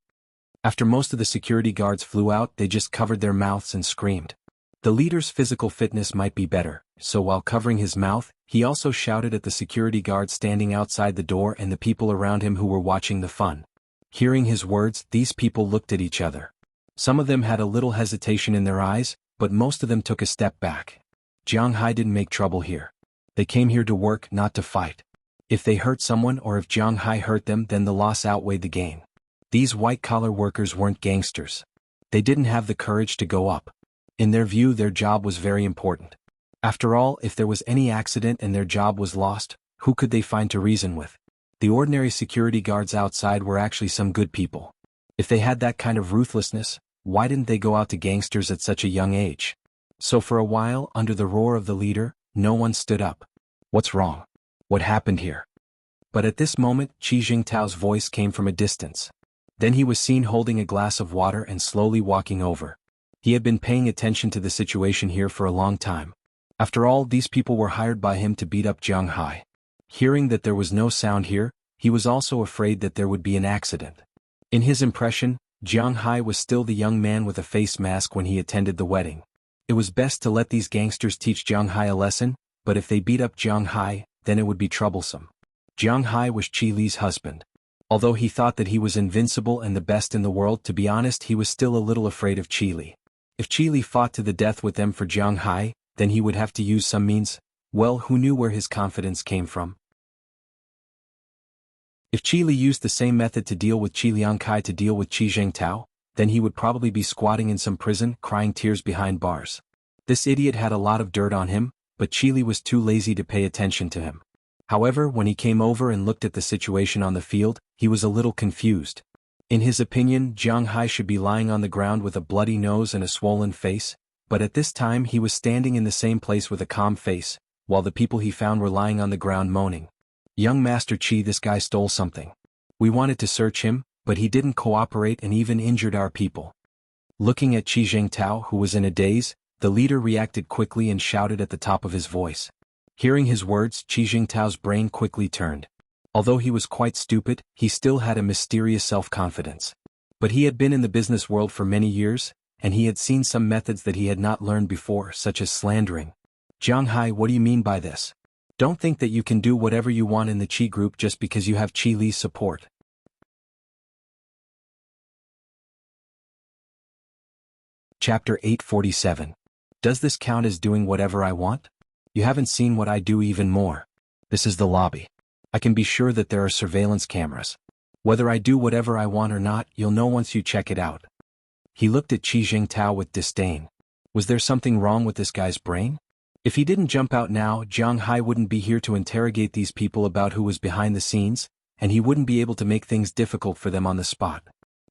After most of the security guards flew out, they just covered their mouths and screamed. The leader's physical fitness might be better, so while covering his mouth, he also shouted at the security guards standing outside the door and the people around him who were watching the fun. Hearing his words, these people looked at each other. Some of them had a little hesitation in their eyes, but most of them took a step back. Jiang Hai didn't make trouble here. They came here to work, not to fight. If they hurt someone or if Jiang Hai hurt them, then the loss outweighed the gain. These white-collar workers weren't gangsters. They didn't have the courage to go up. In their view, their job was very important. After all, if there was any accident and their job was lost, who could they find to reason with? The ordinary security guards outside were actually some good people. If they had that kind of ruthlessness, why didn't they go out to gangsters at such a young age? So for a while, under the roar of the leader, no one stood up. What's wrong? What happened here? But at this moment, Qi Jingtao's voice came from a distance. Then he was seen holding a glass of water and slowly walking over. He had been paying attention to the situation here for a long time. After all, these people were hired by him to beat up Jiang Hai. Hearing that there was no sound here, he was also afraid that there would be an accident. In his impression, Jiang Hai was still the young man with a face mask when he attended the wedding. It was best to let these gangsters teach Jiang Hai a lesson, but if they beat up Jiang Hai, then it would be troublesome. Jiang Hai was Qi Li's husband. Although he thought that he was invincible and the best in the world, to be honest, he was still a little afraid of Qi Li. If Qi Li fought to the death with them for Jiang Hai, then he would have to use some means. Well, who knew where his confidence came from? If Qi Li used the same method to deal with Qi Liangkai to deal with Qi Zhengtao, then he would probably be squatting in some prison, crying tears behind bars. This idiot had a lot of dirt on him, but Qi Li was too lazy to pay attention to him. However, when he came over and looked at the situation on the field, he was a little confused. In his opinion, Jiang Hai should be lying on the ground with a bloody nose and a swollen face, but at this time he was standing in the same place with a calm face, while the people he found were lying on the ground moaning. "Young Master Qi, this guy stole something. We wanted to search him, but he didn't cooperate and even injured our people." Looking at Qi Zhengtao, who was in a daze, the leader reacted quickly and shouted at the top of his voice. Hearing his words, Qi Zhengtao's brain quickly turned. Although he was quite stupid, he still had a mysterious self-confidence. But he had been in the business world for many years, and he had seen some methods that he had not learned before, such as slandering. "Jiang Hai, what do you mean by this? Don't think that you can do whatever you want in the Qi group just because you have Qi Li's support." Chapter 847. Does this count as doing whatever I want? You haven't seen what I do even more. This is the lobby. I can be sure that there are surveillance cameras. Whether I do whatever I want or not, you'll know once you check it out. He looked at Qi Zhengtao with disdain. Was there something wrong with this guy's brain? If he didn't jump out now, Jiang Hai wouldn't be here to interrogate these people about who was behind the scenes, and he wouldn't be able to make things difficult for them on the spot.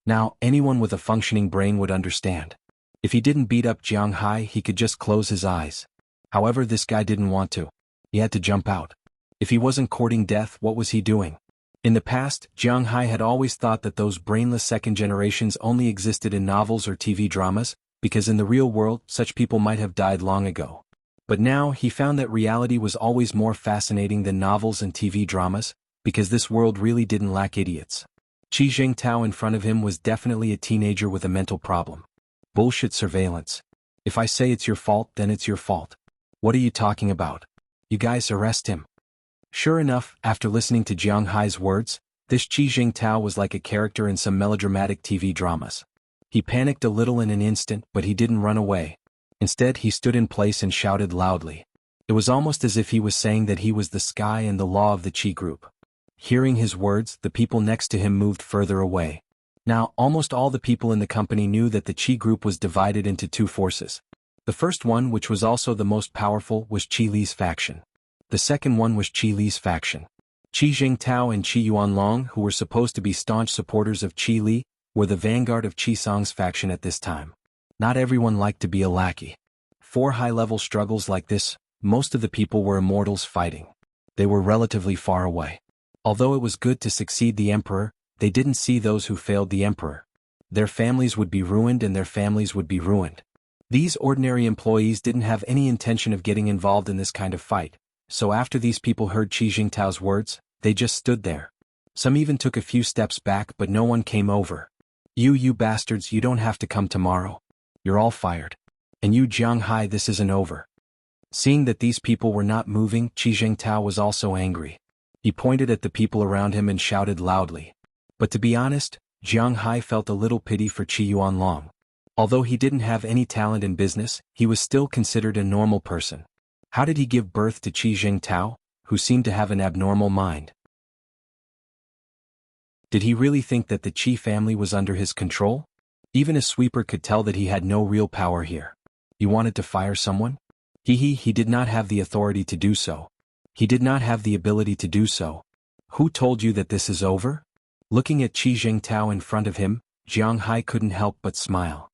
Now, anyone with a functioning brain would understand. If he didn't beat up Jiang Hai, he could just close his eyes. However, this guy didn't want to. He had to jump out. If he wasn't courting death, what was he doing? In the past, Jiang Hai had always thought that those brainless second generations only existed in novels or TV dramas, because in the real world, such people might have died long ago. But now, he found that reality was always more fascinating than novels and TV dramas, because this world really didn't lack idiots. Qi Zhengtao in front of him was definitely a teenager with a mental problem. Bullshit surveillance. If I say it's your fault, then it's your fault. What are you talking about? You guys arrest him. Sure enough, after listening to Jiang Hai's words, this Qi Zhengtao was like a character in some melodramatic TV dramas. He panicked a little in an instant, but he didn't run away. Instead, he stood in place and shouted loudly. It was almost as if he was saying that he was the sky and the law of the Qi group. Hearing his words, the people next to him moved further away. Now, almost all the people in the company knew that the Qi group was divided into two forces. The first one, which was also the most powerful, was Qi Li's faction. The second one was Qi Li's faction. Qi Zhengtao and Qi Yuanlong, who were supposed to be staunch supporters of Qi Li, were the vanguard of Qi Song's faction at this time. Not everyone liked to be a lackey. For high-level struggles like this, most of the people were immortals fighting. They were relatively far away. Although it was good to succeed the emperor, they didn't see those who failed the emperor. Their families would be ruined and their families would be ruined. These ordinary employees didn't have any intention of getting involved in this kind of fight, so after these people heard Qi Zhengtao's words, they just stood there. Some even took a few steps back, but no one came over. You bastards, you don't have to come tomorrow. You're all fired. And you Jiang Hai, this isn't over." Seeing that these people were not moving, Qi Zhengtao was also angry. He pointed at the people around him and shouted loudly. But to be honest, Jiang Hai felt a little pity for Qi Yuanlong. Although he didn't have any talent in business, he was still considered a normal person. How did he give birth to Qi Zhengtao, who seemed to have an abnormal mind? Did he really think that the Qi family was under his control? Even a sweeper could tell that he had no real power here. He wanted to fire someone? He did not have the authority to do so. He did not have the ability to do so. Who told you that this is over? Looking at Qi Zhengtao in front of him, Jiang Hai couldn't help but smile.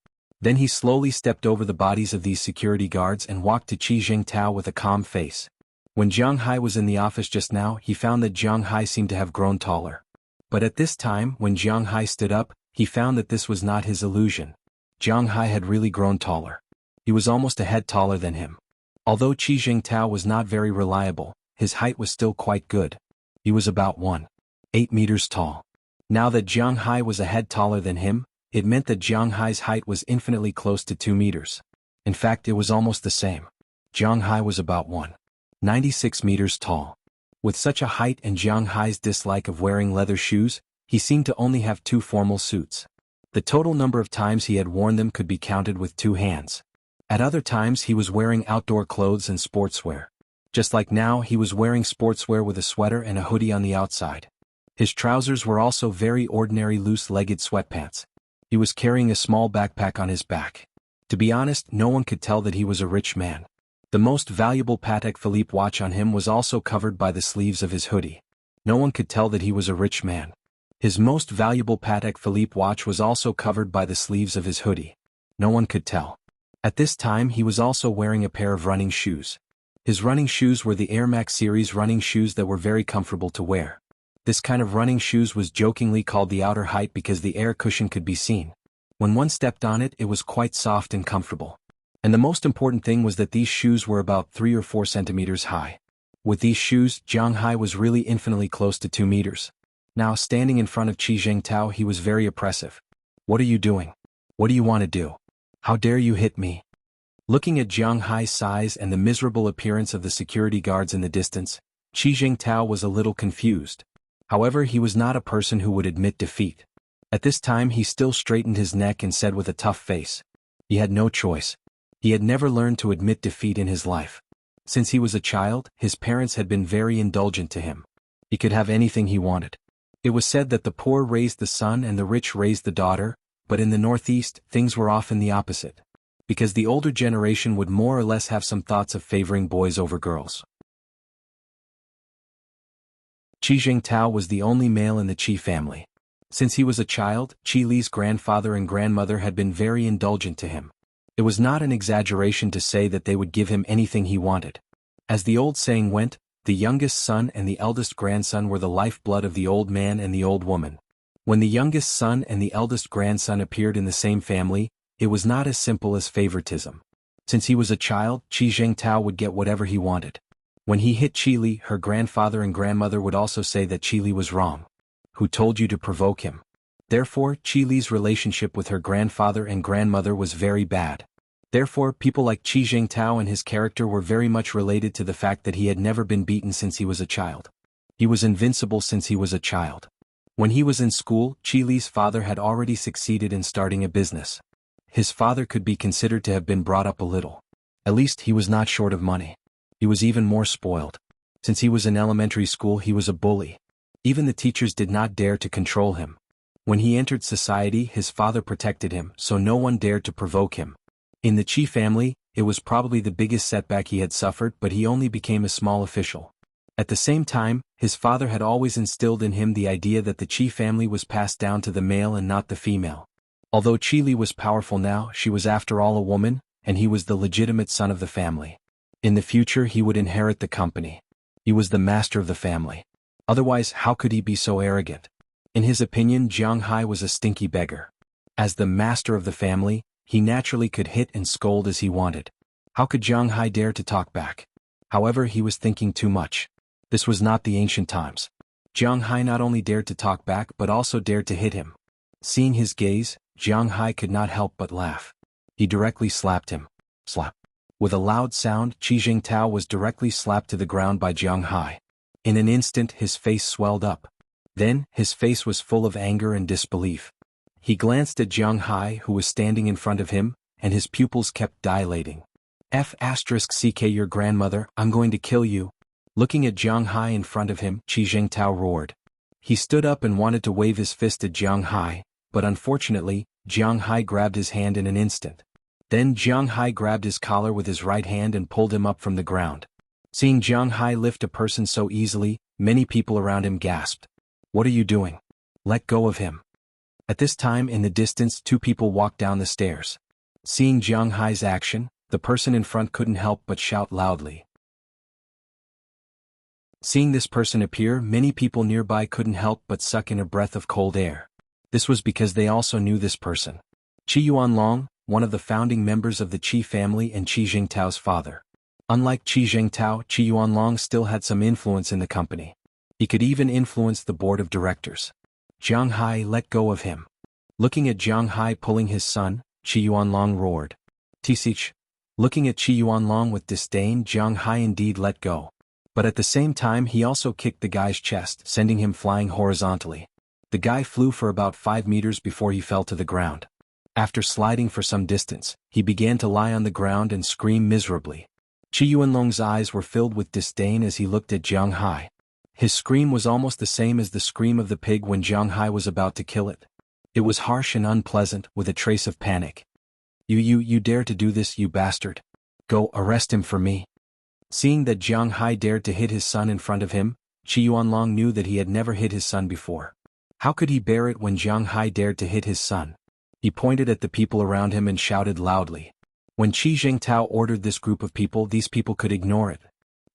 Then he slowly stepped over the bodies of these security guards and walked to Qi Zhengtao with a calm face. When Jiang Hai was in the office just now, he found that Jiang Hai seemed to have grown taller. But at this time, when Jiang Hai stood up, he found that this was not his illusion. Jiang Hai had really grown taller. He was almost a head taller than him. Although Qi Zhengtao was not very reliable, his height was still quite good. He was about 1.8 meters tall. Now that Jiang Hai was a head taller than him, it meant that Jiang Hai's height was infinitely close to 2 meters. In fact, it was almost the same. Jiang Hai was about 1.96 meters tall. With such a height and Jiang Hai's dislike of wearing leather shoes, he seemed to only have 2 formal suits. The total number of times he had worn them could be counted with 2 hands. At other times he was wearing outdoor clothes and sportswear. Just like now, he was wearing sportswear with a sweater and a hoodie on the outside. His trousers were also very ordinary loose-legged sweatpants. He was carrying a small backpack on his back. To be honest, no one could tell that he was a rich man. The most valuable Patek Philippe watch on him was also covered by the sleeves of his hoodie. No one could tell that he was a rich man. His most valuable Patek Philippe watch was also covered by the sleeves of his hoodie. No one could tell. At this time he was also wearing a pair of running shoes. His running shoes were the Air Max series running shoes that were very comfortable to wear. This kind of running shoes was jokingly called the outer height because the air cushion could be seen. When one stepped on it, it was quite soft and comfortable. And the most important thing was that these shoes were about 3 or 4 centimeters high. With these shoes, Jiang Hai was really infinitely close to 2 meters. Now, standing in front of Qi Zhengtao, he was very oppressive. "What are you doing? What do you want to do? How dare you hit me?" Looking at Jiang Hai's size and the miserable appearance of the security guards in the distance, Qi Zhengtao was a little confused. However, he was not a person who would admit defeat. At this time he still straightened his neck and said with a tough face. He had no choice. He had never learned to admit defeat in his life. Since he was a child, his parents had been very indulgent to him. He could have anything he wanted. It was said that the poor raised the son and the rich raised the daughter, but in the Northeast, things were often the opposite. Because the older generation would more or less have some thoughts of favoring boys over girls. Qi Zhengtao was the only male in the Qi family. Since he was a child, Qi Li's grandfather and grandmother had been very indulgent to him. It was not an exaggeration to say that they would give him anything he wanted. As the old saying went, the youngest son and the eldest grandson were the lifeblood of the old man and the old woman. When the youngest son and the eldest grandson appeared in the same family, it was not as simple as favoritism. Since he was a child, Qi Zhengtao would get whatever he wanted. When he hit Qi Li, her grandfather and grandmother would also say that Qi Li was wrong. Who told you to provoke him? Therefore, Qi Li's relationship with her grandfather and grandmother was very bad. Therefore, people like Qi Zhengtao and his character were very much related to the fact that he had never been beaten since he was a child. He was invincible since he was a child. When he was in school, Qi Li's father had already succeeded in starting a business. His father could be considered to have been brought up a little. At least he was not short of money. He was even more spoiled. Since he was in elementary school, he was a bully. Even the teachers did not dare to control him. When he entered society, his father protected him, so no one dared to provoke him. In the Qi family, it was probably the biggest setback he had suffered, but he only became a small official. At the same time, his father had always instilled in him the idea that the Qi family was passed down to the male and not the female. Although Qi Li was powerful now, she was after all a woman, and he was the legitimate son of the family. In the future he would inherit the company. He was the master of the family. Otherwise, how could he be so arrogant? In his opinion, Jiang Hai was a stinky beggar. As the master of the family, he naturally could hit and scold as he wanted. How could Jiang Hai dare to talk back? However, he was thinking too much. This was not the ancient times. Jiang Hai not only dared to talk back but also dared to hit him. Seeing his gaze, Jiang Hai could not help but laugh. He directly slapped him. Slap. With a loud sound, Qi Zhengtao was directly slapped to the ground by Jiang Hai. In an instant his face swelled up. Then, his face was full of anger and disbelief. He glanced at Jiang Hai, who was standing in front of him, and his pupils kept dilating. F***ck your grandmother, I'm going to kill you. Looking at Jiang Hai in front of him, Qi Zhengtao roared. He stood up and wanted to wave his fist at Jiang Hai, but unfortunately, Jiang Hai grabbed his hand in an instant. Then Jiang Hai grabbed his collar with his right hand and pulled him up from the ground. Seeing Jiang Hai lift a person so easily, many people around him gasped. What are you doing? Let go of him. At this time in the distance 2 people walked down the stairs. Seeing Jiang Hai's action, the person in front couldn't help but shout loudly. Seeing this person appear, many people nearby couldn't help but suck in a breath of cold air. This was because they also knew this person. Qi Yuanlong, one of the founding members of the Qi family and Qi Zhengtao's father. Unlike Qi Zhengtao, Qi Yuanlong still had some influence in the company. He could even influence the board of directors. Jiang Hai let go of him. Looking at Jiang Hai pulling his son, Qi Yuanlong roared. Tisich. Looking at Qi Yuanlong with disdain, Jiang Hai indeed let go. But at the same time he also kicked the guy's chest, sending him flying horizontally. The guy flew for about 5 meters before he fell to the ground. After sliding for some distance, he began to lie on the ground and scream miserably. Qi Yuanlong's eyes were filled with disdain as he looked at Jiang Hai. His scream was almost the same as the scream of the pig when Jiang Hai was about to kill it. It was harsh and unpleasant, with a trace of panic. You dare to do this, you bastard? Go arrest him for me. Seeing that Jiang Hai dared to hit his son in front of him, Qi Yuanlong knew that he had never hit his son before. How could he bear it when Jiang Hai dared to hit his son? He pointed at the people around him and shouted loudly. When Qi Zhengtao ordered this group of people, these people could ignore it.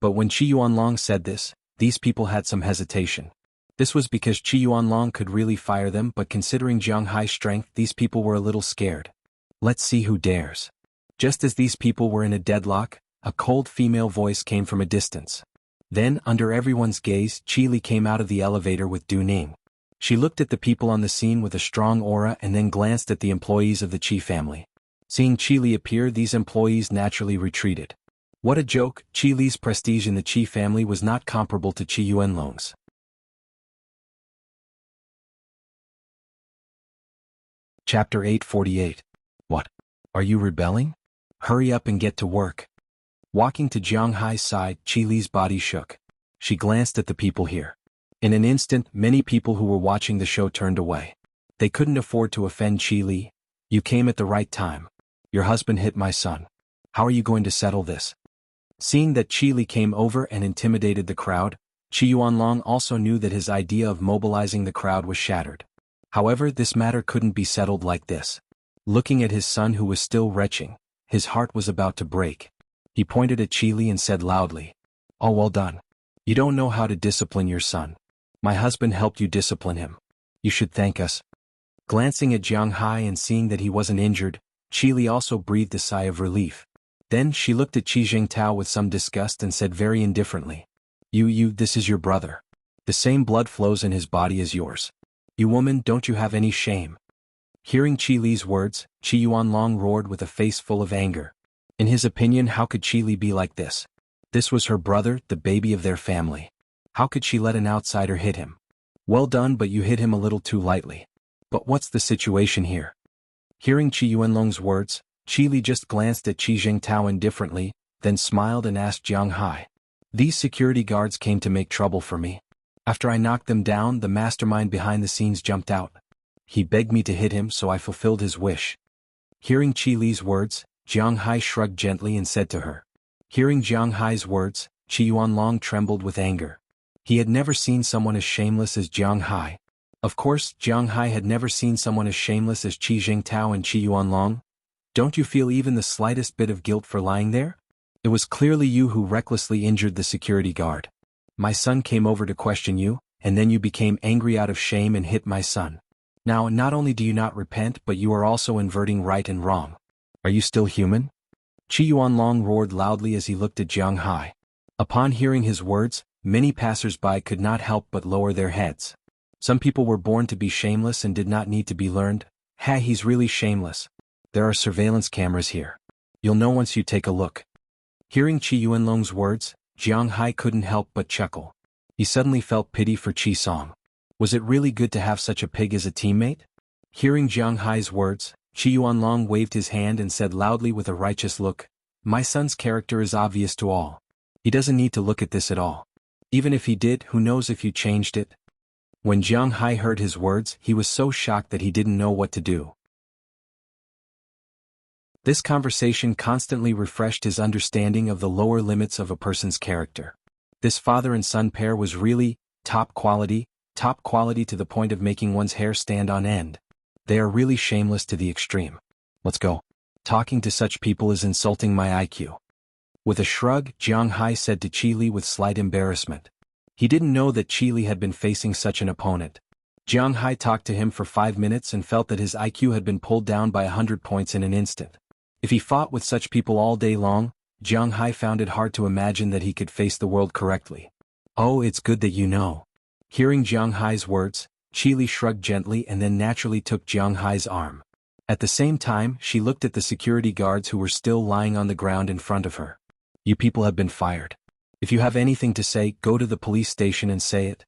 But when Qi Yuanlong said this, these people had some hesitation. This was because Qi Yuanlong could really fire them, but considering Jiang Hai's strength, these people were a little scared. Let's see who dares. Just as these people were in a deadlock, a cold female voice came from a distance. Then, under everyone's gaze, Qi Li came out of the elevator with Du Ning. She looked at the people on the scene with a strong aura and then glanced at the employees of the Qi family. Seeing Qi Li appear, these employees naturally retreated. What a joke! Qi Li's prestige in the Qi family was not comparable to Qi Yuanlong's. Chapter 848. What? Are you rebelling? Hurry up and get to work. Walking to Jiang Hai's side, Qi Li's body shook. She glanced at the people here. In an instant, many people who were watching the show turned away. They couldn't afford to offend Qi Li. You came at the right time. Your husband hit my son. How are you going to settle this? Seeing that Qi Li came over and intimidated the crowd, Qi Yuanlong also knew that his idea of mobilizing the crowd was shattered. However, this matter couldn't be settled like this. Looking at his son who was still retching, his heart was about to break. He pointed at Qi Li and said loudly, "Oh, well done. You don't know how to discipline your son. My husband helped you discipline him. You should thank us." Glancing at Jiang Hai and seeing that he wasn't injured, Qi Li also breathed a sigh of relief. Then she looked at Qi Zhengtao with some disgust and said very indifferently, This is your brother. The same blood flows in his body as yours. You woman, don't you have any shame?" Hearing Qi Li's words, Qi Yuanlong roared with a face full of anger. In his opinion, how could Qi Li be like this? This was her brother, the baby of their family. How could she let an outsider hit him? Well done, but you hit him a little too lightly. But what's the situation here? Hearing Qi Yuanlong's words, Qi Li just glanced at Qi Zhengtao indifferently, then smiled and asked Jiang Hai. "These security guards came to make trouble for me. After I knocked them down, the mastermind behind the scenes jumped out. He begged me to hit him, so I fulfilled his wish." Hearing Qi Li's words, Jiang Hai shrugged gently and said to her. Hearing Jiang Hai's words, Qi Yuanlong trembled with anger. He had never seen someone as shameless as Jiang Hai. Of course, Jiang Hai had never seen someone as shameless as Qi Zhengtao and Qi Yuanlong. "Don't you feel even the slightest bit of guilt for lying there? It was clearly you who recklessly injured the security guard. My son came over to question you, and then you became angry out of shame and hit my son. Now, not only do you not repent, but you are also inverting right and wrong. Are you still human?" Qi Yuanlong roared loudly as he looked at Jiang Hai. Upon hearing his words, many passers-by could not help but lower their heads. Some people were born to be shameless and did not need to be learned. He's really shameless. There are surveillance cameras here. You'll know once you take a look. Hearing Qi Yuanlong's words, Jiang Hai couldn't help but chuckle. He suddenly felt pity for Qi Song. Was it really good to have such a pig as a teammate? Hearing Jiang Hai's words, Qi Yuanlong waved his hand and said loudly with a righteous look, "My son's character is obvious to all. He doesn't need to look at this at all. Even if he did, who knows if you changed it?" When Jiang Hai heard his words, he was so shocked that he didn't know what to do. This conversation constantly refreshed his understanding of the lower limits of a person's character. This father and son pair was really top quality to the point of making one's hair stand on end. They are really shameless to the extreme. Let's go. Talking to such people is insulting my IQ. With a shrug, Jiang Hai said to Qi Li with slight embarrassment. He didn't know that Qi Li had been facing such an opponent. Jiang Hai talked to him for 5 minutes and felt that his IQ had been pulled down by 100 points in an instant. If he fought with such people all day long, Jiang Hai found it hard to imagine that he could face the world correctly. "Oh, it's good that you know." Hearing Jiang Hai's words, Qi Li shrugged gently and then naturally took Jiang Hai's arm. At the same time, she looked at the security guards who were still lying on the ground in front of her. "You people have been fired. If you have anything to say, go to the police station and say it."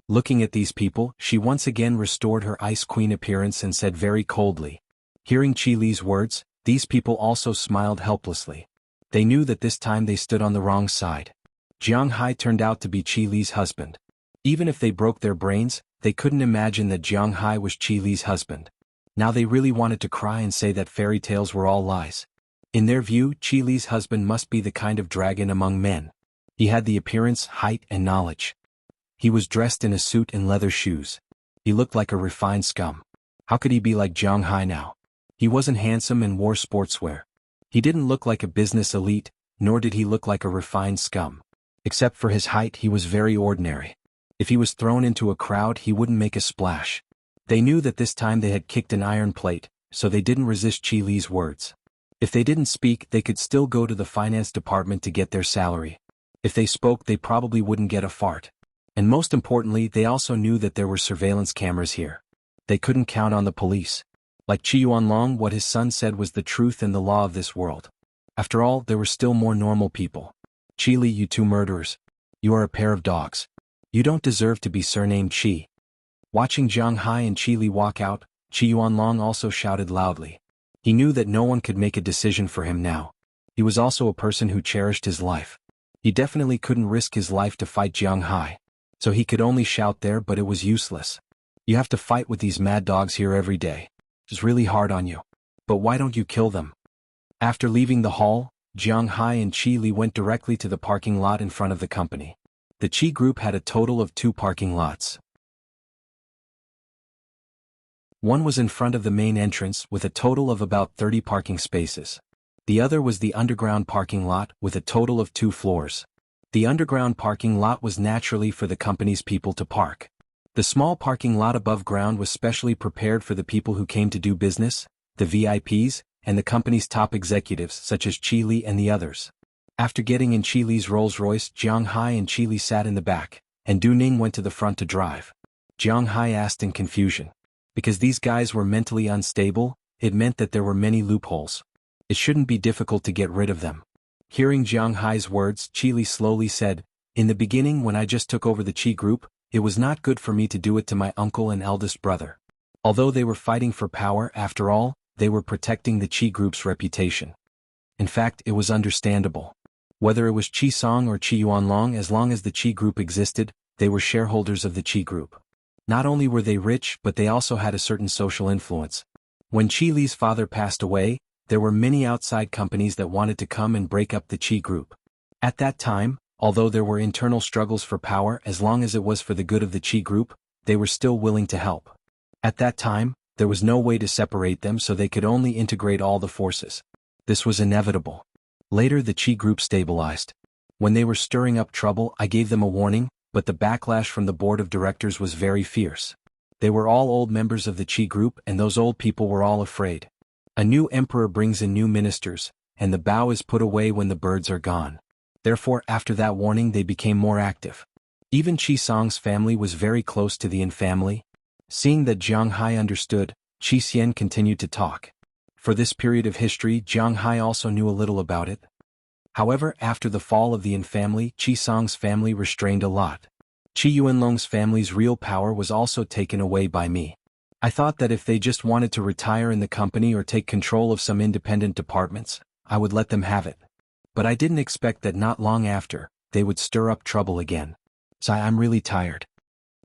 Looking at these people, she once again restored her Ice Queen appearance and said very coldly. Hearing Qi Li's words, these people also smiled helplessly. They knew that this time they stood on the wrong side. Jiang Hai turned out to be Qi Li's husband. Even if they broke their brains, they couldn't imagine that Jiang Hai was Qi Li's husband. Now they really wanted to cry and say that fairy tales were all lies. In their view, Chi Li's husband must be the kind of dragon among men. He had the appearance, height, and knowledge. He was dressed in a suit and leather shoes. He looked like a refined scum. How could he be like Jiang Hai now? He wasn't handsome and wore sportswear. He didn't look like a business elite, nor did he look like a refined scum. Except for his height, he was very ordinary. If he was thrown into a crowd, he wouldn't make a splash. They knew that this time they had kicked an iron plate, so they didn't resist Chi Li's words. If they didn't speak, they could still go to the finance department to get their salary. If they spoke, they probably wouldn't get a fart. And most importantly, they also knew that there were surveillance cameras here. They couldn't count on the police. Like Qi Yuanlong, what his son said was the truth and the law of this world. After all, there were still more normal people. Qi Li, you two murderers. You are a pair of dogs. You don't deserve to be surnamed Qi. Watching Jiang Hai and Qi Li walk out, Qi Yuanlong also shouted loudly. He knew that no one could make a decision for him now. He was also a person who cherished his life. He definitely couldn't risk his life to fight Jiang Hai. So he could only shout there, but it was useless. You have to fight with these mad dogs here every day. It's really hard on you. But why don't you kill them? After leaving the hall, Jiang Hai and Qi Li went directly to the parking lot in front of the company. The Qi group had a total of 2 parking lots. One was in front of the main entrance with a total of about 30 parking spaces. The other was the underground parking lot with a total of 2 floors. The underground parking lot was naturally for the company's people to park. The small parking lot above ground was specially prepared for the people who came to do business, the VIPs, and the company's top executives such as Qi Li and the others. After getting in Qi Li's Rolls-Royce, Jiang Hai and Qi Li sat in the back, and Du Ning went to the front to drive. Jiang Hai asked in confusion. Because these guys were mentally unstable, it meant that there were many loopholes. It shouldn't be difficult to get rid of them. Hearing Jiang Hai's words, Qi Li slowly said, in the beginning when I just took over the Qi group, it was not good for me to do it to my uncle and eldest brother. Although they were fighting for power, after all, they were protecting the Qi group's reputation. In fact, it was understandable. Whether it was Qi Song or Qi Yuanlong, as long as the Qi group existed, they were shareholders of the Qi group. Not only were they rich, but they also had a certain social influence. When Qi Li's father passed away, there were many outside companies that wanted to come and break up the Qi group. At that time, although there were internal struggles for power, as long as it was for the good of the Qi group, they were still willing to help. At that time, there was no way to separate them, so they could only integrate all the forces. This was inevitable. Later the Qi group stabilized. When they were stirring up trouble, I gave them a warning, but the backlash from the board of directors was very fierce. They were all old members of the Qi group, and those old people were all afraid. A new emperor brings in new ministers, and the bow is put away when the birds are gone. Therefore, after that warning, they became more active. Even Qi Song's family was very close to the Yin family. Seeing that Jiang Hai understood, Qi Xian continued to talk. For this period of history, Jiang Hai also knew a little about it. However, after the fall of the Yin family, Qi Song's family restrained a lot. Qi Yuanlong's family's real power was also taken away by me. I thought that if they just wanted to retire in the company or take control of some independent departments, I would let them have it. But I didn't expect that not long after, they would stir up trouble again. So I'm really tired.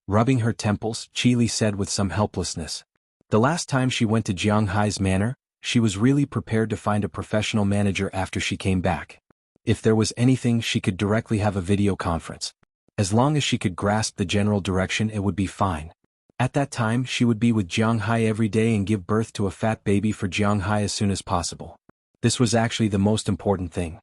Rubbing her temples, Qi Li said with some helplessness. The last time she went to Jiang Hai's manor, she was really prepared to find a professional manager after she came back. If there was anything, she could directly have a video conference. As long as she could grasp the general direction, it would be fine. At that time, she would be with Jiang Hai every day and give birth to a fat baby for Jiang Hai as soon as possible. This was actually the most important thing.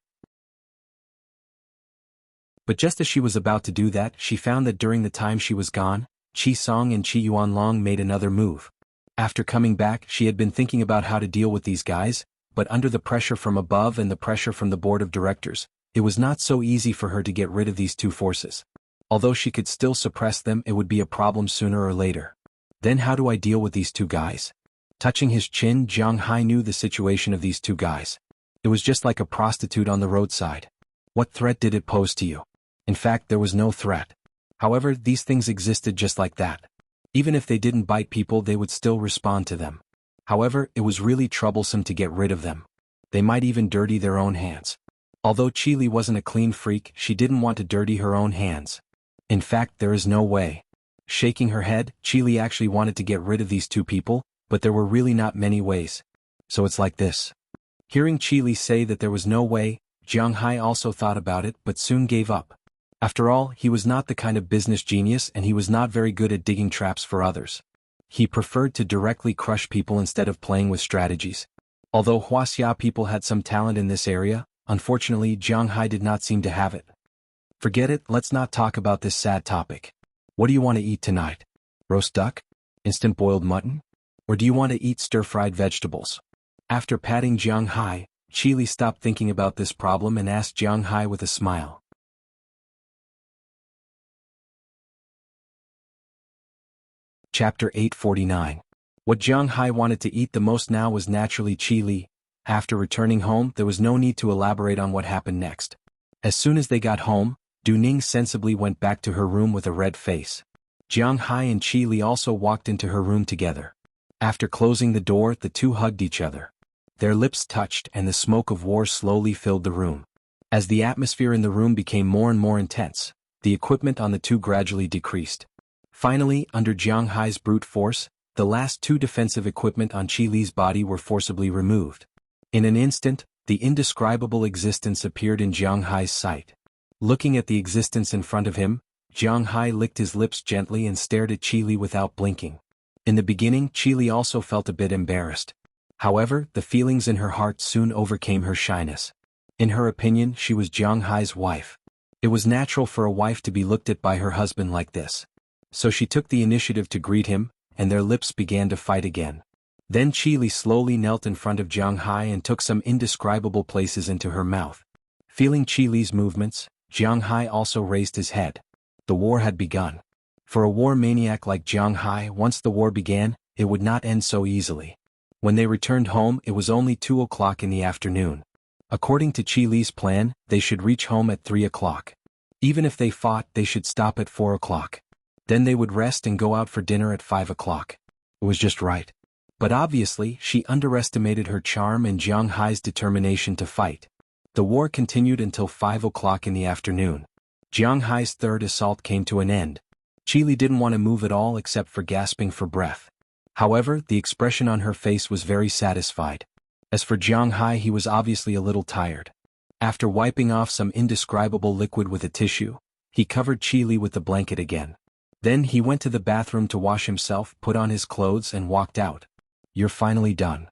But just as she was about to do that, she found that during the time she was gone, Qi Song and Qi Yuanlong made another move. After coming back, she had been thinking about how to deal with these guys, but under the pressure from above and the pressure from the board of directors, it was not so easy for her to get rid of these two forces. Although she could still suppress them, it would be a problem sooner or later. Then how do I deal with these two guys? Touching his chin, Jiang Hai knew the situation of these two guys. It was just like a prostitute on the roadside. What threat did it pose to you? In fact, there was no threat. However, these things existed just like that. Even if they didn't bite people, they would still respond to them. However, it was really troublesome to get rid of them. They might even dirty their own hands. Although Qi Li wasn't a clean freak, she didn't want to dirty her own hands. In fact, there is no way. Shaking her head, Qi Li actually wanted to get rid of these two people, but there were really not many ways. So it's like this. Hearing Qili say that there was no way, Jiang Hai also thought about it but soon gave up. After all, he was not the kind of business genius and he was not very good at digging traps for others. He preferred to directly crush people instead of playing with strategies. Although Wuxia people had some talent in this area, unfortunately Jiang Hai did not seem to have it. Forget it, let's not talk about this sad topic. What do you want to eat tonight? Roast duck? Instant boiled mutton? Or do you want to eat stir-fried vegetables? After patting Jiang Hai, Qili stopped thinking about this problem and asked Jiang Hai with a smile. Chapter 849. What Jiang Hai wanted to eat the most now was naturally Qili. After returning home, there was no need to elaborate on what happened next. As soon as they got home, Du Ning sensibly went back to her room with a red face. Jiang Hai and Qili also walked into her room together. After closing the door, the two hugged each other. Their lips touched and the smoke of war slowly filled the room. As the atmosphere in the room became more and more intense, the equipment on the two gradually decreased. Finally, under Jiang Hai's brute force, the last two defensive equipment on Qili's body were forcibly removed. In an instant, the indescribable existence appeared in Jiang Hai's sight. Looking at the existence in front of him, Jiang Hai licked his lips gently and stared at Qili without blinking. In the beginning, Qili also felt a bit embarrassed. However, the feelings in her heart soon overcame her shyness. In her opinion, she was Jiang Hai's wife. It was natural for a wife to be looked at by her husband like this. So she took the initiative to greet him, and their lips began to fight again. Then Qili slowly knelt in front of Jiang Hai and took some indescribable places into her mouth. Feeling Qili's movements, Jiang Hai also raised his head. The war had begun. For a war maniac like Jiang Hai, once the war began, it would not end so easily. When they returned home, it was only 2 o'clock in the afternoon. According to Qili's plan, they should reach home at 3 o'clock. Even if they fought, they should stop at 4 o'clock. Then they would rest and go out for dinner at 5 o'clock. It was just right. But obviously, she underestimated her charm and Jiang Hai's determination to fight. The war continued until 5 o'clock in the afternoon. Jiang Hai's third assault came to an end. Qili didn't want to move at all except for gasping for breath. However, the expression on her face was very satisfied. As for Jiang Hai, he was obviously a little tired. After wiping off some indescribable liquid with a tissue, he covered Qili with the blanket again. Then he went to the bathroom to wash himself, put on his clothes and walked out. You're finally done.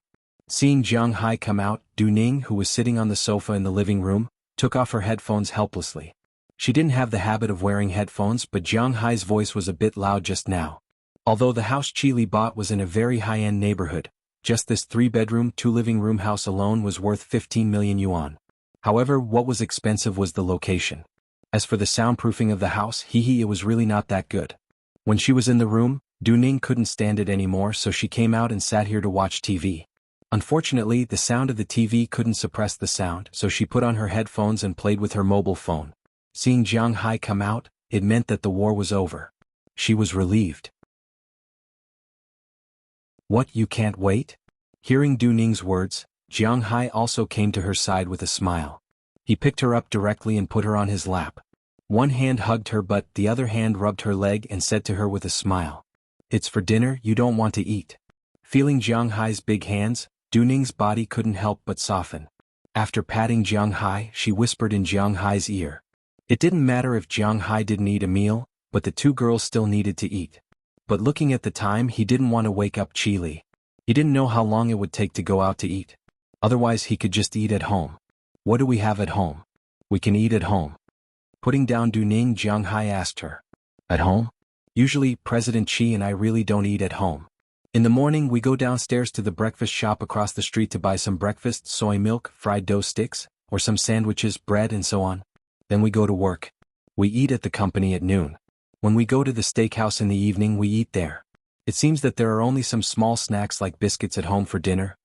Seeing Jiang Hai come out, Du Ning, who was sitting on the sofa in the living room, took off her headphones helplessly. She didn't have the habit of wearing headphones, but Jiang Hai's voice was a bit loud just now. Although the house Qili bought was in a very high-end neighborhood, just this 3-bedroom, 2-living-room house alone was worth 15 million yuan. However, what was expensive was the location. As for the soundproofing of the house, it was really not that good. When she was in the room, Du Ning couldn't stand it anymore, so she came out and sat here to watch TV. Unfortunately, the sound of the TV couldn't suppress the sound, so she put on her headphones and played with her mobile phone. Seeing Jiang Hai come out, it meant that the war was over. She was relieved. What, you can't wait? Hearing Du Ning's words, Jiang Hai also came to her side with a smile. He picked her up directly and put her on his lap. One hand hugged her but the other hand rubbed her leg and said to her with a smile, "It's for dinner, you don't want to eat." Feeling Jiang Hai's big hands, Du Ning's body couldn't help but soften. After patting Jiang Hai, she whispered in Jiang Hai's ear. It didn't matter if Jiang Hai didn't eat a meal, but the two girls still needed to eat. But looking at the time, he didn't want to wake up Qili. He didn't know how long it would take to go out to eat. Otherwise he could just eat at home. What do we have at home? We can eat at home. Putting down Du Ning, Jiang Hai asked her. At home? Usually, President Qi and I really don't eat at home. In the morning we go downstairs to the breakfast shop across the street to buy some breakfast, soy milk, fried dough sticks, or some sandwiches, bread and so on. Then we go to work. We eat at the company at noon. When we go to the steakhouse in the evening we eat there. It seems that there are only some small snacks like biscuits at home for dinner.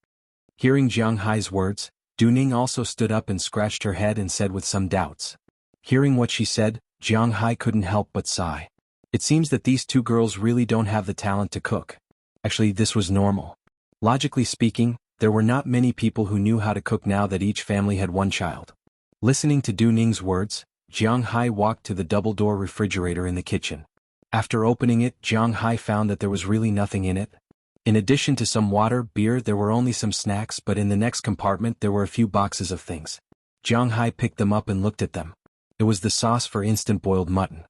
Hearing Jiang Hai's words, Du Ning also stood up and scratched her head and said with some doubts. Hearing what she said, Jiang Hai couldn't help but sigh. It seems that these two girls really don't have the talent to cook. Actually, this was normal. Logically speaking, there were not many people who knew how to cook now that each family had one child. Listening to Du Ning's words, Jiang Hai walked to the double-door refrigerator in the kitchen. After opening it, Jiang Hai found that there was really nothing in it. In addition to some water, beer, there were only some snacks, but in the next compartment there were a few boxes of things. Jiang Hai picked them up and looked at them. It was the sauce for instant boiled mutton.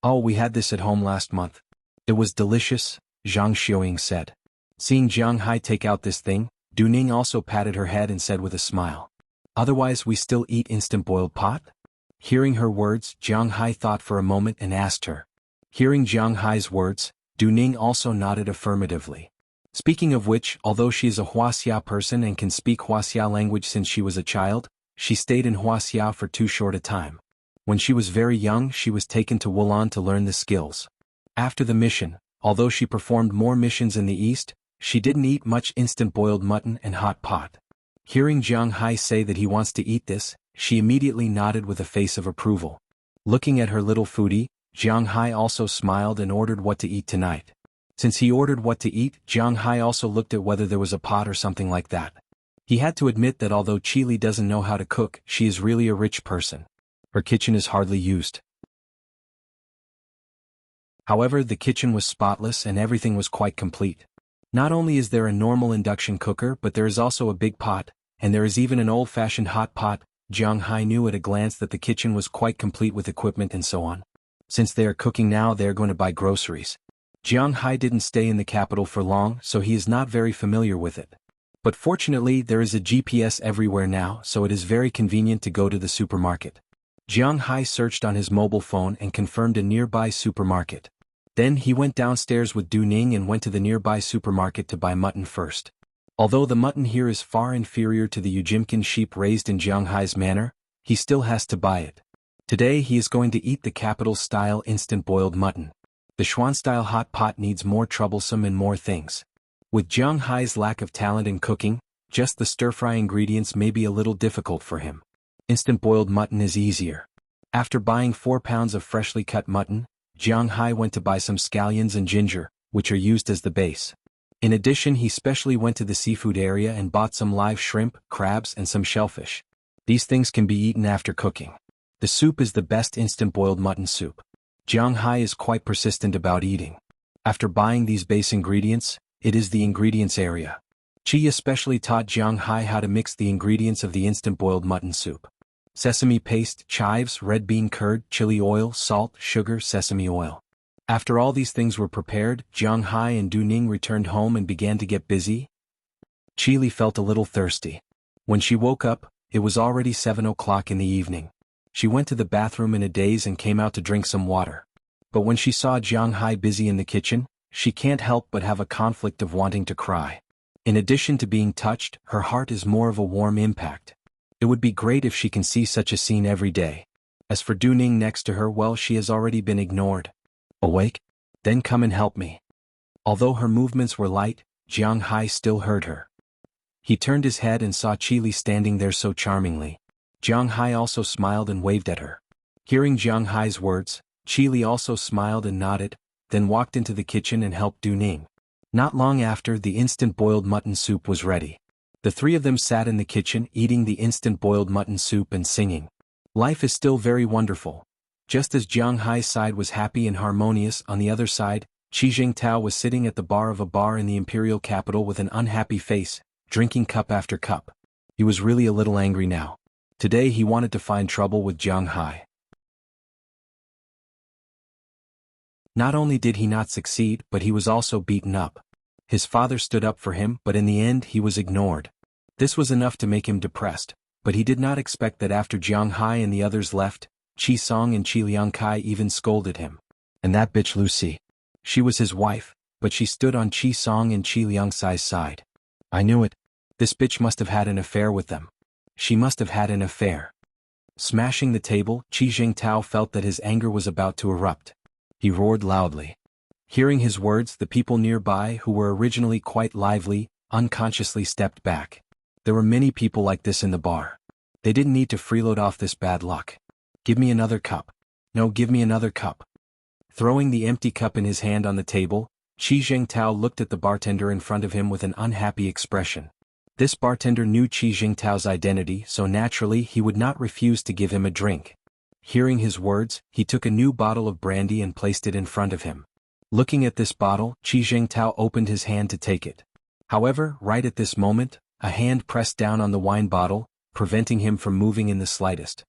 Oh, we had this at home last month. It was delicious, Zhang Xiaoying said. Seeing Jiang Hai take out this thing, Du Ning also patted her head and said with a smile. Otherwise we still eat instant boiled pot? Hearing her words, Jiang Hai thought for a moment and asked her. Hearing Jiang Hai's words, Du Ning also nodded affirmatively. Speaking of which, although she is a Wuxia person and can speak Wuxia language since she was a child, she stayed in Wuxia for too short a time. When she was very young, she was taken to Wulan to learn the skills. After the mission, although she performed more missions in the east, she didn't eat much instant boiled mutton and hot pot. Hearing Jiang Hai say that he wants to eat this, she immediately nodded with a face of approval. Looking at her little foodie, Jiang Hai also smiled and ordered what to eat tonight. Since he ordered what to eat, Jiang Hai also looked at whether there was a pot or something like that. He had to admit that although Qili doesn't know how to cook, she is really a rich person. Her kitchen is hardly used. However, the kitchen was spotless and everything was quite complete. Not only is there a normal induction cooker, but there is also a big pot, and there is even an old-fashioned hot pot. Jiang Hai knew at a glance that the kitchen was quite complete with equipment and so on. Since they are cooking now, they are going to buy groceries. Jiang Hai didn't stay in the capital for long, so he is not very familiar with it. But fortunately, there is a GPS everywhere now, so it is very convenient to go to the supermarket. Jiang Hai searched on his mobile phone and confirmed a nearby supermarket. Then he went downstairs with Du Ning and went to the nearby supermarket to buy mutton first. Although the mutton here is far inferior to the Ujimkin sheep raised in Jiang Hai's manor, he still has to buy it. Today he is going to eat the capital-style instant boiled mutton. The Xuan-style hot pot needs more troublesome and more things. With Jiang Hai's lack of talent in cooking, just the stir-fry ingredients may be a little difficult for him. Instant boiled mutton is easier. After buying 4 pounds of freshly cut mutton, Jiang Hai went to buy some scallions and ginger, which are used as the base. In addition, he specially went to the seafood area and bought some live shrimp, crabs and some shellfish. These things can be eaten after cooking. The soup is the best instant boiled mutton soup. Jiang Hai is quite persistent about eating. After buying these base ingredients, it is the ingredients area. Qi especially taught Jiang Hai how to mix the ingredients of the instant boiled mutton soup. Sesame paste, chives, red bean curd, chili oil, salt, sugar, sesame oil. After all these things were prepared, Jiang Hai and Du Ning returned home and began to get busy. Qili felt a little thirsty. When she woke up, it was already 7 o'clock in the evening. She went to the bathroom in a daze and came out to drink some water. But when she saw Jiang Hai busy in the kitchen, she can't help but have a conflict of wanting to cry. In addition to being touched, her heart is more of a warm impact. It would be great if she can see such a scene every day. As for Du Ning next to her, well, she has already been ignored. Awake? Then come and help me. Although her movements were light, Jiang Hai still heard her. He turned his head and saw Qili standing there so charmingly. Jiang Hai also smiled and waved at her. Hearing Jiang Hai's words, Qili also smiled and nodded, then walked into the kitchen and helped Du Ning. Not long after, the instant boiled mutton soup was ready. The three of them sat in the kitchen eating the instant boiled mutton soup and singing. Life is still very wonderful. Just as Jiang Hai's side was happy and harmonious, on the other side, Qi Jingtao was sitting at the bar of a bar in the imperial capital with an unhappy face, drinking cup after cup. He was really a little angry now. Today he wanted to find trouble with Jiang Hai. Not only did he not succeed, but he was also beaten up. His father stood up for him, but in the end he was ignored. This was enough to make him depressed, but he did not expect that after Jiang Hai and the others left, Qi Song and Qi Liangkai even scolded him. And that bitch Lucy. She was his wife, but she stood on Qi Song and Qi Liangkai's side. I knew it. This bitch must have had an affair with them. She must have had an affair. Smashing the table, Qi Jingtao felt that his anger was about to erupt. He roared loudly. Hearing his words, the people nearby, who were originally quite lively, unconsciously stepped back. There were many people like this in the bar. They didn't need to freeload off this bad luck. Give me another cup. No, give me another cup. Throwing the empty cup in his hand on the table, Qi Jingtao looked at the bartender in front of him with an unhappy expression. This bartender knew Qi Jingtao's identity, so naturally he would not refuse to give him a drink. Hearing his words, he took a new bottle of brandy and placed it in front of him. Looking at this bottle, Qi Zhengtao opened his hand to take it. However, right at this moment, a hand pressed down on the wine bottle, preventing him from moving in the slightest.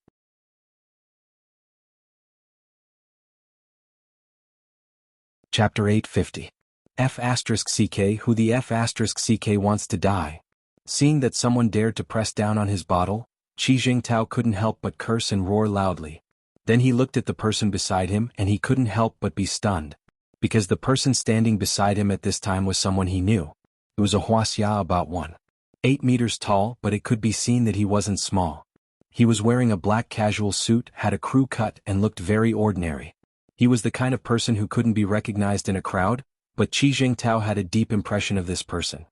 Chapter 850. F***CK. Who the F***CK wants to die? Seeing that someone dared to press down on his bottle, Qi Zhengtao couldn't help but curse and roar loudly. Then he looked at the person beside him and he couldn't help but be stunned. Because the person standing beside him at this time was someone he knew. It was a Wuxia about 1.8 meters tall, but it could be seen that he wasn't small. He was wearing a black casual suit, had a crew cut and looked very ordinary. He was the kind of person who couldn't be recognized in a crowd, but Qi Zhengtao had a deep impression of this person.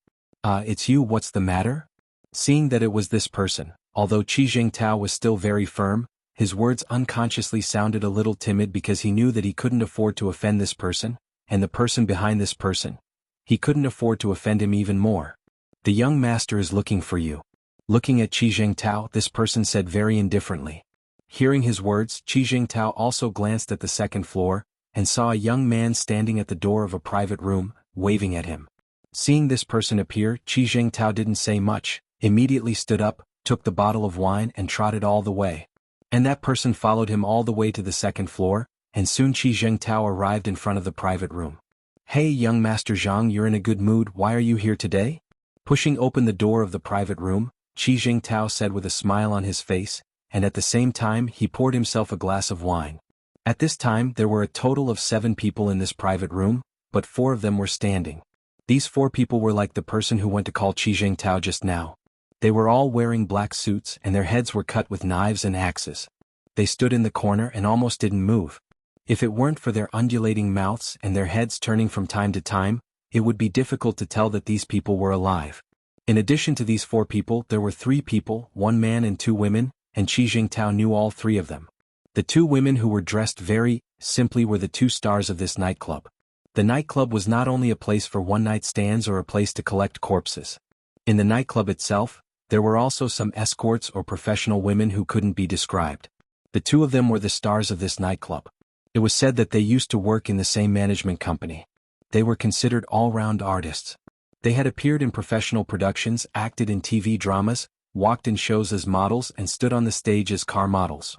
It's you, what's the matter? Seeing that it was this person, although Qi Zhengtao was still very firm, his words unconsciously sounded a little timid because he knew that he couldn't afford to offend this person, and the person behind this person. He couldn't afford to offend him even more. The young master is looking for you. Looking at Qi Zhengtao, this person said very indifferently. Hearing his words, Qi Zhengtao also glanced at the second floor, and saw a young man standing at the door of a private room, waving at him. Seeing this person appear, Qi Zhengtao didn't say much, immediately stood up, took the bottle of wine and trotted all the way. And that person followed him all the way to the second floor, and soon Qi Zhengtao arrived in front of the private room. Hey young Master Zhang, you're in a good mood, why are you here today? Pushing open the door of the private room, Qi Zhengtao said with a smile on his face, and at the same time he poured himself a glass of wine. At this time there were a total of 7 people in this private room, but 4 of them were standing. These 4 people were like the person who went to call Qi Zhengtao just now. They were all wearing black suits and their heads were cut with knives and axes. They stood in the corner and almost didn't move. If it weren't for their undulating mouths and their heads turning from time to time, it would be difficult to tell that these people were alive. In addition to these 4 people, there were 3 people, 1 man and 2 women, and Qi Zhengtao knew all 3 of them. The 2 women who were dressed very simply were the 2 stars of this nightclub. The nightclub was not only a place for one-night stands or a place to collect corpses. In the nightclub itself, there were also some escorts or professional women who couldn't be described. The 2 of them were the stars of this nightclub. It was said that they used to work in the same management company. They were considered all-round artists. They had appeared in professional productions, acted in TV dramas, walked in shows as models and stood on the stage as car models.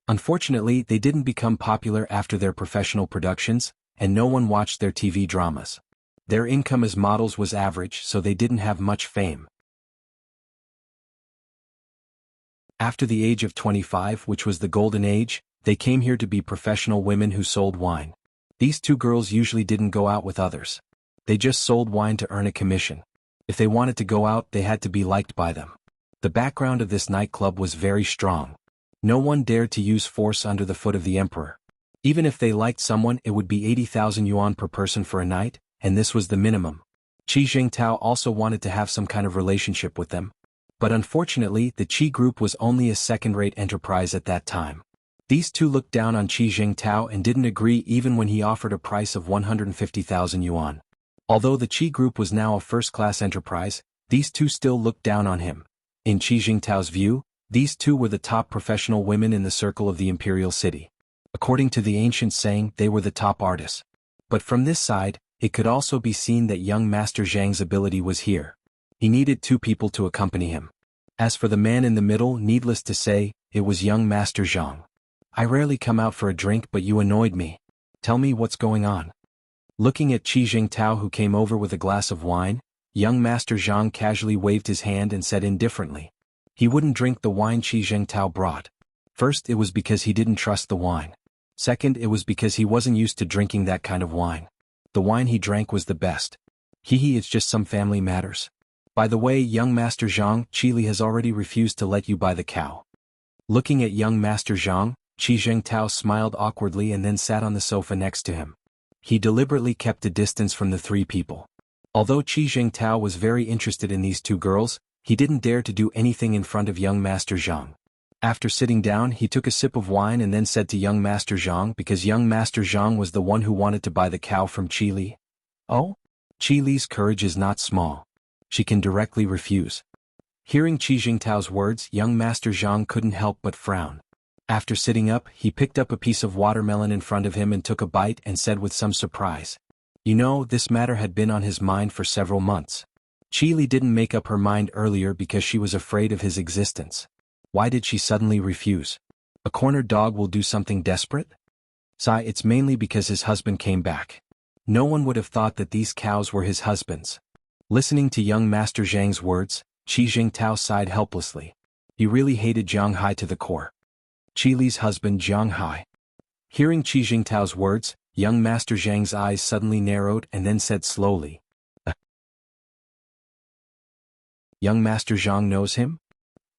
Unfortunately, they didn't become popular after their professional productions, and no one watched their TV dramas. Their income as models was average, so they didn't have much fame. After the age of 25, which was the golden age, they came here to be professional women who sold wine. These 2 girls usually didn't go out with others. They just sold wine to earn a commission. If they wanted to go out, they had to be liked by them. The background of this nightclub was very strong. No one dared to use force under the foot of the emperor. Even if they liked someone, it would be 80,000 yuan per person for a night, and this was the minimum. Qi Zhengtao also wanted to have some kind of relationship with them. But unfortunately, the Qi group was only a second-rate enterprise at that time. These 2 looked down on Qi Zhengtao and didn't agree even when he offered a price of 150,000 yuan. Although the Qi group was now a first-class enterprise, these 2 still looked down on him. In Qi Zhengtao's view, these 2 were the top professional women in the circle of the imperial city. According to the ancient saying, they were the top artists. But from this side, it could also be seen that young Master Zhang's ability was here. He needed 2 people to accompany him. As for the man in the middle, needless to say, it was young Master Zhang. I rarely come out for a drink, but you annoyed me. Tell me what's going on. Looking at Qi Zhengtao, who came over with a glass of wine, young Master Zhang casually waved his hand and said indifferently. He wouldn't drink the wine Qi Zhengtao brought. First, it was because he didn't trust the wine. Second, it was because he wasn't used to drinking that kind of wine. The wine he drank was the best. It's just some family matters. By the way, young Master Zhang, Qi has already refused to let you buy the cow. Looking at young Master Zhang, Qi Zhengtao smiled awkwardly and then sat on the sofa next to him. He deliberately kept a distance from the 3 people. Although Qi Zhengtao was very interested in these 2 girls, he didn't dare to do anything in front of young Master Zhang. After sitting down, he took a sip of wine and then said to young Master Zhang, because young Master Zhang was the one who wanted to buy the cow from Qi Li. Oh? Qi Li's courage is not small. She can directly refuse. Hearing Qi Zhengtao's words, young Master Zhang couldn't help but frown. After sitting up, he picked up a piece of watermelon in front of him and took a bite and said with some surprise, You know, this matter had been on his mind for several months. Qili didn't make up her mind earlier because she was afraid of his existence. Why did she suddenly refuse? A cornered dog will do something desperate? Sigh, it's mainly because his husband came back. No one would have thought that these cows were his husband's. Listening to young Master Zhang's words, Qi Jingtao sighed helplessly. He really hated Jiang Hai to the core. Qili's husband Jiang Hai. Hearing Qi Jingtao's words, young Master Zhang's eyes suddenly narrowed and then said slowly, Young Master Zhang knows him?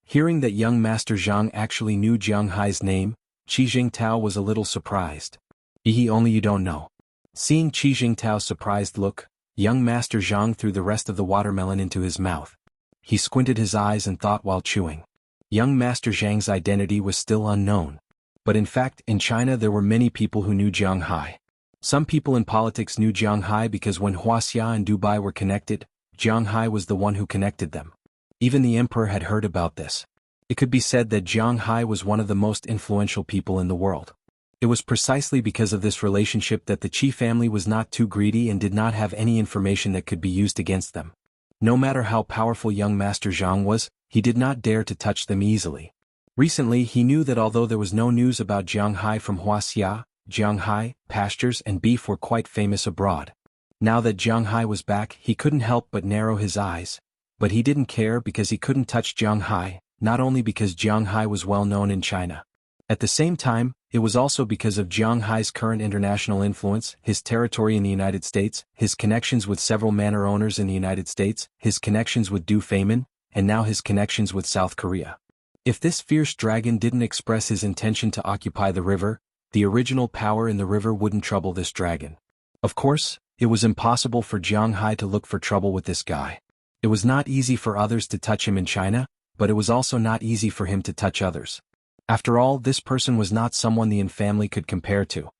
Hearing that young Master Zhang actually knew Jiang Hai's name, Qi Jingtao was a little surprised. Only you don't know. Seeing Qi Jingtao's surprised look, young Master Zhang threw the rest of the watermelon into his mouth. He squinted his eyes and thought while chewing. Young Master Zhang's identity was still unknown. But in fact, in China there were many people who knew Jiang Hai. Some people in politics knew Jiang Hai because when Wuxia and Dubai were connected, Jiang Hai was the one who connected them. Even the emperor had heard about this. It could be said that Jiang Hai was one of the most influential people in the world. It was precisely because of this relationship that the Qi family was not too greedy and did not have any information that could be used against them. No matter how powerful young Master Zhang was, he did not dare to touch them easily. Recently he knew that although there was no news about Jiang Hai from Wuxia, Jiang Hai, pastures and beef were quite famous abroad. Now that Jiang Hai was back, he couldn't help but narrow his eyes. But he didn't care because he couldn't touch Jiang Hai, not only because Jiang Hai was well known in China. At the same time, it was also because of Jiang Hai's current international influence, his territory in the United States, his connections with several manor owners in the United States, his connections with Du Feimin, and now his connections with South Korea. If this fierce dragon didn't express his intention to occupy the river, the original power in the river wouldn't trouble this dragon. Of course, it was impossible for Jiang Hai to look for trouble with this guy. It was not easy for others to touch him in China, but it was also not easy for him to touch others. After all, this person was not someone the Yin family could compare to.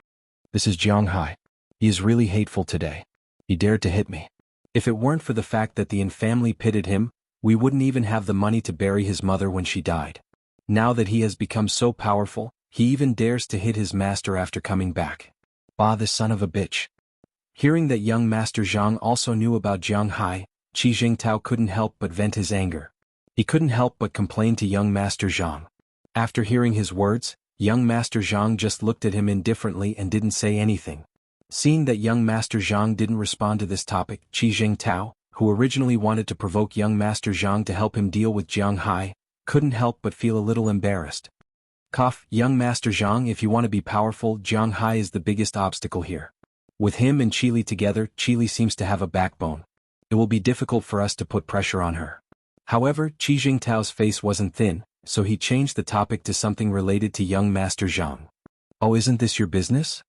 This is Jiang Hai. He is really hateful today. He dared to hit me. If it weren't for the fact that the Yin family pitied him, we wouldn't even have the money to bury his mother when she died. Now that he has become so powerful, he even dares to hit his master after coming back. Bah, the son of a bitch. Hearing that young Master Zhang also knew about Jiang Hai, Qi Jingtao couldn't help but vent his anger. He couldn't help but complain to young Master Zhang. After hearing his words, young Master Zhang just looked at him indifferently and didn't say anything. Seeing that young Master Zhang didn't respond to this topic, Qi Jingtao, who originally wanted to provoke young Master Zhang to help him deal with Jiang Hai, couldn't help but feel a little embarrassed. Cough, young Master Zhang, if you want to be powerful, Jiang Hai is the biggest obstacle here. With him and Qili together, Qili seems to have a backbone. It will be difficult for us to put pressure on her. However, Qi Jingtao's face wasn't thin, so he changed the topic to something related to young Master Zhang. Oh, isn't this your business?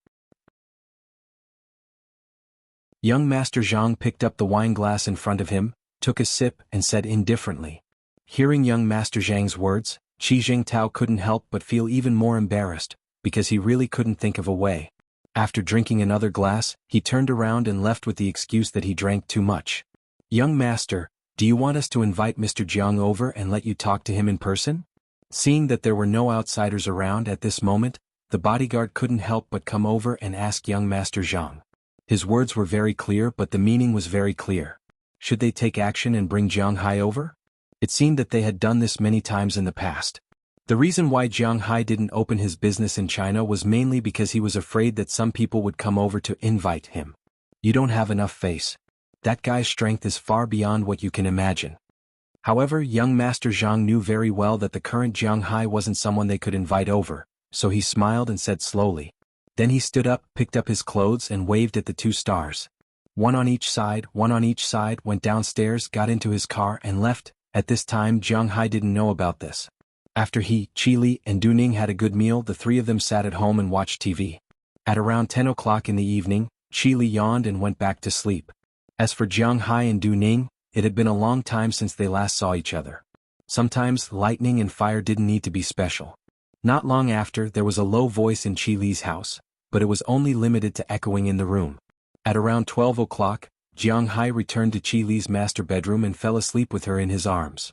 Young Master Zhang picked up the wine glass in front of him, took a sip and said indifferently. Hearing young Master Zhang's words, Qi Jingtao couldn't help but feel even more embarrassed, because he really couldn't think of a way. After drinking another glass, he turned around and left with the excuse that he drank too much. Young Master, do you want us to invite Mr. Jiang over and let you talk to him in person? Seeing that there were no outsiders around at this moment, the bodyguard couldn't help but come over and ask young Master Zhang. His words were very clear, but the meaning was very clear. Should they take action and bring Jiang Hai over? It seemed that they had done this many times in the past. The reason why Jiang Hai didn't open his business in China was mainly because he was afraid that some people would come over to invite him. You don't have enough face. That guy's strength is far beyond what you can imagine. However, young Master Zhang knew very well that the current Jiang Hai wasn't someone they could invite over, so he smiled and said slowly. Then he stood up, picked up his clothes and waved at the two stars. One on each side, went downstairs, got into his car and left. At this time Jiang Hai didn't know about this. After he, Qili, and Du Ning had a good meal, the three of them sat at home and watched TV. At around 10 o'clock in the evening, Qili yawned and went back to sleep. As for Jiang Hai and Du Ning, it had been a long time since they last saw each other. Sometimes lightning and fire didn't need to be special. Not long after, there was a low voice in Qili's house, but it was only limited to echoing in the room. At around 12 o'clock, Jiang Hai returned to Qili's master bedroom and fell asleep with her in his arms.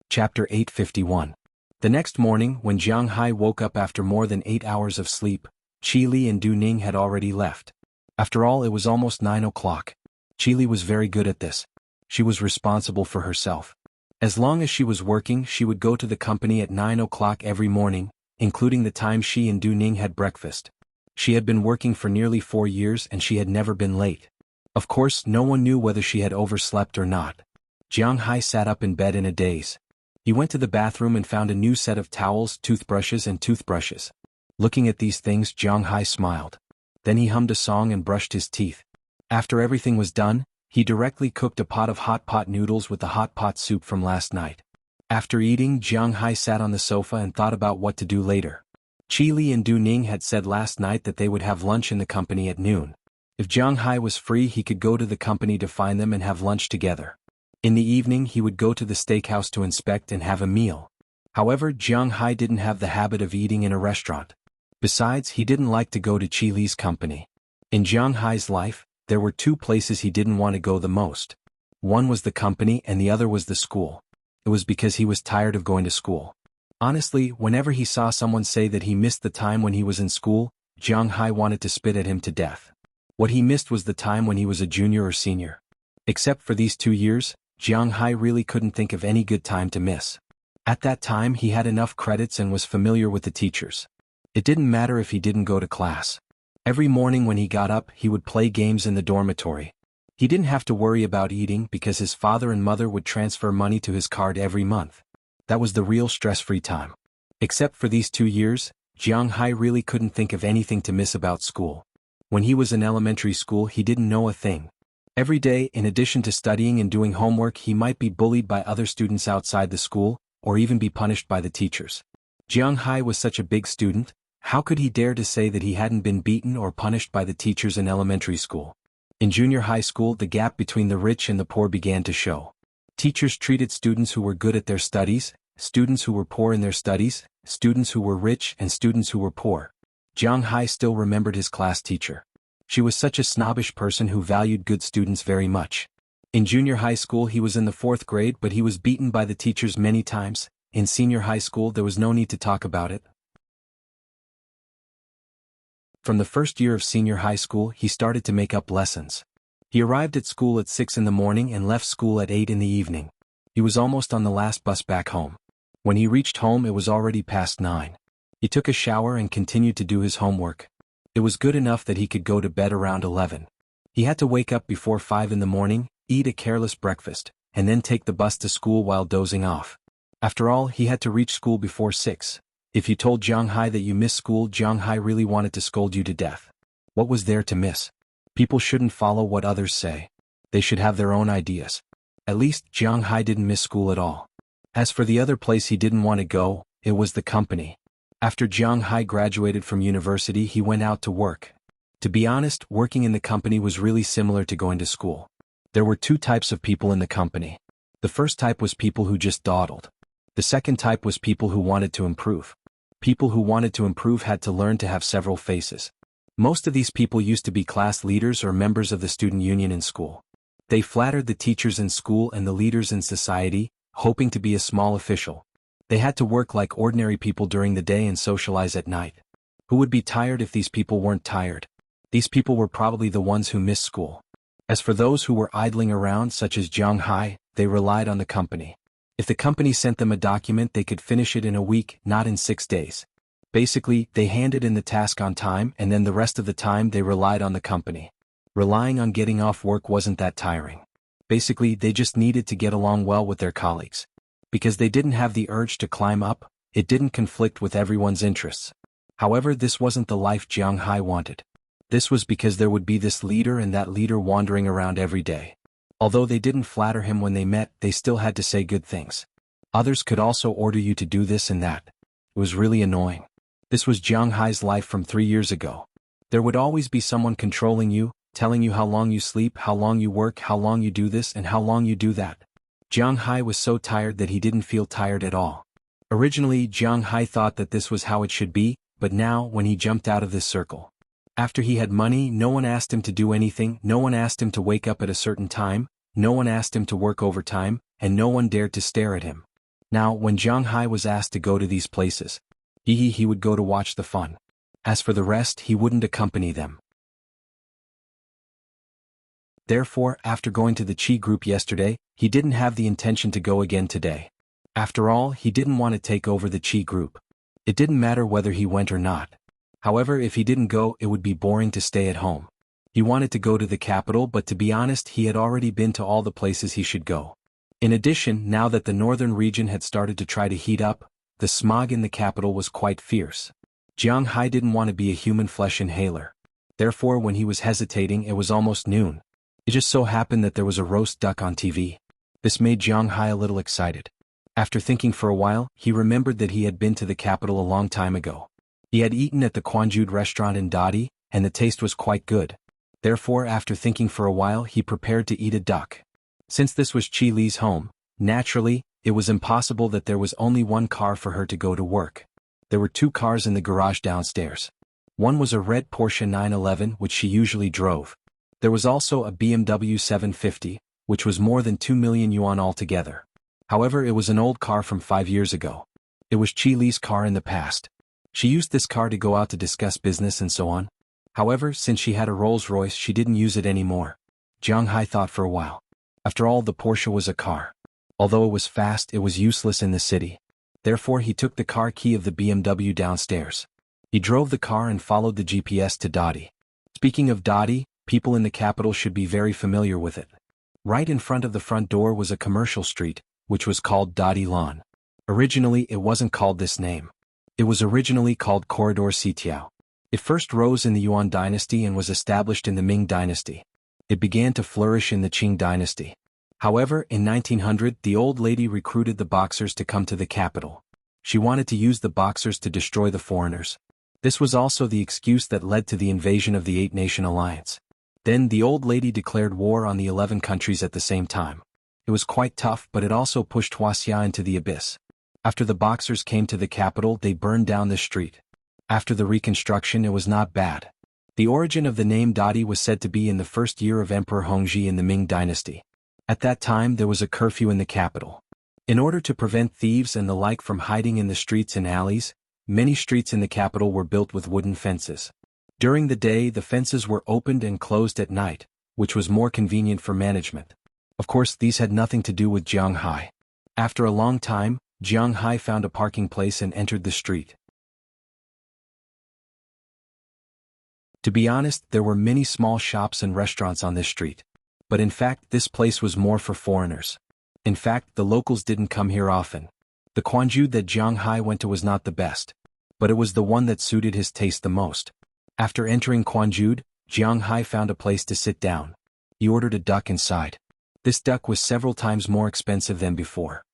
Chapter 851. The next morning, when Jiang Hai woke up after more than 8 hours of sleep, Qi Li and Du Ning had already left. After all, it was almost 9 o'clock. Qi Li was very good at this. She was responsible for herself. As long as she was working, she would go to the company at 9 o'clock every morning, including the time she and Du Ning had breakfast. She had been working for nearly 4 years and she had never been late. Of course, no one knew whether she had overslept or not. Jiang Hai sat up in bed in a daze. He went to the bathroom and found a new set of towels, toothbrushes. Looking at these things, Jiang Hai smiled. Then he hummed a song and brushed his teeth. After everything was done, he directly cooked a pot of hot pot noodles with the hot pot soup from last night. After eating, Jiang Hai sat on the sofa and thought about what to do later. Qi Li and Du Ning had said last night that they would have lunch in the company at noon. If Jiang Hai was free, he could go to the company to find them and have lunch together. In the evening, he would go to the steakhouse to inspect and have a meal. However, Jiang Hai didn't have the habit of eating in a restaurant. Besides, he didn't like to go to Qi Li's company. In Jiang Hai's life, there were two places he didn't want to go the most. One was the company and the other was the school. It was because he was tired of going to school. Honestly, whenever he saw someone say that he missed the time when he was in school, Jiang Hai wanted to spit at him to death. What he missed was the time when he was a junior or senior. Except for these 2 years, Jiang Hai really couldn't think of any good time to miss. At that time, he had enough credits and was familiar with the teachers. It didn't matter if he didn't go to class. Every morning when he got up, he would play games in the dormitory. He didn't have to worry about eating because his father and mother would transfer money to his card every month. That was the real stress-free time. Except for these 2 years, Jiang Hai really couldn't think of anything to miss about school. When he was in elementary school, he didn't know a thing. Every day, in addition to studying and doing homework, he might be bullied by other students outside the school, or even be punished by the teachers. Jiang Hai was such a big student. How could he dare to say that he hadn't been beaten or punished by the teachers in elementary school? In junior high school, the gap between the rich and the poor began to show. Teachers treated students who were good at their studies, students who were poor in their studies, students who were rich and students who were poor. Jiang Hai still remembered his class teacher. She was such a snobbish person who valued good students very much. In junior high school, he was in the 4th grade, but he was beaten by the teachers many times. In senior high school, there was no need to talk about it. From the first year of senior high school, he started to make up lessons. He arrived at school at 6 in the morning and left school at 8 in the evening. He was almost on the last bus back home. When he reached home, it was already past 9. He took a shower and continued to do his homework. It was good enough that he could go to bed around 11. He had to wake up before 5 in the morning, eat a careless breakfast, and then take the bus to school while dozing off. After all, he had to reach school before 6. If you told Jiang Hai that you missed school, Jiang Hai really wanted to scold you to death. What was there to miss? People shouldn't follow what others say. They should have their own ideas. At least, Jiang Hai didn't miss school at all. As for the other place he didn't want to go, it was the company. After Jiang Hai graduated from university, he went out to work. To be honest, working in the company was really similar to going to school. There were 2 types of people in the company. The first type was people who just dawdled. The second type was people who wanted to improve. People who wanted to improve had to learn to have several faces. Most of these people used to be class leaders or members of the student union in school. They flattered the teachers in school and the leaders in society, hoping to be a small official. They had to work like ordinary people during the day and socialize at night. Who would be tired if these people weren't tired? These people were probably the ones who missed school. As for those who were idling around, such as Jiang Hai, they relied on the company. If the company sent them a document, they could finish it in a week, not in 6 days. Basically, they handed in the task on time, and then the rest of the time they relied on the company. Relying on getting off work wasn't that tiring. Basically, they just needed to get along well with their colleagues. Because they didn't have the urge to climb up, it didn't conflict with everyone's interests. However, this wasn't the life Jiang Hai wanted. This was because there would be this leader and that leader wandering around every day. Although they didn't flatter him when they met, they still had to say good things. Others could also order you to do this and that. It was really annoying. This was Jiang Hai's life from 3 years ago. There would always be someone controlling you, telling you how long you sleep, how long you work, how long you do this and how long you do that. Jiang Hai was so tired that he didn't feel tired at all. Originally, Jiang Hai thought that this was how it should be, but now, when he jumped out of this circle. After he had money, no one asked him to do anything, no one asked him to wake up at a certain time, no one asked him to work overtime, and no one dared to stare at him. Now, when Jiang Hai was asked to go to these places, he would go to watch the fun. As for the rest, he wouldn't accompany them. Therefore, after going to the Qi group yesterday, he didn't have the intention to go again today. After all, he didn't want to take over the Qi group. It didn't matter whether he went or not. However, if he didn't go, it would be boring to stay at home. He wanted to go to the capital, but to be honest, he had already been to all the places he should go. In addition, now that the northern region had started to try to heat up, the smog in the capital was quite fierce. Jiang Hai didn't want to be a human flesh inhaler. Therefore, when he was hesitating, it was almost noon. It just so happened that there was a roast duck on TV. This made Jiang Hai a little excited. After thinking for a while, he remembered that he had been to the capital a long time ago. He had eaten at the Quanjude restaurant in Dadi, and the taste was quite good. Therefore, after thinking for a while, he prepared to eat a duck. Since this was Qi Li's home, naturally, it was impossible that there was only one car for her to go to work. There were 2 cars in the garage downstairs. One was a red Porsche 911, which she usually drove. There was also a BMW 750, which was more than 2 million yuan altogether. However, it was an old car from 5 years ago. It was Qi Li's car in the past. She used this car to go out to discuss business and so on. However, since she had a Rolls-Royce, she didn't use it anymore. Jiang Hai thought for a while. After all, the Porsche was a car. Although it was fast, it was useless in the city. Therefore, he took the car key of the BMW downstairs. He drove the car and followed the GPS to Dadi. Speaking of Dadi, people in the capital should be very familiar with it. Right in front of the front door was a commercial street, which was called Dadi Lawn. Originally, it wasn't called this name. It was originally called Corridor Sitiao. It first rose in the Yuan dynasty and was established in the Ming dynasty. It began to flourish in the Qing dynasty. However, in 1900, the old lady recruited the Boxers to come to the capital. She wanted to use the Boxers to destroy the foreigners. This was also the excuse that led to the invasion of the 8-nation alliance. Then the old lady declared war on the 11 countries at the same time. It was quite tough, but it also pushed Wuxia into the abyss. After the Boxers came to the capital, they burned down the street. After the reconstruction, it was not bad. The origin of the name Dadi was said to be in the first year of Emperor Hongzhi in the Ming dynasty. At that time, there was a curfew in the capital. In order to prevent thieves and the like from hiding in the streets and alleys, many streets in the capital were built with wooden fences. During the day, the fences were opened and closed at night, which was more convenient for management. Of course, these had nothing to do with Jiang Hai. After a long time, Jiang Hai found a parking place and entered the street. To be honest, there were many small shops and restaurants on this street. But in fact, this place was more for foreigners. In fact, the locals didn't come here often. The Quanjude that Jiang Hai went to was not the best. But it was the one that suited his taste the most. After entering Quanjude, Jiang Hai found a place to sit down. He ordered a duck inside. This duck was several times more expensive than before.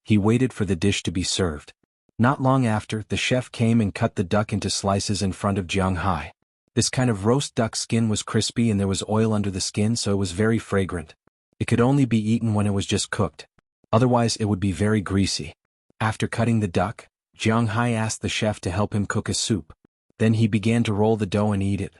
He waited for the dish to be served. Not long after, the chef came and cut the duck into slices in front of Jiang Hai. This kind of roast duck skin was crispy and there was oil under the skin, so it was very fragrant. It could only be eaten when it was just cooked. Otherwise, it would be very greasy. After cutting the duck, Jiang Hai asked the chef to help him cook a soup. Then he began to roll the dough and eat it.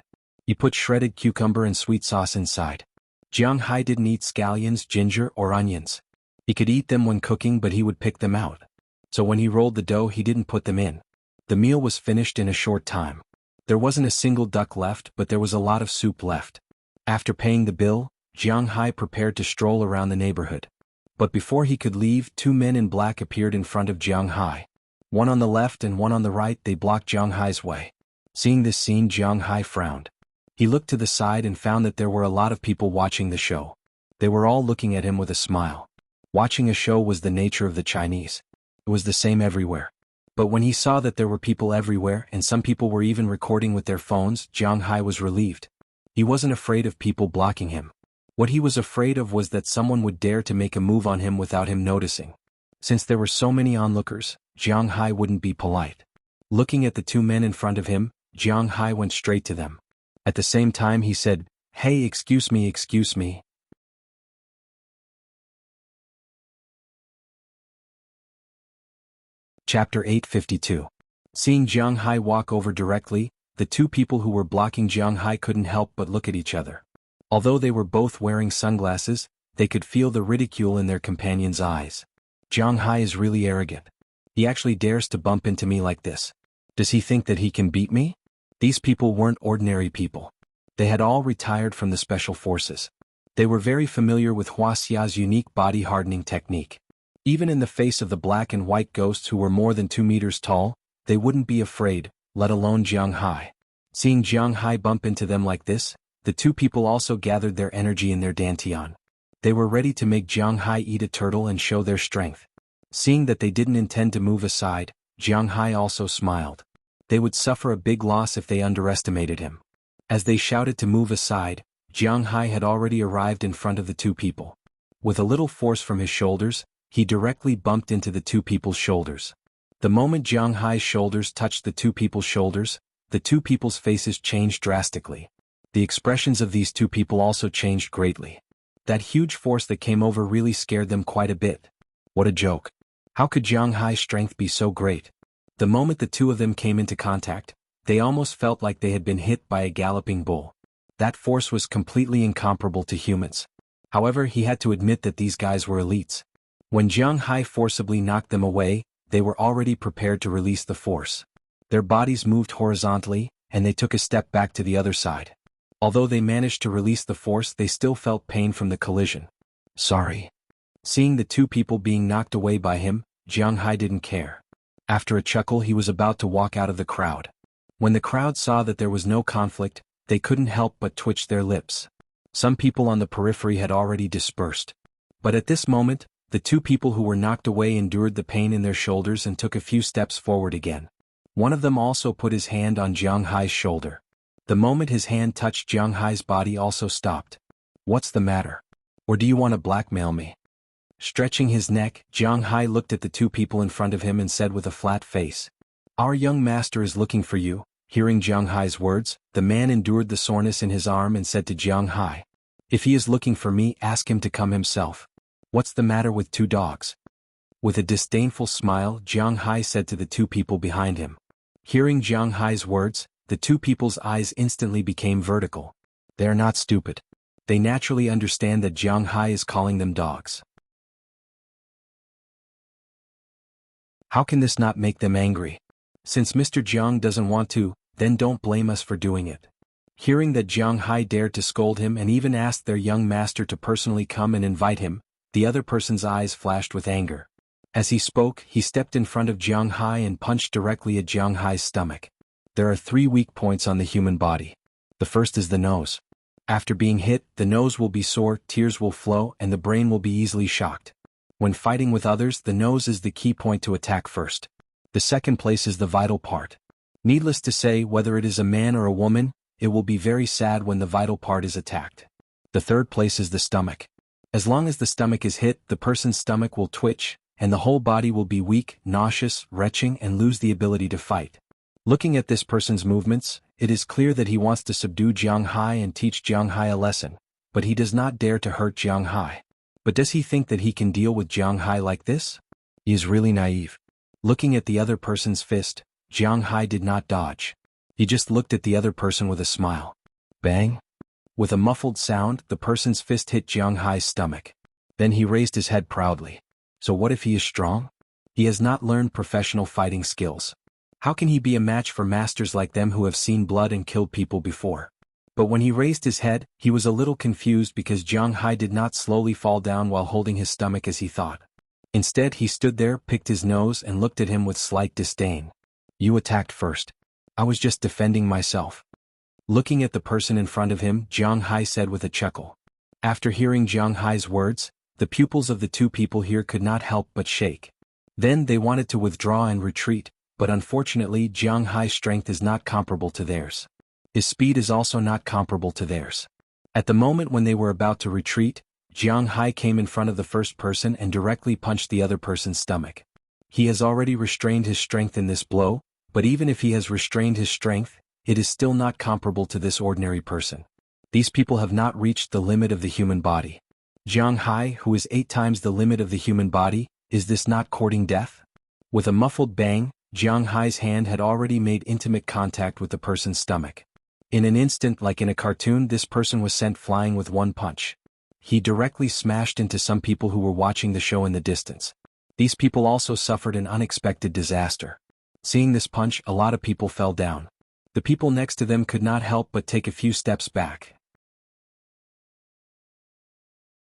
He put shredded cucumber and sweet sauce inside. Jiang Hai didn't eat scallions, ginger, or onions. He could eat them when cooking, but he would pick them out. So when he rolled the dough, he didn't put them in. The meal was finished in a short time. There wasn't a single duck left, but there was a lot of soup left. After paying the bill, Jiang Hai prepared to stroll around the neighborhood. But before he could leave, 2 men in black appeared in front of Jiang Hai. One on the left and one on the right. They blocked Jiang Hai's way. Seeing this scene, Jiang Hai frowned. He looked to the side and found that there were a lot of people watching the show. They were all looking at him with a smile. Watching a show was the nature of the Chinese. It was the same everywhere. But when he saw that there were people everywhere and some people were even recording with their phones, Jiang Hai was relieved. He wasn't afraid of people blocking him. What he was afraid of was that someone would dare to make a move on him without him noticing. Since there were so many onlookers, Jiang Hai wouldn't be polite. Looking at the 2 men in front of him, Jiang Hai went straight to them. At the same time he said, "Hey, excuse me, excuse me." Chapter 852. Seeing Jiang Hai walk over directly, the 2 people who were blocking Jiang Hai couldn't help but look at each other. Although they were both wearing sunglasses, they could feel the ridicule in their companions' eyes. Jiang Hai is really arrogant. He actually dares to bump into me like this. Does he think that he can beat me? These people weren't ordinary people. They had all retired from the special forces. They were very familiar with Wuxia's unique body hardening technique. Even in the face of the black and white ghosts who were more than 2 meters tall, they wouldn't be afraid, let alone Jiang Hai. Seeing Jiang Hai bump into them like this, the two people also gathered their energy in their dantian. They were ready to make Jiang Hai eat a turtle and show their strength. Seeing that they didn't intend to move aside, Jiang Hai also smiled. They would suffer a big loss if they underestimated him. As they shouted to move aside, Jiang Hai had already arrived in front of the two people. With a little force from his shoulders, he directly bumped into the two people's shoulders. The moment Jiang Hai's shoulders touched the two people's shoulders, the two people's faces changed drastically. The expressions of these two people also changed greatly. That huge force that came over really scared them quite a bit. What a joke. How could Jiang Hai's strength be so great? The moment the two of them came into contact, they almost felt like they had been hit by a galloping bull. That force was completely incomparable to humans. However, he had to admit that these guys were elites. When Jiang Hai forcibly knocked them away, they were already prepared to release the force. Their bodies moved horizontally, and they took a step back to the other side. Although they managed to release the force, they still felt pain from the collision. Sorry. Seeing the two people being knocked away by him, Jiang Hai didn't care. After a chuckle, he was about to walk out of the crowd. When the crowd saw that there was no conflict, they couldn't help but twitch their lips. Some people on the periphery had already dispersed. But at this moment, the two people who were knocked away endured the pain in their shoulders and took a few steps forward again. One of them also put his hand on Jiang Hai's shoulder. The moment his hand touched Jiang Hai's body also stopped. What's the matter? Or do you want to blackmail me? Stretching his neck, Jiang Hai looked at the two people in front of him and said with a flat face, "Our young master is looking for you." Hearing Jiang Hai's words, the man endured the soreness in his arm and said to Jiang Hai, "If he is looking for me, ask him to come himself. What's the matter with two dogs?" With a disdainful smile, Jiang Hai said to the two people behind him. Hearing Jiang Hai's words, the two people's eyes instantly became vertical. They are not stupid. They naturally understand that Jiang Hai is calling them dogs. How can this not make them angry? Since Mr. Jiang doesn't want to, then don't blame us for doing it. Hearing that Jiang Hai dared to scold him and even asked their young master to personally come and invite him, the other person's eyes flashed with anger. As he spoke, he stepped in front of Jiang Hai and punched directly at Jiang Hai's stomach. There are 3 weak points on the human body. The first is the nose. After being hit, the nose will be sore, tears will flow, and the brain will be easily shocked. When fighting with others, the nose is the key point to attack first. The second place is the vital part. Needless to say, whether it is a man or a woman, it will be very sad when the vital part is attacked. The third place is the stomach. As long as the stomach is hit, the person's stomach will twitch, and the whole body will be weak, nauseous, retching, and lose the ability to fight. Looking at this person's movements, it is clear that he wants to subdue Jiang Hai and teach Jiang Hai a lesson, but he does not dare to hurt Jiang Hai. But does he think that he can deal with Jiang Hai like this? He is really naive. Looking at the other person's fist, Jiang Hai did not dodge. He just looked at the other person with a smile. Bang! With a muffled sound, the person's fist hit Jiang Hai's stomach. Then he raised his head proudly. So what if he is strong? He has not learned professional fighting skills. How can he be a match for masters like them who have seen blood and killed people before? But when he raised his head, he was a little confused because Jiang Hai did not slowly fall down while holding his stomach as he thought. Instead, he stood there, picked his nose, and looked at him with slight disdain. You attacked first. I was just defending myself. Looking at the person in front of him, Jiang Hai said with a chuckle. After hearing Jiang Hai's words, the pupils of the two people here could not help but shake. Then they wanted to withdraw and retreat, but unfortunately Jiang Hai's strength is not comparable to theirs. His speed is also not comparable to theirs. At the moment when they were about to retreat, Jiang Hai came in front of the first person and directly punched the other person's stomach. He has already restrained his strength in this blow, but even if he has restrained his strength, it is still not comparable to this ordinary person. These people have not reached the limit of the human body. Jiang Hai, who is 8 times the limit of the human body, is this not courting death? With a muffled bang, Jiang Hai's hand had already made intimate contact with the person's stomach. In an instant, like in a cartoon, this person was sent flying with one punch. He directly smashed into some people who were watching the show in the distance. These people also suffered an unexpected disaster. Seeing this punch, a lot of people fell down. The people next to them could not help but take a few steps back.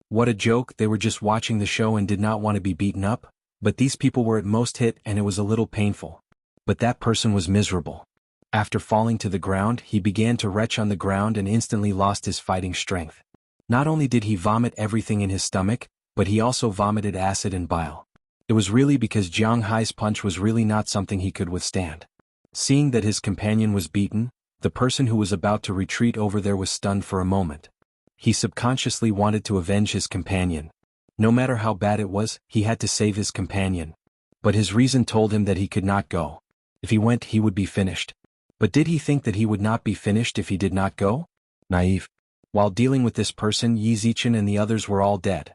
What a joke, they were just watching the show and did not want to be beaten up, but these people were at most hit and it was a little painful. But that person was miserable. After falling to the ground, he began to retch on the ground and instantly lost his fighting strength. Not only did he vomit everything in his stomach, but he also vomited acid and bile. It was really because Jiang Hai's punch was really not something he could withstand. Seeing that his companion was beaten, the person who was about to retreat over there was stunned for a moment. He subconsciously wanted to avenge his companion. No matter how bad it was, he had to save his companion. But his reason told him that he could not go. If he went, he would be finished. But did he think that he would not be finished if he did not go? Naive. While dealing with this person, Yi Zichen and the others were all dead.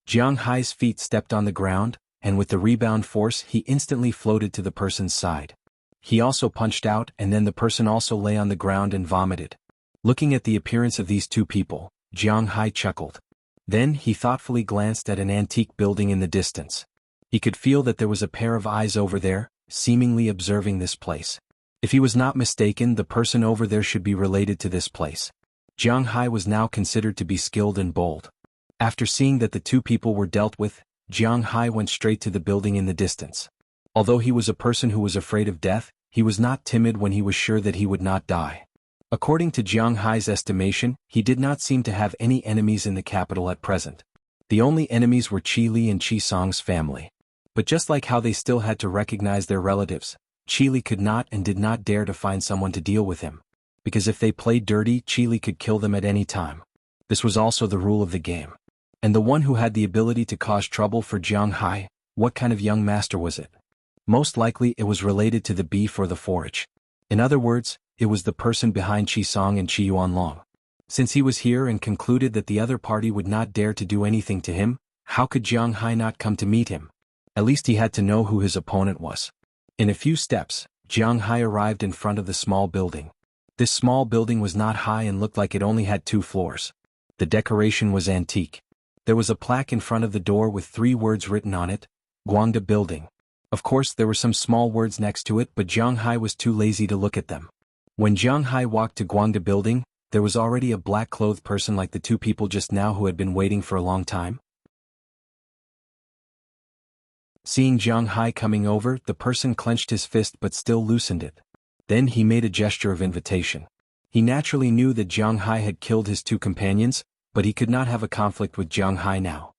Jiang Hai's feet stepped on the ground, and with the rebound force he instantly floated to the person's side. He also punched out and then the person also lay on the ground and vomited. Looking at the appearance of these two people, Jiang Hai chuckled. Then he thoughtfully glanced at an antique building in the distance. He could feel that there was a pair of eyes over there, seemingly observing this place. If he was not mistaken, the person over there should be related to this place. Jiang Hai was now considered to be skilled and bold. After seeing that the two people were dealt with, Jiang Hai went straight to the building in the distance. Although he was a person who was afraid of death, he was not timid when he was sure that he would not die. According to Jiang Hai's estimation, he did not seem to have any enemies in the capital at present. The only enemies were Qi Li and Qi Song's family. But just like how they still had to recognize their relatives, Qi Li could not and did not dare to find someone to deal with him. Because if they played dirty, Qi Li could kill them at any time. This was also the rule of the game. And the one who had the ability to cause trouble for Jiang Hai, what kind of young master was it? Most likely it was related to the beef or the forage. In other words, it was the person behind Qi Song and Qi Yuanlong. Since he was here and concluded that the other party would not dare to do anything to him, how could Jiang Hai not come to meet him? At least he had to know who his opponent was. In a few steps, Jiang Hai arrived in front of the small building. This small building was not high and looked like it only had 2 floors. The decoration was antique. There was a plaque in front of the door with 3 words written on it, Guangda Building. Of course there were some small words next to it, but Jiang Hai was too lazy to look at them. When Jiang Hai walked to Guangda Building, there was already a black-clothed person like the 2 people just now who had been waiting for a long time. Seeing Jiang Hai coming over, the person clenched his fist but still loosened it. Then he made a gesture of invitation. He naturally knew that Jiang Hai had killed his 2 companions, but he could not have a conflict with Jiang Hai now.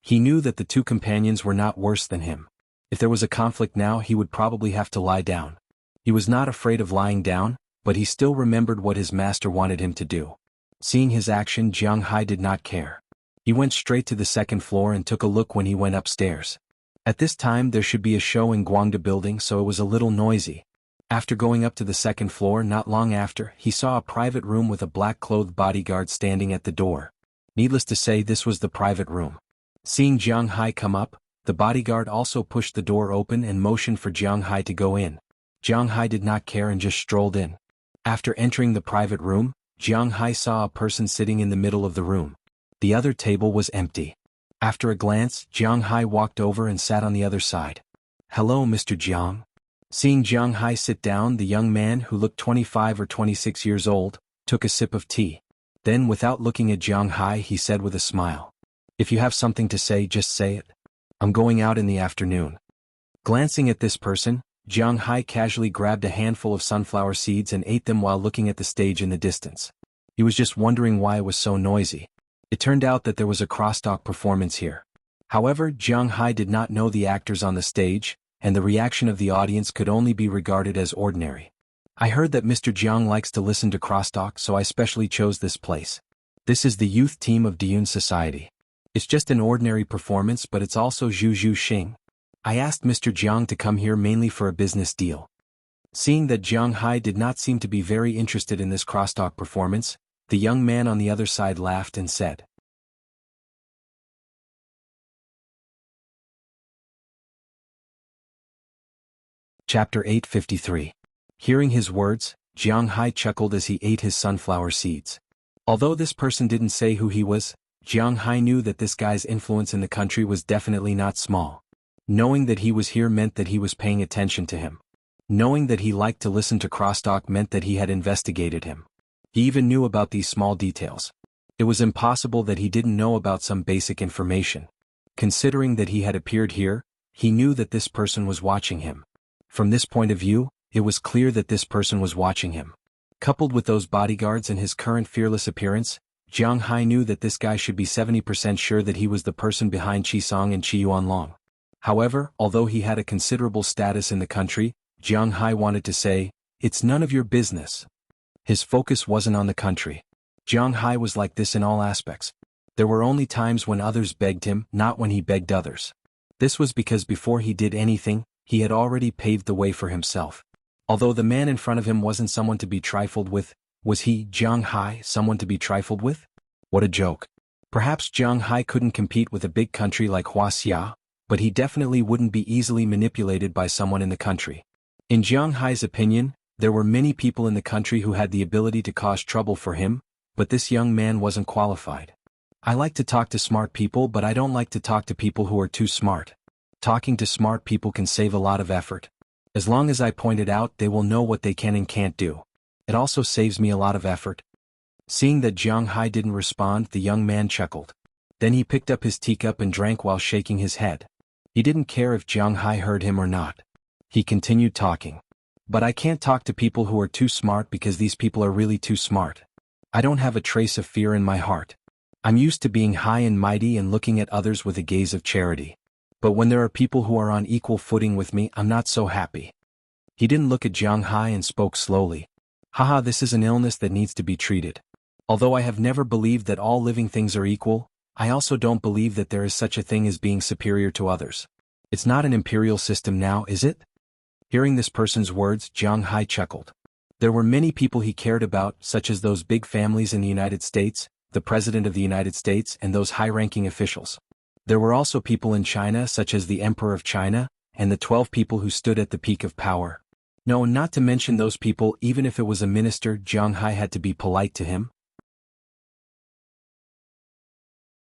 He knew that the 2 companions were not worse than him. If there was a conflict now, he would probably have to lie down. He was not afraid of lying down, but he still remembered what his master wanted him to do. Seeing his action, Jiang Hai did not care. He went straight to the 2nd floor and took a look when he went upstairs. At this time there should be a show in Guangda Building, so it was a little noisy. After going up to the 2nd floor, not long after, he saw a private room with a black-clothed bodyguard standing at the door. Needless to say, this was the private room. Seeing Jiang Hai come up, the bodyguard also pushed the door open and motioned for Jiang Hai to go in. Jiang Hai did not care and just strolled in. After entering the private room, Jiang Hai saw a person sitting in the middle of the room. The other table was empty. After a glance, Jiang Hai walked over and sat on the other side. "Hello, Mr. Jiang." Seeing Jiang Hai sit down, the young man, who looked 25 or 26 years old, took a sip of tea. Then, without looking at Jiang Hai, he said with a smile, "If you have something to say, just say it. I'm going out in the afternoon." Glancing at this person, Jiang Hai casually grabbed a handful of sunflower seeds and ate them while looking at the stage in the distance. He was just wondering why it was so noisy. It turned out that there was a crosstalk performance here. However, Jiang Hai did not know the actors on the stage, and the reaction of the audience could only be regarded as ordinary. "I heard that Mr. Jiang likes to listen to crosstalk, so I specially chose this place. This is the youth team of Diyun Society. It's just an ordinary performance, but it's also Zhu Zhu Xing. I asked Mr. Jiang to come here mainly for a business deal." Seeing that Jiang Hai did not seem to be very interested in this crosstalk performance, the young man on the other side laughed and said, Chapter 853. Hearing his words, Jiang Hai chuckled as he ate his sunflower seeds. Although this person didn't say who he was, Jiang Hai knew that this guy's influence in the country was definitely not small. Knowing that he was here meant that he was paying attention to him. Knowing that he liked to listen to crosstalk meant that he had investigated him. He even knew about these small details. It was impossible that he didn't know about some basic information. Considering that he had appeared here, he knew that this person was watching him. From this point of view, it was clear that this person was watching him. Coupled with those bodyguards and his current fearless appearance, Jiang Hai knew that this guy should be 70% sure that he was the person behind Qi Song and Qi Yuanlong. However, although he had a considerable status in the country, Jiang Hai wanted to say, "It's none of your business." His focus wasn't on the country. Jiang Hai was like this in all aspects. There were only times when others begged him, not when he begged others. This was because before he did anything, he had already paved the way for himself. Although the man in front of him wasn't someone to be trifled with, was he, Jiang Hai, someone to be trifled with? What a joke. Perhaps Jiang Hai couldn't compete with a big country like Wuxia, but he definitely wouldn't be easily manipulated by someone in the country. In Jiang Hai's opinion, there were many people in the country who had the ability to cause trouble for him, but this young man wasn't qualified. I like to talk to smart people, but I don't like to talk to people who are too smart. Talking to smart people can save a lot of effort. As long as I point it out, they will know what they can and can't do. It also saves me a lot of effort. Seeing that Jiang Hai didn't respond, the young man chuckled. Then he picked up his teacup and drank while shaking his head. He didn't care if Jiang Hai heard him or not. He continued talking. But I can't talk to people who are too smart because these people are really too smart. I don't have a trace of fear in my heart. I'm used to being high and mighty and looking at others with a gaze of charity. But when there are people who are on equal footing with me, I'm not so happy. He didn't look at Jiang Hai and spoke slowly. Haha, this is an illness that needs to be treated. Although I have never believed that all living things are equal, I also don't believe that there is such a thing as being superior to others. It's not an imperial system now, is it? Hearing this person's words, Jiang Hai chuckled. There were many people he cared about, such as those big families in the United States, the President of the United States, and those high-ranking officials. There were also people in China, such as the Emperor of China, and the 12 people who stood at the peak of power. No, not to mention those people. Even if it was a minister, Jiang Hai had to be polite to him.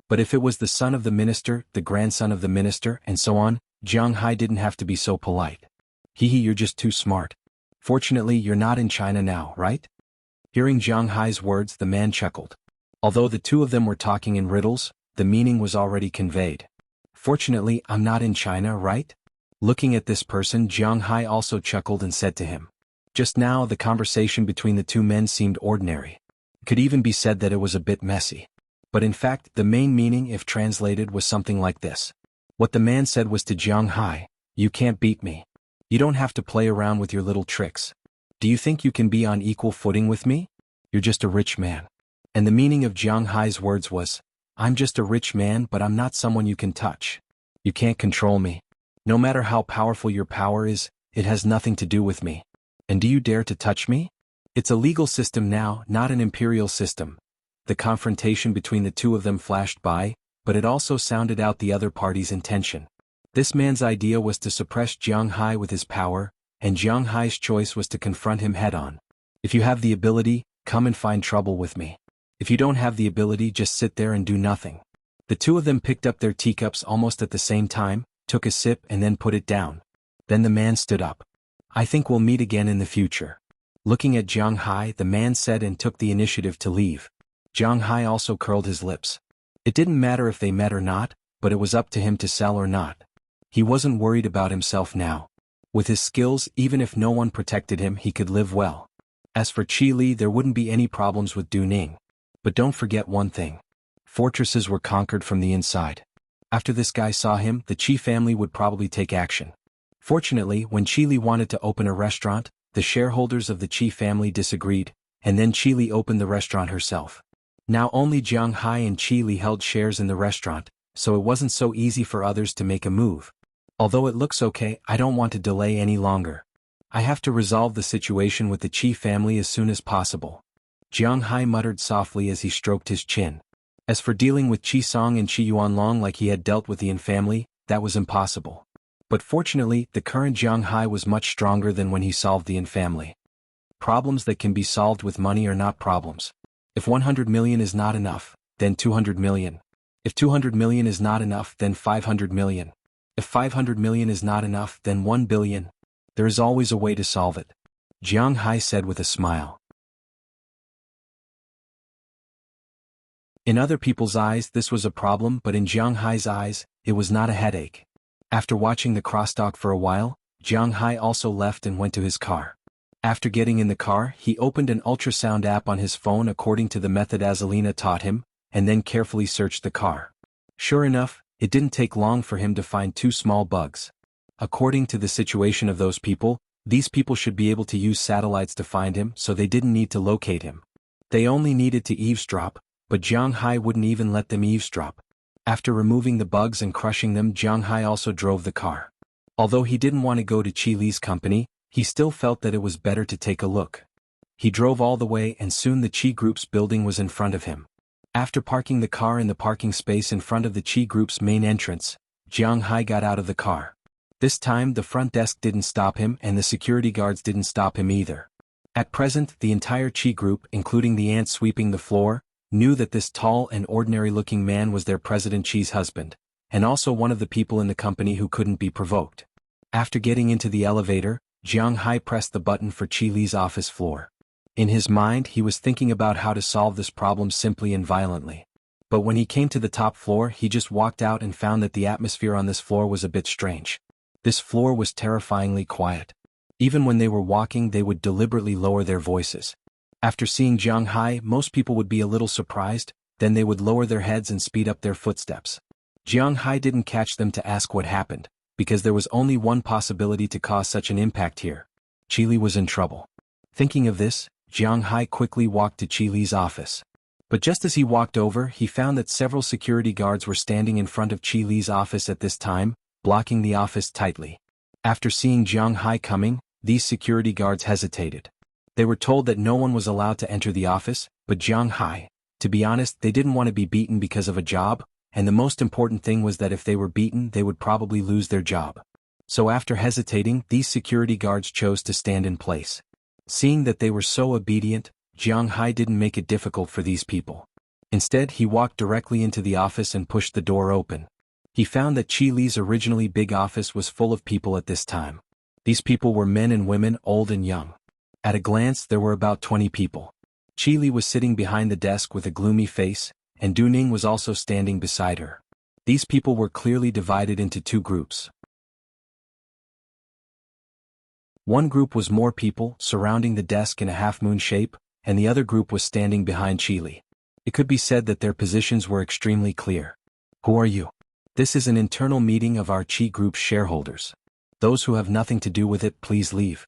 But if it was the son of the minister, the grandson of the minister, and so on, Jiang Hai didn't have to be so polite. Hee, you're just too smart. Fortunately, you're not in China now, right? Hearing Jiang Hai's words, the man chuckled. Although the two of them were talking in riddles, the meaning was already conveyed. Fortunately, I'm not in China, right? Looking at this person, Jiang Hai also chuckled and said to him. Just now, the conversation between the two men seemed ordinary. It could even be said that it was a bit messy. But in fact, the main meaning, if translated, was something like this. What the man said was to Jiang Hai, "You can't beat me. You don't have to play around with your little tricks. Do you think you can be on equal footing with me? You're just a rich man." And the meaning of Jiang Hai's words was, "I'm just a rich man, but I'm not someone you can touch. You can't control me. No matter how powerful your power is, it has nothing to do with me. And do you dare to touch me?" It's a legal system now, not an imperial system. The confrontation between the two of them flashed by, but it also sounded out the other party's intention. This man's idea was to suppress Jiang Hai with his power, and Jiang Hai's choice was to confront him head-on. If you have the ability, come and find trouble with me. If you don't have the ability, just sit there and do nothing. The two of them picked up their teacups almost at the same time, took a sip and then put it down. Then the man stood up. "I think we'll meet again in the future." Looking at Jiang Hai, the man said and took the initiative to leave. Jiang Hai also curled his lips. It didn't matter if they met or not, but it was up to him to sell or not. He wasn't worried about himself now. With his skills, even if no one protected him, he could live well. As for Qi Li, there wouldn't be any problems with Du Ning. But don't forget one thing. Fortresses were conquered from the inside. After this guy saw him, the Qi family would probably take action. Fortunately, when Qi Li wanted to open a restaurant, the shareholders of the Qi family disagreed, and then Qi Li opened the restaurant herself. Now only Jiang Hai and Qi Li held shares in the restaurant, so it wasn't so easy for others to make a move. Although it looks okay, I don't want to delay any longer. I have to resolve the situation with the Qi family as soon as possible. Jiang Hai muttered softly as he stroked his chin. As for dealing with Qi Song and Qi Yuanlong like he had dealt with the Yin family, that was impossible. But fortunately, the current Jiang Hai was much stronger than when he solved the Yin family. Problems that can be solved with money are not problems. If 100 million is not enough, then 200 million. If 200 million is not enough, then 500 million. If 500 million is not enough, then 1 billion. There is always a way to solve it. Jiang Hai said with a smile. In other people's eyes this was a problem, but in Jiang Hai's eyes, it was not a headache. After watching the crosstalk for a while, Jiang Hai also left and went to his car. After getting in the car, he opened an ultrasound app on his phone according to the method Azalina taught him, and then carefully searched the car. Sure enough, it didn't take long for him to find 2 small bugs. According to the situation of those people, these people should be able to use satellites to find him, so they didn't need to locate him. They only needed to eavesdrop, but Jiang Hai wouldn't even let them eavesdrop. After removing the bugs and crushing them, Jiang Hai also drove the car. Although he didn't want to go to Qi Li's company, he still felt that it was better to take a look. He drove all the way and soon the Qi Group's building was in front of him. After parking the car in the parking space in front of the Qi Group's main entrance, Jiang Hai got out of the car. This time the front desk didn't stop him and the security guards didn't stop him either. At present, the entire Qi Group, including the ants sweeping the floor, knew that this tall and ordinary-looking man was their President Qi's husband, and also one of the people in the company who couldn't be provoked. After getting into the elevator, Jiang Hai pressed the button for Qi Li's office floor. In his mind he was thinking about how to solve this problem simply and violently. But when he came to the top floor he just walked out and found that the atmosphere on this floor was a bit strange. This floor was terrifyingly quiet. Even when they were walking they would deliberately lower their voices. After seeing Jiang Hai, most people would be a little surprised, then they would lower their heads and speed up their footsteps. Jiang Hai didn't catch them to ask what happened, because there was only one possibility to cause such an impact here. Qi Li was in trouble. Thinking of this, Jiang Hai quickly walked to Qi Li's office. But just as he walked over, he found that several security guards were standing in front of Qi Li's office at this time, blocking the office tightly. After seeing Jiang Hai coming, these security guards hesitated. They were told that no one was allowed to enter the office, but Jiang Hai, to be honest, they didn't want to be beaten because of a job, and the most important thing was that if they were beaten they would probably lose their job. So after hesitating, these security guards chose to stand in place. Seeing that they were so obedient, Jiang Hai didn't make it difficult for these people. Instead he walked directly into the office and pushed the door open. He found that Qi Li's originally big office was full of people at this time. These people were men and women, old and young. At a glance there were about 20 people. Qi Li was sitting behind the desk with a gloomy face, and Du Ning was also standing beside her. These people were clearly divided into 2 groups. One group was more people, surrounding the desk in a half-moon shape, and the other group was standing behind Qi Li. It could be said that their positions were extremely clear. Who are you? This is an internal meeting of our Qi Group's shareholders. Those who have nothing to do with it, please leave.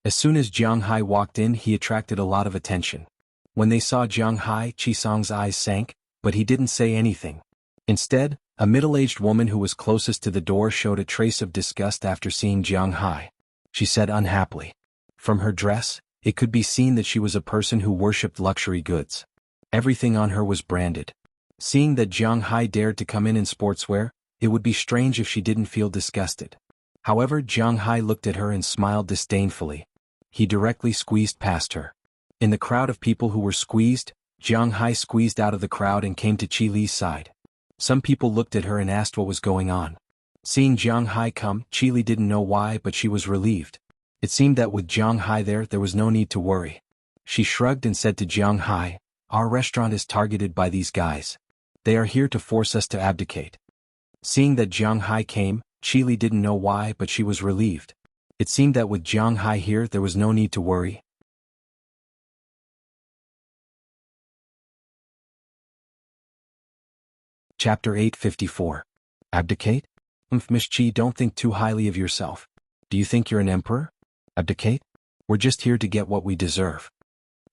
As soon as Jiang Hai walked in, he attracted a lot of attention. When they saw Jiang Hai, Qi Song's eyes sank, but he didn't say anything. Instead, a middle-aged woman who was closest to the door showed a trace of disgust after seeing Jiang Hai. She said unhappily. From her dress, it could be seen that she was a person who worshipped luxury goods. Everything on her was branded. Seeing that Jiang Hai dared to come in sportswear, it would be strange if she didn't feel disgusted. However, Jiang Hai looked at her and smiled disdainfully. He directly squeezed past her. In the crowd of people who were squeezed, Jiang Hai squeezed out of the crowd and came to Qi Li's side. Some people looked at her and asked what was going on. Seeing Jiang Hai come, Qi Li didn't know why, but she was relieved. It seemed that with Jiang Hai there was no need to worry. She shrugged and said to Jiang Hai, "Our restaurant is targeted by these guys. They are here to force us to abdicate." Seeing that Jiang Hai came, Qi Li didn't know why, but she was relieved. It seemed that with Jiang Hai here there was no need to worry. Chapter 854. Abdicate? Miss Qi, don't think too highly of yourself. Do you think you're an emperor? Abdicate? We're just here to get what we deserve.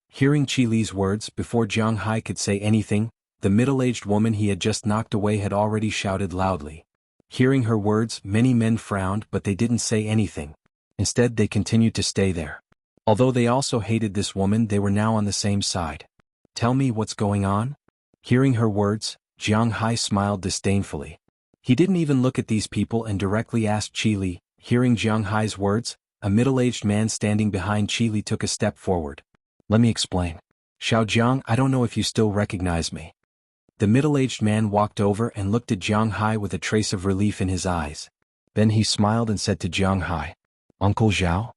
Hearing Qi Li's words, before Jiang Hai could say anything, the middle-aged woman he had just knocked away had already shouted loudly. Hearing her words, many men frowned, but they didn't say anything. Instead they continued to stay there. Although they also hated this woman, they were now on the same side. Tell me what's going on? Hearing her words, Jiang Hai smiled disdainfully. He didn't even look at these people and directly asked Qi Li. Hearing Jiang Hai's words, a middle-aged man standing behind Qi Li took a step forward. Let me explain. Xiao Jiang, I don't know if you still recognize me. The middle-aged man walked over and looked at Jiang Hai with a trace of relief in his eyes. Then he smiled and said to Jiang Hai, "Uncle Zhao?"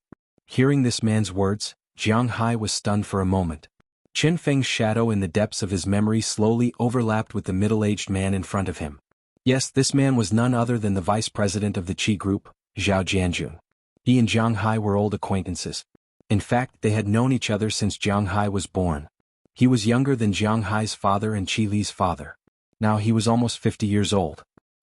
Hearing this man's words, Jiang Hai was stunned for a moment. Qin Feng's shadow in the depths of his memory slowly overlapped with the middle-aged man in front of him. Yes, this man was none other than the vice president of the Qi Group, Zhao Jianjun. He and Jiang Hai were old acquaintances. In fact, they had known each other since Jiang Hai was born. He was younger than Jiang Hai's father and Qi Li's father. Now he was almost 50 years old.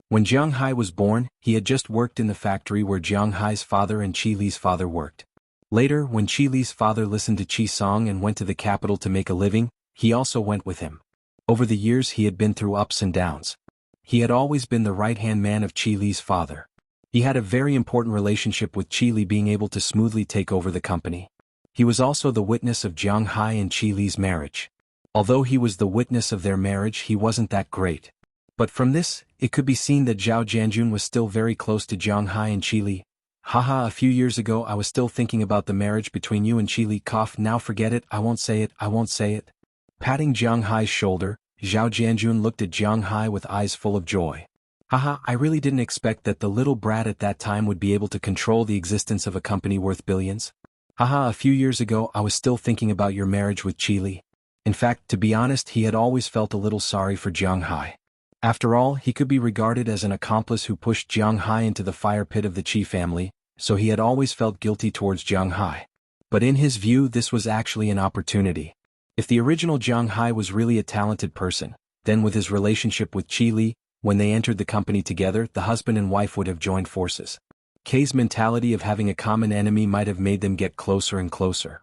When Jiang Hai was born, he had just worked in the factory where Jiang Hai's father and Qi Li's father worked. Later, when Qi Li's father listened to Qi Song and went to the capital to make a living, he also went with him. Over the years he had been through ups and downs. He had always been the right-hand man of Qi Li's father. He had a very important relationship with Qi Li, being able to smoothly take over the company. He was also the witness of Jiang Hai and Qi Li's marriage. Although he was the witness of their marriage, he wasn't that great. But from this, it could be seen that Zhao Jianjun was still very close to Jiang Hai and Qi Li. "Haha, a few years ago I was still thinking about the marriage between you and Qi Li. Now forget it, I won't say it. Patting Jiang Hai's shoulder, Zhao Jianjun looked at Jiang Hai with eyes full of joy. "Haha, I really didn't expect that the little brat at that time would be able to control the existence of a company worth billions. Haha, a few years ago I was still thinking about your marriage with Qi Li." In fact, to be honest, he had always felt a little sorry for Jiang Hai. After all, he could be regarded as an accomplice who pushed Jiang Hai into the fire pit of the Qi family, so he had always felt guilty towards Jiang Hai. But in his view, this was actually an opportunity. If the original Jiang Hai was really a talented person, then with his relationship with Qi Li, when they entered the company together, the husband and wife would have joined forces. K's mentality of having a common enemy might have made them get closer and closer.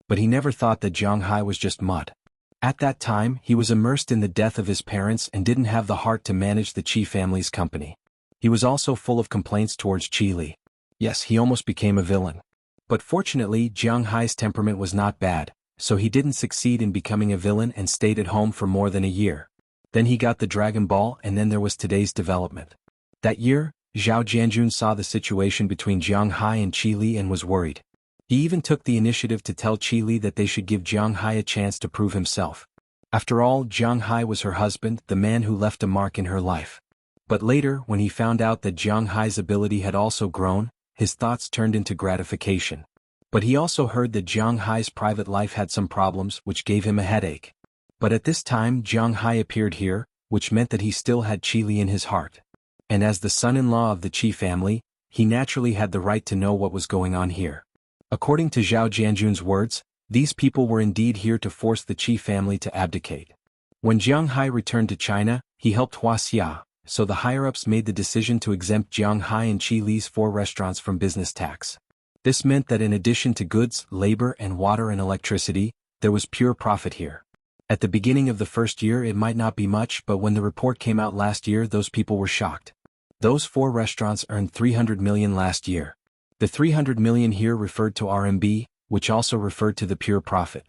But he never thought that Jiang Hai was just mud. At that time, he was immersed in the death of his parents and didn't have the heart to manage the Qi family's company. He was also full of complaints towards Qi Li. Yes, he almost became a villain. But fortunately, Jiang Hai's temperament was not bad, so he didn't succeed in becoming a villain and stayed at home for more than a year. Then he got the Dragon Ball, and then there was today's development. That year, Zhao Jianjun saw the situation between Jiang Hai and Qi Li and was worried. He even took the initiative to tell Qi Li that they should give Jiang Hai a chance to prove himself. After all, Jiang Hai was her husband, the man who left a mark in her life. But later, when he found out that Jiang Hai's ability had also grown, his thoughts turned into gratification. But he also heard that Jiang Hai's private life had some problems, which gave him a headache. But at this time, Jiang Hai appeared here, which meant that he still had Qi Li in his heart. And as the son-in-law of the Qi family, he naturally had the right to know what was going on here. According to Zhao Jianjun's words, these people were indeed here to force the Qi family to abdicate. When Jiang Hai returned to China, he helped Wuxia, so the higher-ups made the decision to exempt Jiang Hai and Qi Li's 4 restaurants from business tax. This meant that in addition to goods, labor and water and electricity, there was pure profit here. At the beginning of the first year it might not be much, but when the report came out last year, those people were shocked. Those 4 restaurants earned 300 million last year. The 300 million here referred to RMB, which also referred to the pure profit.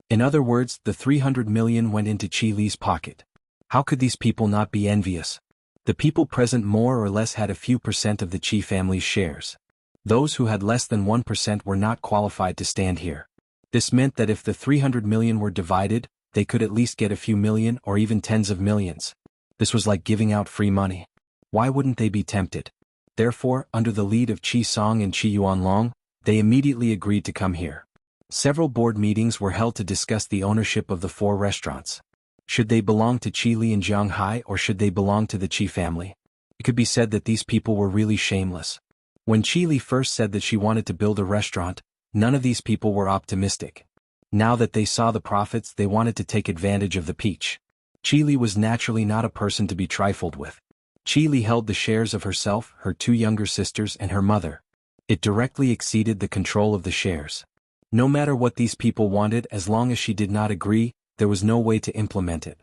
In other words, the 300 million went into Qi Li's pocket. How could these people not be envious? The people present more or less had a few percent of the Qi family's shares. Those who had less than 1% were not qualified to stand here. This meant that if the 300 million were divided, they could at least get a few million or even tens of millions. This was like giving out free money. Why wouldn't they be tempted? Therefore, under the lead of Qi Song and Qi Yuanlong, they immediately agreed to come here. Several board meetings were held to discuss the ownership of the 4 restaurants. Should they belong to Qi Li and Jiang Hai, or should they belong to the Qi family? It could be said that these people were really shameless. When Qi Li first said that she wanted to build a restaurant, none of these people were optimistic. Now that they saw the profits, they wanted to take advantage of the peach. Qi Li was naturally not a person to be trifled with. Qi Li held the shares of herself, her 2 younger sisters and her mother. It directly exceeded the control of the shares. No matter what these people wanted, as long as she did not agree, there was no way to implement it.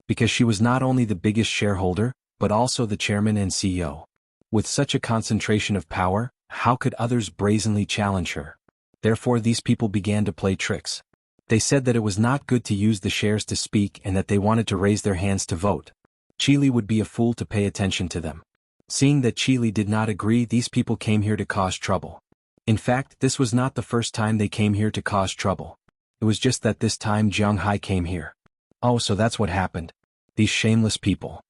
Because she was not only the biggest shareholder, but also the chairman and CEO. With such a concentration of power, how could others brazenly challenge her? Therefore these people began to play tricks. They said that it was not good to use the shares to speak and that they wanted to raise their hands to vote. Qi Li would be a fool to pay attention to them. Seeing that Qi Li did not agree, these people came here to cause trouble. In fact, this was not the first time they came here to cause trouble. It was just that this time Jiang Hai came here. Oh, so that's what happened. These shameless people.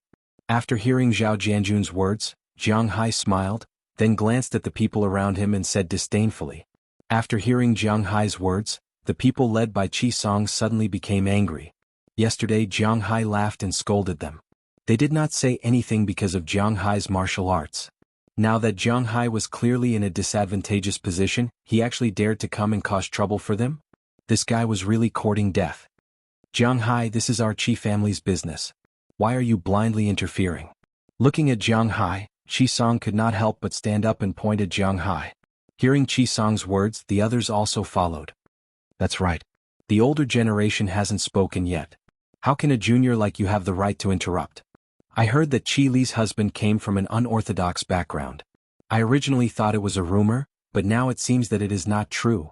After hearing Zhao Jianjun's words, Jiang Hai smiled, then glanced at the people around him and said disdainfully. After hearing Jiang Hai's words, the people led by Qi Song suddenly became angry. Yesterday Jiang Hai laughed and scolded them. They did not say anything because of Jiang Hai's martial arts. Now that Jiang Hai was clearly in a disadvantageous position, he actually dared to come and cause trouble for them? This guy was really courting death. Jiang Hai, this is our Qi family's business. Why are you blindly interfering? Looking at Jiang Hai, Qi Song could not help but stand up and point at Jiang Hai. Hearing Qi Song's words, the others also followed. That's right. The older generation hasn't spoken yet. How can a junior like you have the right to interrupt? I heard that Qi Li's husband came from an unorthodox background. I originally thought it was a rumor, but now it seems that it is not true.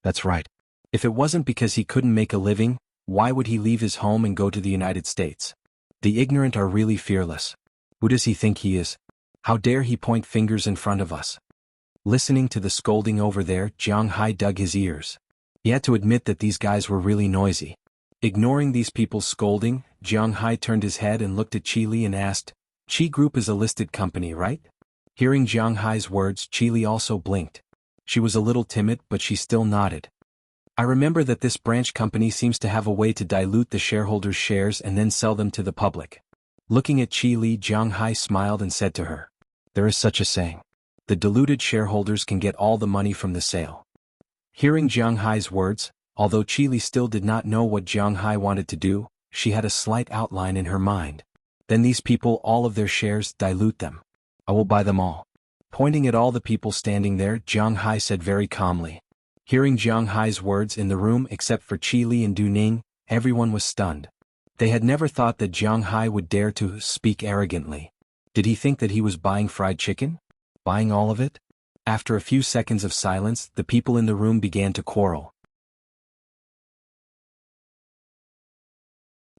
That's right. If it wasn't because he couldn't make a living, why would he leave his home and go to the United States? The ignorant are really fearless. Who does he think he is? How dare he point fingers in front of us? Listening to the scolding over there, Jiang Hai dug his ears. He had to admit that these guys were really noisy. Ignoring these people's scolding, Jiang Hai turned his head and looked at Qi Li and asked, Qi Group is a listed company, right? Hearing Jiang Hai's words, Qi Li also blinked. She was a little timid, but she still nodded. I remember that this branch company seems to have a way to dilute the shareholders' shares and then sell them to the public. Looking at Qi Li, Jiang Hai smiled and said to her, there is such a saying. The diluted shareholders can get all the money from the sale. Hearing Jiang Hai's words, although Qi Li still did not know what Jiang Hai wanted to do, she had a slight outline in her mind. Then these people, all of their shares, dilute them. I will buy them all. Pointing at all the people standing there, Jiang Hai said very calmly. Hearing Jiang Hai's words in the room except for Qi Li and Du Ning, everyone was stunned. They had never thought that Jiang Hai would dare to speak arrogantly. Did he think that he was buying fried chicken? Buying all of it? After a few seconds of silence, the people in the room began to quarrel.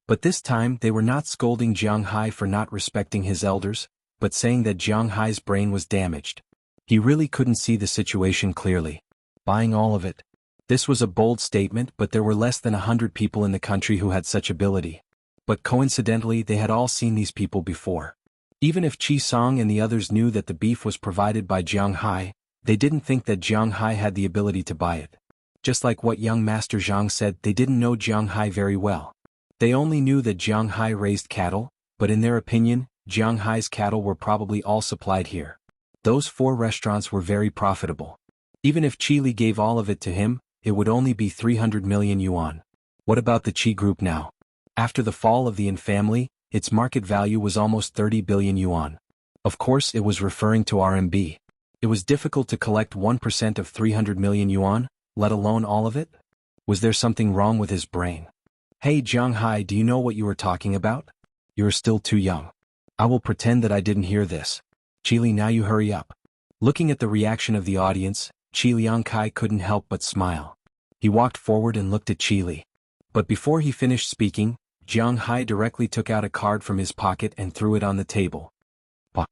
But this time they were not scolding Jiang Hai for not respecting his elders, but saying that Jiang Hai's brain was damaged. He really couldn't see the situation clearly. Buying all of it. This was a bold statement, but there were less than 100 people in the country who had such ability. But coincidentally they had all seen these people before. Even if Qi Song and the others knew that the beef was provided by Jiang Hai, they didn't think that Jiang Hai had the ability to buy it. Just like what young Master Zhang said, they didn't know Jiang Hai very well. They only knew that Jiang Hai raised cattle, but in their opinion, Jiang Hai's cattle were probably all supplied here. Those 4 restaurants were very profitable. Even if Qi Li gave all of it to him, it would only be 300 million yuan. What about the Qi Group now? After the fall of the Yin family, its market value was almost 30 billion yuan. Of course it was referring to RMB. It was difficult to collect 1% of 300 million yuan, let alone all of it? Was there something wrong with his brain? Hey Jiang Hai, do you know what you were talking about? You are still too young. I will pretend that I didn't hear this. Qi Li, now you hurry up. Looking at the reaction of the audience, Qi Liang Kai couldn't help but smile. He walked forward and looked at Qi Li. But before he finished speaking, Jiang Hai directly took out a card from his pocket and threw it on the table. Pop.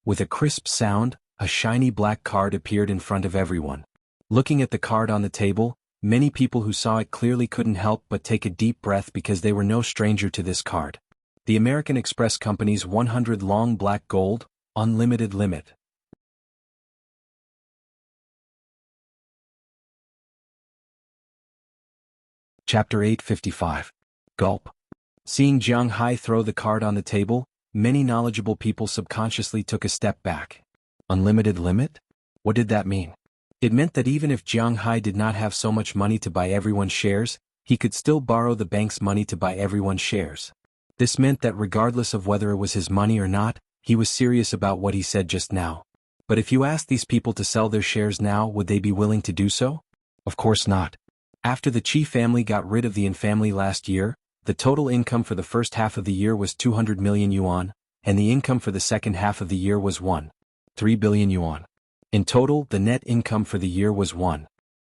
With a crisp sound, a shiny black card appeared in front of everyone. Looking at the card on the table, many people who saw it clearly couldn't help but take a deep breath because they were no stranger to this card. The American Express Company's 100 long black gold, unlimited limit. Chapter 855. Gulp. Seeing Jiang Hai throw the card on the table, many knowledgeable people subconsciously took a step back. Unlimited limit? What did that mean? It meant that even if Jiang Hai did not have so much money to buy everyone's shares, he could still borrow the bank's money to buy everyone's shares. This meant that regardless of whether it was his money or not, he was serious about what he said just now. But if you asked these people to sell their shares now, would they be willing to do so? Of course not. After the Qi family got rid of the Yin family last year, the total income for the first half of the year was 200 million yuan, and the income for the second half of the year was 3 billion yuan. In total, the net income for the year was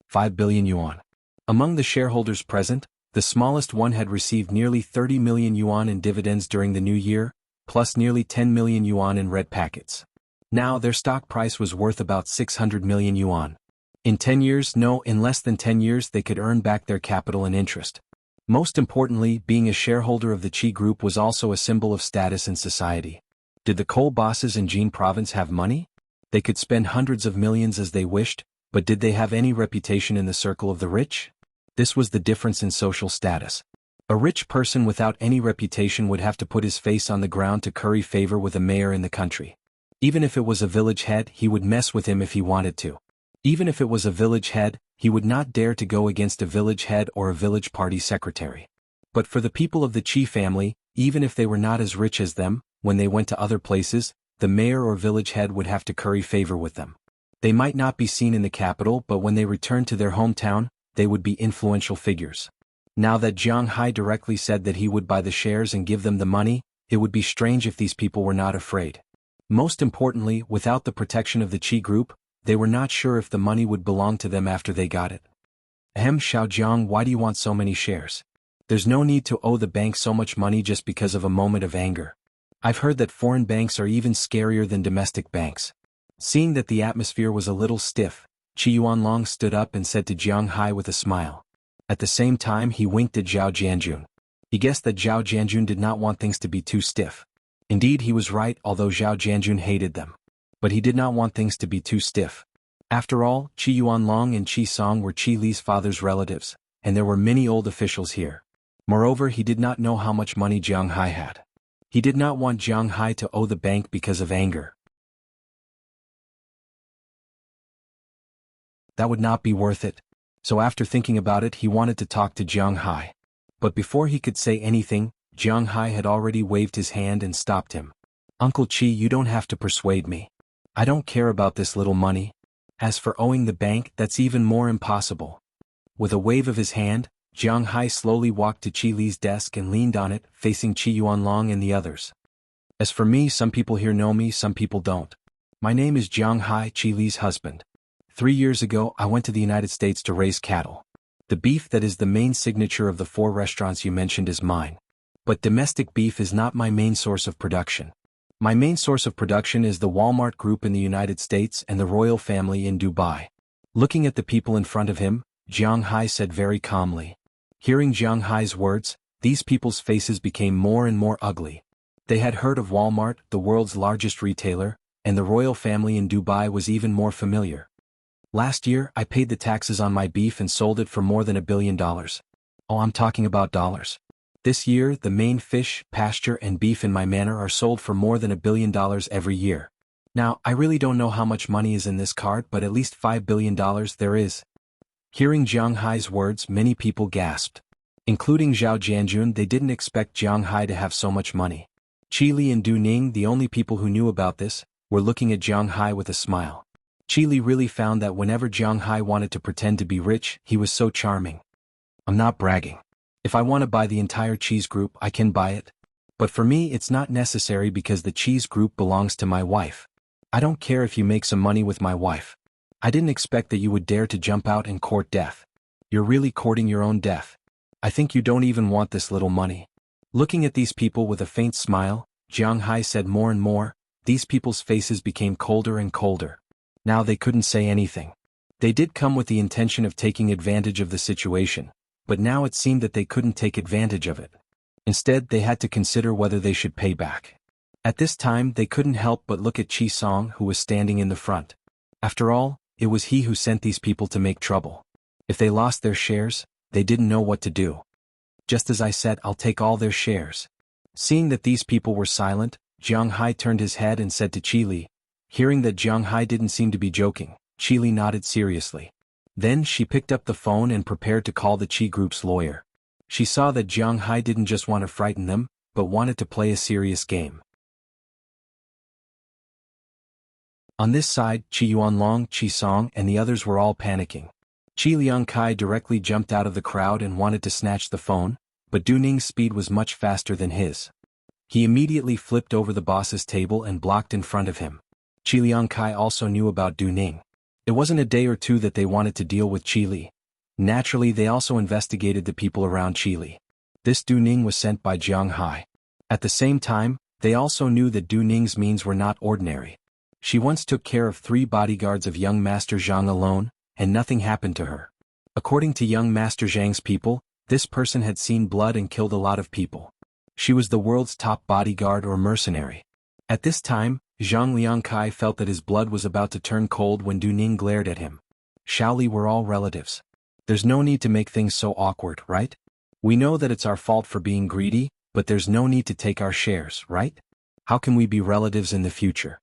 5 billion yuan. Among the shareholders present, the smallest one had received nearly 30 million yuan in dividends during the new year, plus nearly 10 million yuan in red packets. Now their stock price was worth about 600 million yuan. In 10 years, no, in less than 10 years they could earn back their capital and interest. Most importantly, being a shareholder of the Qi Group was also a symbol of status in society. Did the coal bosses in Jin province have money? They could spend hundreds of millions as they wished, but did they have any reputation in the circle of the rich? This was the difference in social status. A rich person without any reputation would have to put his face on the ground to curry favor with a mayor in the country. Even if it was a village head, he would mess with him if he wanted to. Even if it was a village head, he would not dare to go against a village head or a village party secretary. But for the people of the Qi family, even if they were not as rich as them, when they went to other places, the mayor or village head would have to curry favor with them. They might not be seen in the capital, but when they returned to their hometown, they would be influential figures. Now that Jiang Hai directly said that he would buy the shares and give them the money, it would be strange if these people were not afraid. Most importantly, without the protection of the Qi Group, they were not sure if the money would belong to them after they got it. Ahem, Xiaojiang, why do you want so many shares? There's no need to owe the bank so much money just because of a moment of anger. I've heard that foreign banks are even scarier than domestic banks. Seeing that the atmosphere was a little stiff, Qi Yuanlong stood up and said to Jiang Hai with a smile. At the same time, he winked at Zhao Jianjun. He guessed that Zhao Jianjun did not want things to be too stiff. Indeed, he was right, although Zhao Jianjun hated them. But he did not want things to be too stiff. After all, Qi Yuanlong and Qi Song were Qi Li's father's relatives, and there were many old officials here. Moreover, he did not know how much money Jiang Hai had. He did not want Jiang Hai to owe the bank because of anger. That would not be worth it. So after thinking about it, he wanted to talk to Jiang Hai. But before he could say anything, Jiang Hai had already waved his hand and stopped him. Uncle Qi, you don't have to persuade me. I don't care about this little money. As for owing the bank, that's even more impossible. With a wave of his hand, Jiang Hai slowly walked to Qi Li's desk and leaned on it, facing Qi Yuanlong and the others. As for me, some people here know me, some people don't. My name is Jiang Hai, Qi Li's husband. 3 years ago, I went to the United States to raise cattle. The beef that is the main signature of the 4 restaurants you mentioned is mine. But domestic beef is not my main source of production. My main source of production is the Walmart Group in the United States and the royal family in Dubai. Looking at the people in front of him, Jiang Hai said very calmly. Hearing Jiang Hai's words, these people's faces became more and more ugly. They had heard of Walmart, the world's largest retailer, and the royal family in Dubai was even more familiar. Last year, I paid the taxes on my beef and sold it for more than $1 billion. Oh, I'm talking about dollars. This year, the main fish, pasture, and beef in my manor are sold for more than $1 billion every year. Now, I really don't know how much money is in this cart, but at least $5 billion there is. Hearing Jiang Hai's words, many people gasped. Including Zhao Jianjun, they didn't expect Jiang Hai to have so much money. Qi Li and Du Ning, the only people who knew about this, were looking at Jiang Hai with a smile. Qi Li really found that whenever Jiang Hai wanted to pretend to be rich, he was so charming. I'm not bragging. If I want to buy the entire cheese group, I can buy it. But for me, it's not necessary because the cheese group belongs to my wife. I don't care if you make some money with my wife. I didn't expect that you would dare to jump out and court death. You're really courting your own death. I think you don't even want this little money. Looking at these people with a faint smile, Jiang Hai said more and more. These people's faces became colder and colder. Now they couldn't say anything. They did come with the intention of taking advantage of the situation, but now it seemed that they couldn't take advantage of it. Instead, they had to consider whether they should pay back. At this time, they couldn't help but look at Qi Song, who was standing in the front. After all, it was he who sent these people to make trouble. If they lost their shares, they didn't know what to do. Just as I said, I'll take all their shares. Seeing that these people were silent, Jiang Hai turned his head and said to Qi Li. Hearing that Jiang Hai didn't seem to be joking, Qi Li nodded seriously. Then she picked up the phone and prepared to call the Qi Group's lawyer. She saw that Jiang Hai didn't just want to frighten them, but wanted to play a serious game. On this side, Qi Yuanlong, Qi Song, and the others were all panicking. Qi Liangkai directly jumped out of the crowd and wanted to snatch the phone, but Du Ning's speed was much faster than his. He immediately flipped over the boss's table and blocked in front of him. Qi Liangkai also knew about Du Ning. It wasn't a day or two that they wanted to deal with Qi Li. Naturally, they also investigated the people around Qi Li. This Du Ning was sent by Jiang Hai. At the same time, they also knew that Du Ning's means were not ordinary. She once took care of 3 bodyguards of young Master Zhang alone, and nothing happened to her. According to young Master Zhang's people, This person had seen blood and killed a lot of people. She was the world's top bodyguard or mercenary. At this time, Zhang Liangkai felt that his blood was about to turn cold when Du Ning glared at him. Shaoli, we're all relatives. There's no need to make things so awkward, right? We know that it's our fault for being greedy, but there's no need to take our shares, right? How can we be relatives in the future?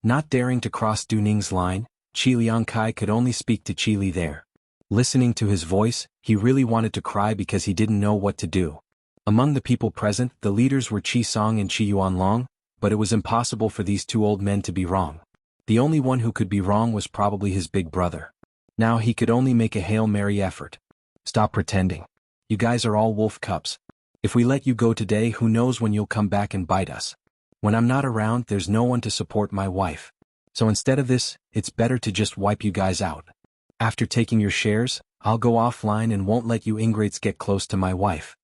Not daring to cross Du Ning's line, Qi Liangkai could only speak to Qi Li there. Listening to his voice, he really wanted to cry because he didn't know what to do. Among the people present, the leaders were Qi Song and Qi Yuanlong, but it was impossible for these two old men to be wrong. The only one who could be wrong was probably his big brother. Now he could only make a Hail Mary effort. Stop pretending. You guys are all wolf cubs. If we let you go today, who knows when you'll come back and bite us. When I'm not around, there's no one to support my wife. So instead of this, it's better to just wipe you guys out. After taking your shares, I'll go offline and won't let you ingrates get close to my wife.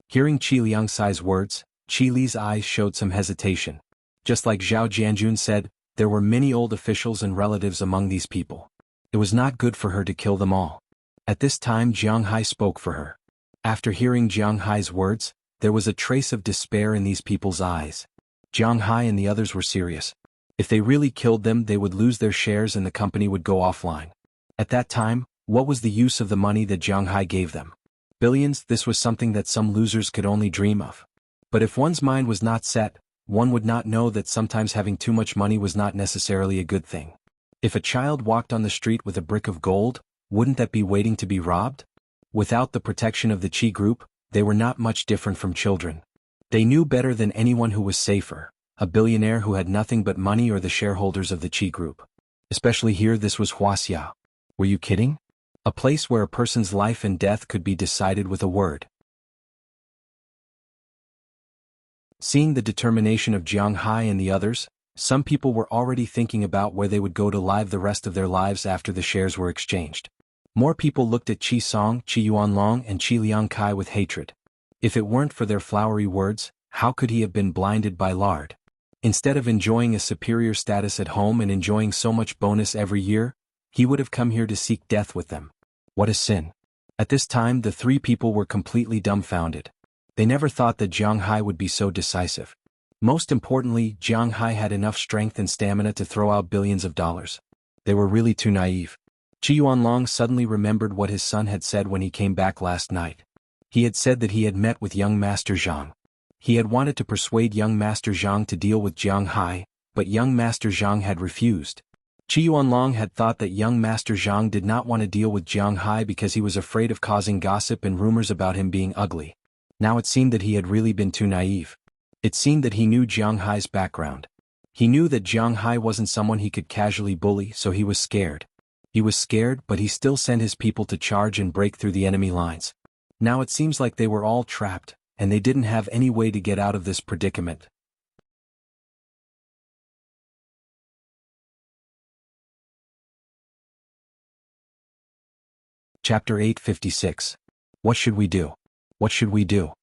Hearing Qi Liangsai's words, Qi Li's eyes showed some hesitation. Just like Zhao Jianjun said, there were many old officials and relatives among these people. It was not good for her to kill them all. At this time Jiang Hai spoke for her. After hearing Jiang Hai's words, there was a trace of despair in these people's eyes. Jiang Hai and the others were serious. If they really killed them, they would lose their shares and the company would go offline. At that time, what was the use of the money that Jiang Hai gave them? Billions. This was something that some losers could only dream of. But if one's mind was not set, one would not know that sometimes having too much money was not necessarily a good thing. If a child walked on the street with a brick of gold, wouldn't that be waiting to be robbed? Without the protection of the Qi group, they were not much different from children. They knew better than anyone who was safer, a billionaire who had nothing but money or the shareholders of the Qi group. Especially here, this was Wuxia. Were you kidding? A place where a person's life and death could be decided with a word. Seeing the determination of Jiang Hai and the others, some people were already thinking about where they would go to live the rest of their lives after the shares were exchanged. More people looked at Qi Song, Qi Yuanlong and Qi Liangkai with hatred. If it weren't for their flowery words, how could he have been blinded by lard? Instead of enjoying a superior status at home and enjoying so much bonus every year, he would have come here to seek death with them. What a sin. At this time the three people were completely dumbfounded. They never thought that Jiang Hai would be so decisive. Most importantly, Jiang Hai had enough strength and stamina to throw out billions of dollars. They were really too naive. Qi Yuanlong suddenly remembered what his son had said when he came back last night. He had said that he had met with young Master Zhang. He had wanted to persuade young Master Zhang to deal with Jiang Hai, but young Master Zhang had refused. Qi Yuanlong had thought that young Master Zhang did not want to deal with Jiang Hai because he was afraid of causing gossip and rumors about him being ugly. Now it seemed that he had really been too naive. It seemed that he knew Jiang Hai's background. He knew that Jiang Hai wasn't someone he could casually bully, so he was scared. He was scared, but he still sent his people to charge and break through the enemy lines. Now it seems like they were all trapped, and they didn't have any way to get out of this predicament. Chapter 856. What should we do? What should we do?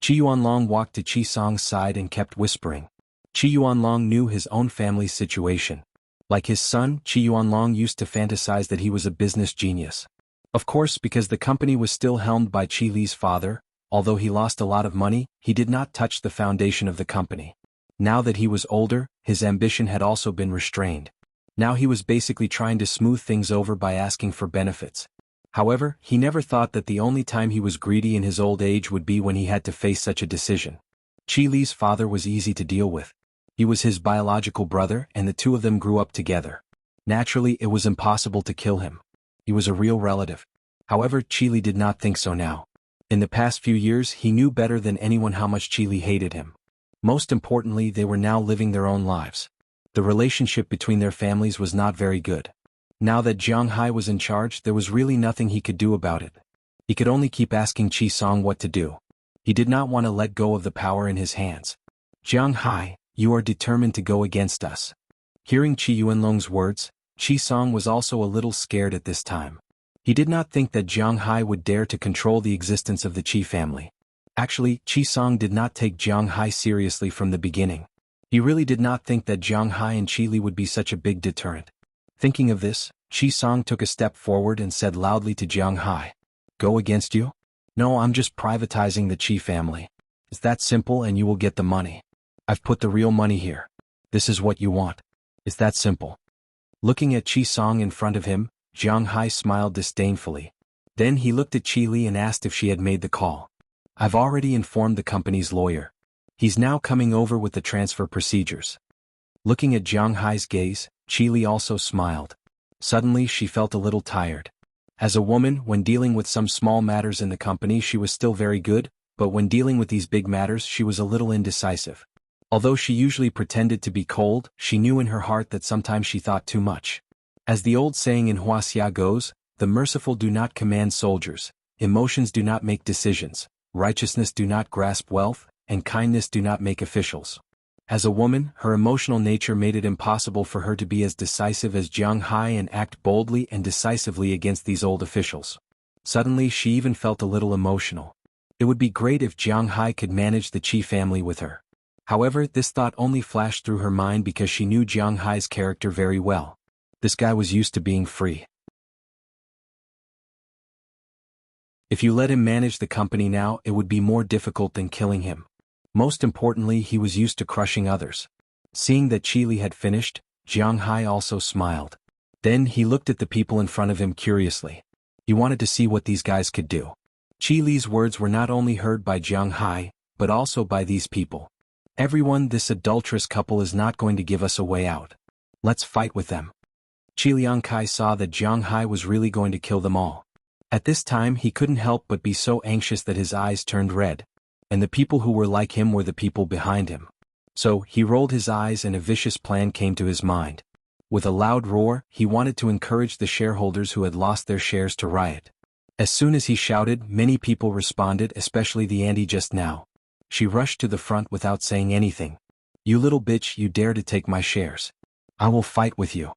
Qi Yuanlong walked to Qi Song's side and kept whispering. Qi Yuanlong knew his own family's situation. Like his son, Qi Yuanlong used to fantasize that he was a business genius. Of course, because the company was still helmed by Qi Li's father, although he lost a lot of money, he did not touch the foundation of the company. Now that he was older, his ambition had also been restrained. Now he was basically trying to smooth things over by asking for benefits. However, he never thought that the only time he was greedy in his old age would be when he had to face such a decision. Qi Li's father was easy to deal with. He was his biological brother and the two of them grew up together. Naturally, it was impossible to kill him. He was a real relative. However, Qi Li did not think so now. In the past few years, he knew better than anyone how much Qi Li hated him. Most importantly, they were now living their own lives. The relationship between their families was not very good. Now that Jiang Hai was in charge, there was really nothing he could do about it. He could only keep asking Qi Song what to do. He did not want to let go of the power in his hands. Jiang Hai, you are determined to go against us. Hearing Qi Yuanlong's words, Qi Song was also a little scared at this time. He did not think that Jiang Hai would dare to control the existence of the Qi family. Actually, Qi Song did not take Jiang Hai seriously from the beginning. He really did not think that Jiang Hai and Qi Li would be such a big deterrent. Thinking of this, Qi Song took a step forward and said loudly to Jiang Hai, "Go against you? No, I'm just privatizing the Qi family. It's that simple and you will get the money. I've put the real money here. This is what you want. It's that simple. Looking at Qi Song in front of him, Jiang Hai smiled disdainfully. Then he looked at Qi Li and asked if she had made the call. I've already informed the company's lawyer. He's now coming over with the transfer procedures. Looking at Jiang Hai's gaze, Qi Li also smiled. Suddenly she felt a little tired. As a woman, when dealing with some small matters in the company she was still very good, but when dealing with these big matters she was a little indecisive. Although she usually pretended to be cold, she knew in her heart that sometimes she thought too much. As the old saying in Wuxia goes, the merciful do not command soldiers, emotions do not make decisions, righteousness do not grasp wealth, and kindness do not make officials. As a woman, her emotional nature made it impossible for her to be as decisive as Jiang Hai and act boldly and decisively against these old officials. Suddenly she even felt a little emotional. It would be great if Jiang Hai could manage the Qi family with her. However, this thought only flashed through her mind because she knew Jiang Hai's character very well. This guy was used to being free. If you let him manage the company now, it would be more difficult than killing him. Most importantly, he was used to crushing others. Seeing that Qi Li had finished, Jiang Hai also smiled. Then he looked at the people in front of him curiously. He wanted to see what these guys could do. Qi Li's words were not only heard by Jiang Hai, but also by these people. Everyone, this adulterous couple is not going to give us a way out. Let's fight with them. Qi Liangkai saw that Jiang Hai was really going to kill them all. At this time he couldn't help but be so anxious that his eyes turned red. And the people who were like him were the people behind him. So he rolled his eyes and a vicious plan came to his mind. With a loud roar, he wanted to encourage the shareholders who had lost their shares to riot. As soon as he shouted, many people responded, especially the auntie just now. She rushed to the front without saying anything. You little bitch, you dare to take my shares. I will fight with you.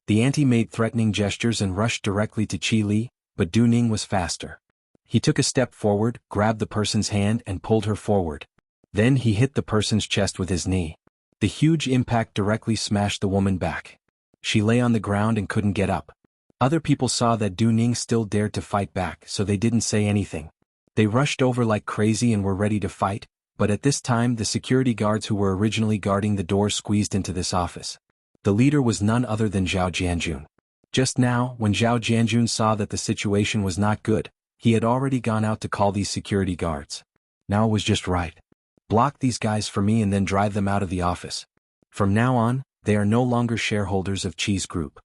The auntie made threatening gestures and rushed directly to Qi Li, but Du Ning was faster. He took a step forward, grabbed the person's hand and pulled her forward. Then he hit the person's chest with his knee. The huge impact directly smashed the woman back. She lay on the ground and couldn't get up. Other people saw that Du Ning still dared to fight back, so they didn't say anything. They rushed over like crazy and were ready to fight, but at this time the security guards who were originally guarding the door squeezed into this office. The leader was none other than Zhao Jianjun. Just now, when Zhao Jianjun saw that the situation was not good, he had already gone out to call these security guards. Now it was just right. Block these guys for me and then drive them out of the office. From now on, they are no longer shareholders of Qi's group.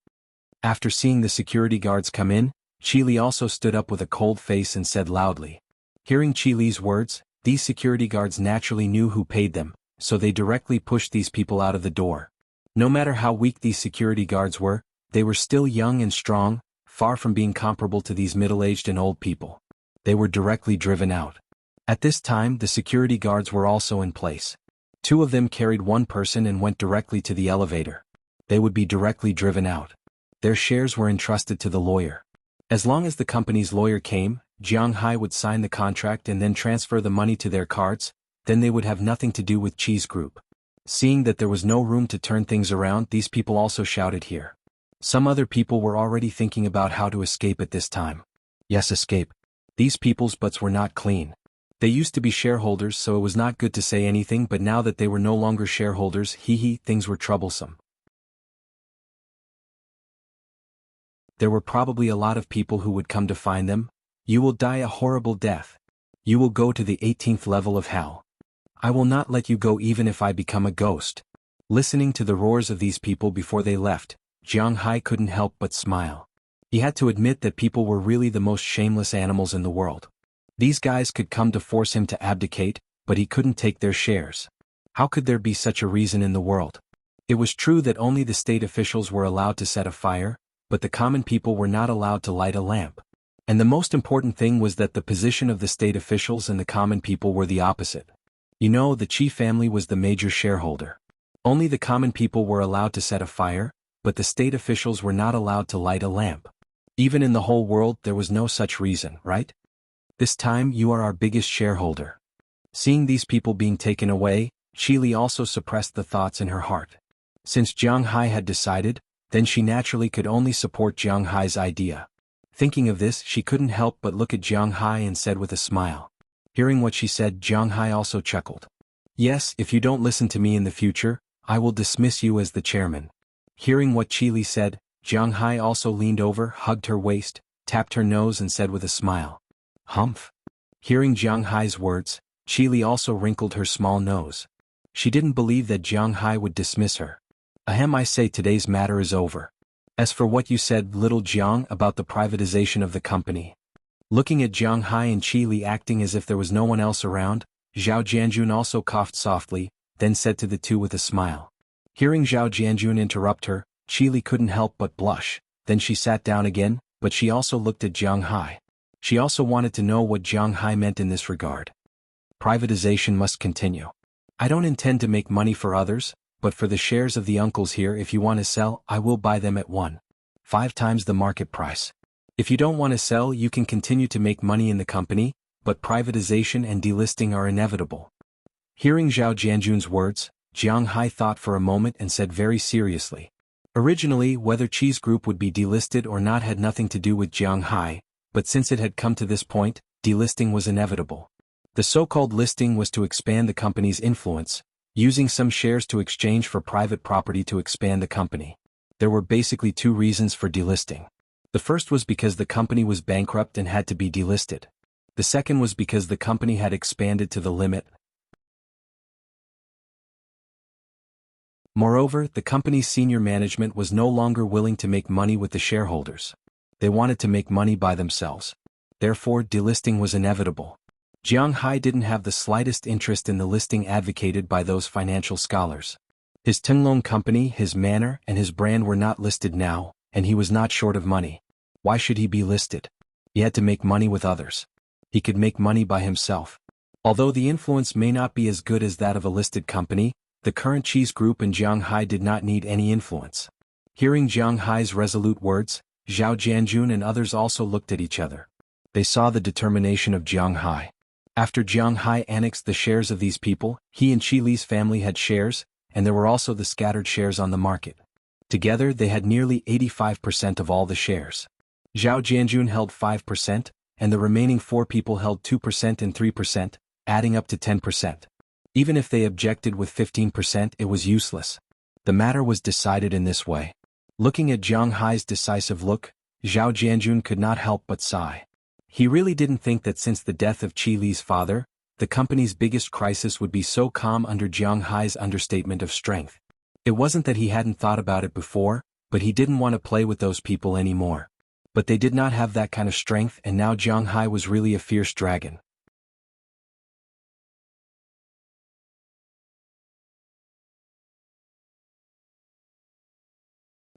After seeing the security guards come in, Qi Li also stood up with a cold face and said loudly. Hearing Qi Li's words, these security guards naturally knew who paid them, so they directly pushed these people out of the door. No matter how weak these security guards were, they were still young and strong, far from being comparable to these middle-aged and old people. They were directly driven out. At this time the security guards were also in place. Two of them carried one person and went directly to the elevator. They would be directly driven out. Their shares were entrusted to the lawyer. As long as the company's lawyer came, Jiang Hai would sign the contract and then transfer the money to their cards, then they would have nothing to do with Qi's group. Seeing that there was no room to turn things around, these people also shouted here. Some other people were already thinking about how to escape at this time. Yes, escape. These people's butts were not clean. They used to be shareholders, so it was not good to say anything, but now that they were no longer shareholders, things were troublesome. There were probably a lot of people who would come to find them. You will die a horrible death. You will go to the 18th level of hell. I will not let you go even if I become a ghost. Listening to the roars of these people before they left, Jiang Hai couldn't help but smile. He had to admit that people were really the most shameless animals in the world. These guys could come to force him to abdicate, but he couldn't take their shares. How could there be such a reason in the world? It was true that only the state officials were allowed to set a fire, but the common people were not allowed to light a lamp. And the most important thing was that the position of the state officials and the common people were the opposite. You know, the Qi family was the major shareholder. Only the common people were allowed to set a fire, but the state officials were not allowed to light a lamp. Even in the whole world there was no such reason, right? This time you are our biggest shareholder. Seeing these people being taken away, Qi Li also suppressed the thoughts in her heart. Since Jiang Hai had decided, then she naturally could only support Jiang Hai's idea. Thinking of this, she couldn't help but look at Jiang Hai and said with a smile. Hearing what she said, Jiang Hai also chuckled. Yes, if you don't listen to me in the future, I will dismiss you as the chairman. Hearing what Qi Li said, Jiang Hai also leaned over, hugged her waist, tapped her nose and said with a smile. Humph. Hearing Jiang Hai's words, Qi Li also wrinkled her small nose. She didn't believe that Jiang Hai would dismiss her. Ahem, I say today's matter is over. As for what you said, little Jiang, about the privatization of the company. Looking at Jiang Hai and Qi Li acting as if there was no one else around, Zhao Jianjun also coughed softly, then said to the two with a smile. Hearing Zhao Jianjun interrupt her, Qi Li couldn't help but blush, then she sat down again, but she also looked at Jiang Hai. She also wanted to know what Jiang Hai meant in this regard. Privatization must continue. I don't intend to make money for others, but for the shares of the uncles here, if you want to sell, I will buy them at 1.5 times the market price. If you don't want to sell, you can continue to make money in the company, but privatization and delisting are inevitable. Hearing Zhao Jianjun's words, Jiang Hai thought for a moment and said very seriously. Originally, whether Qi's group would be delisted or not had nothing to do with Jiang Hai, but since it had come to this point, delisting was inevitable. The so-called listing was to expand the company's influence, using some shares to exchange for private property to expand the company. There were basically two reasons for delisting. The first was because the company was bankrupt and had to be delisted. The second was because the company had expanded to the limit. Moreover, the company's senior management was no longer willing to make money with the shareholders. They wanted to make money by themselves. Therefore, delisting was inevitable. Jiang Hai didn't have the slightest interest in the listing advocated by those financial scholars. His Tenglong company, his manor, and his brand were not listed now, and he was not short of money. Why should he be listed? He had to make money with others. He could make money by himself. Although the influence may not be as good as that of a listed company, the current Qi's group and Jiang Hai did not need any influence. Hearing Jiang Hai's resolute words, Zhao Jianjun and others also looked at each other. They saw the determination of Jiang Hai. After Jiang Hai annexed the shares of these people, he and Qi Li's family had shares, and there were also the scattered shares on the market. Together they had nearly 85% of all the shares. Zhao Jianjun held 5%, and the remaining 4 people held 2% and 3%, adding up to 10%. Even if they objected with 15%, it was useless. The matter was decided in this way. Looking at Jiang Hai's decisive look, Zhao Jianjun could not help but sigh. He really didn't think that since the death of Qi Li's father, the company's biggest crisis would be so calm under Jiang Hai's understatement of strength. It wasn't that he hadn't thought about it before, but he didn't want to play with those people anymore. But they did not have that kind of strength, and now Jiang Hai was really a fierce dragon.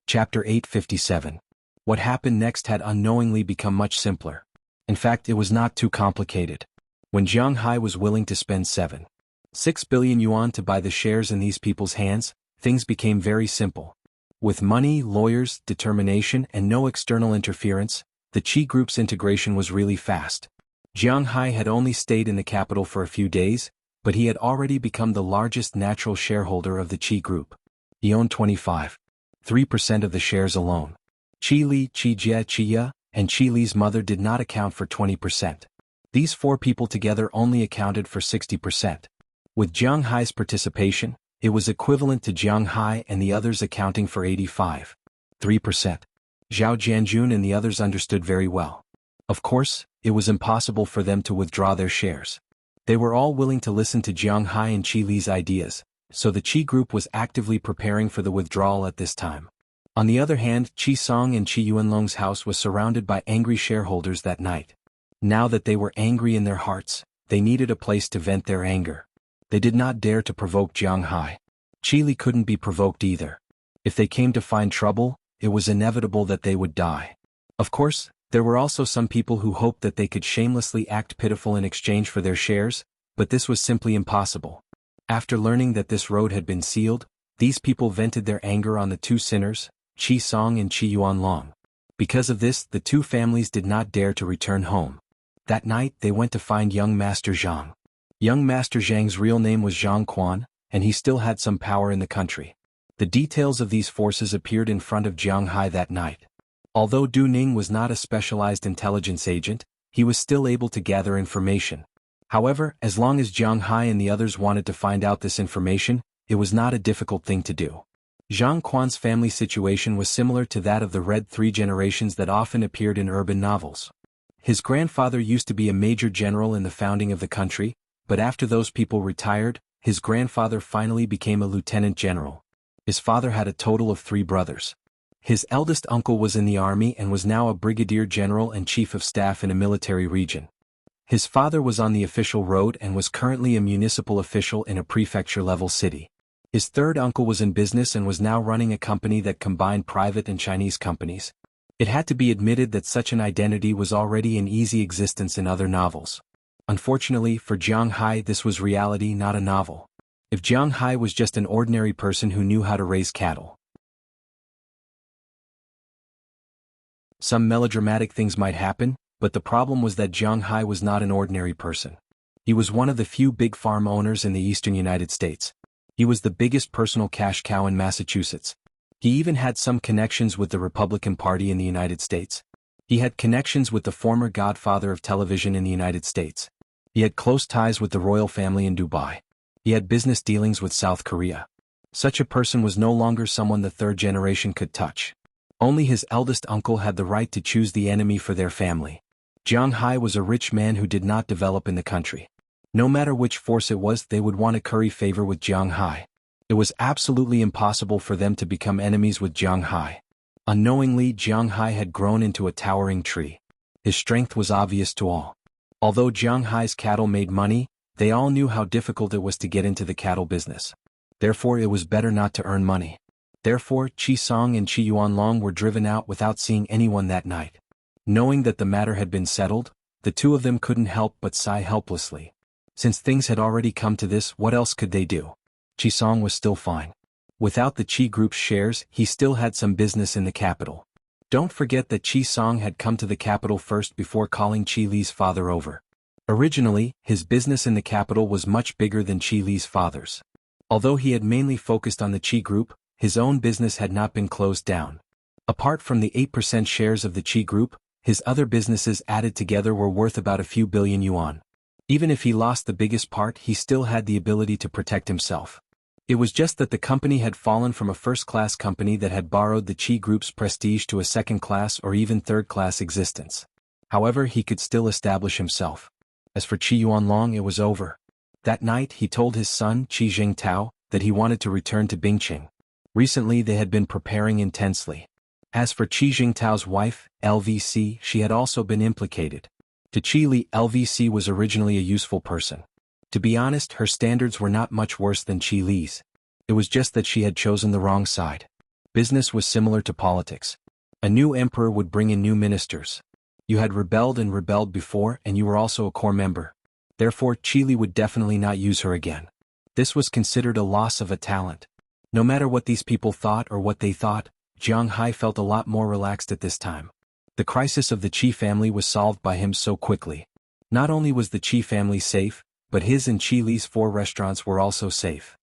Chapter 857. What happened next had unknowingly become much simpler. In fact, it was not too complicated. When Jiang Hai was willing to spend 7.6 billion yuan to buy the shares in these people's hands, things became very simple. With money, lawyers, determination, and no external interference, the Qi Group's integration was really fast. Jiang Hai had only stayed in the capital for a few days, but he had already become the largest natural shareholder of the Qi Group. He owned 25.3% of the shares alone. Qi Li, Qi Jie, Qi Ye, and Qi Li's mother did not account for 20%. These 4 people together only accounted for 60%. With Jiang Hai's participation, it was equivalent to Jiang Hai and the others accounting for 85.3%. Zhao Jianjun and the others understood very well. Of course, it was impossible for them to withdraw their shares. They were all willing to listen to Jiang Hai and Qi Li's ideas, so the Qi Group was actively preparing for the withdrawal at this time. On the other hand, Qi Song and Qi Yuanlong's house was surrounded by angry shareholders that night. Now that they were angry in their hearts, they needed a place to vent their anger. They did not dare to provoke Jiang Hai. Qi Li couldn't be provoked either. If they came to find trouble, it was inevitable that they would die. Of course, there were also some people who hoped that they could shamelessly act pitiful in exchange for their shares, but this was simply impossible. After learning that this road had been sealed, these people vented their anger on the two sinners, Qi Song and Qi Yuanlong. Because of this, the two families did not dare to return home. That night, they went to find young Master Zhang. Young Master Zhang's real name was Zhang Quan, and he still had some power in the country. The details of these forces appeared in front of Jiang Hai that night. Although Du Ning was not a specialized intelligence agent, he was still able to gather information. However, as long as Jiang Hai and the others wanted to find out this information, it was not a difficult thing to do. Zhang Quan's family situation was similar to that of the Red Three generations that often appeared in urban novels. His grandfather used to be a major general in the founding of the country, but after those people retired, his grandfather finally became a lieutenant general. His father had a total of 3 brothers. His eldest uncle was in the army and was now a brigadier general and chief of staff in a military region. His father was on the official road and was currently a municipal official in a prefecture-level city. His third uncle was in business and was now running a company that combined private and Chinese companies. It had to be admitted that such an identity was already in easy existence in other novels. Unfortunately for Jiang Hai, this was reality, not a novel. If Jiang Hai was just an ordinary person who knew how to raise cattle, some melodramatic things might happen, but the problem was that Jiang Hai was not an ordinary person. He was one of the few big farm owners in the eastern United States. He was the biggest personal cash cow in Massachusetts. He even had some connections with the Republican Party in the United States. He had connections with the former godfather of television in the United States. He had close ties with the royal family in Dubai. He had business dealings with South Korea. Such a person was no longer someone the third generation could touch. Only his eldest uncle had the right to choose the enemy for their family. Jiang Hai was a rich man who did not develop in the country. No matter which force it was, they would want to curry favor with Jiang Hai. It was absolutely impossible for them to become enemies with Jiang Hai. Unknowingly, Jiang Hai had grown into a towering tree. His strength was obvious to all. Although Jiang Hai's cattle made money, they all knew how difficult it was to get into the cattle business. Therefore, it was better not to earn money. Therefore, Qi Song and Qi Yuanlong were driven out without seeing anyone that night. Knowing that the matter had been settled, the two of them couldn't help but sigh helplessly. Since things had already come to this, what else could they do? Qi Song was still fine. Without the Qi Group's shares, he still had some business in the capital. Don't forget that Qi Song had come to the capital first before calling Qi Li's father over. Originally, his business in the capital was much bigger than Qi Li's father's. Although he had mainly focused on the Qi Group, his own business had not been closed down. Apart from the 8% shares of the Qi Group, his other businesses added together were worth about a few billion yuan. Even if he lost the biggest part, he still had the ability to protect himself. It was just that the company had fallen from a first-class company that had borrowed the Qi Group's prestige to a second-class or even third-class existence. However, he could still establish himself. As for Qi Yuanlong, it was over. That night, he told his son, Qi Jingtao, that he wanted to return to Bingqing. Recently, they had been preparing intensely. As for Qi Jingtao's wife, LVC, she had also been implicated. To Qi Li, LVC was originally a useful person. To be honest, her standards were not much worse than Qi Li's. It was just that she had chosen the wrong side. Business was similar to politics. A new emperor would bring in new ministers. You had rebelled and rebelled before, and you were also a core member. Therefore, Qi Li would definitely not use her again. This was considered a loss of a talent. No matter what these people thought or what they thought, Jiang Hai felt a lot more relaxed at this time. The crisis of the Qi family was solved by him so quickly. Not only was the Qi family safe, but his and Qi Li's 4 restaurants were also safe.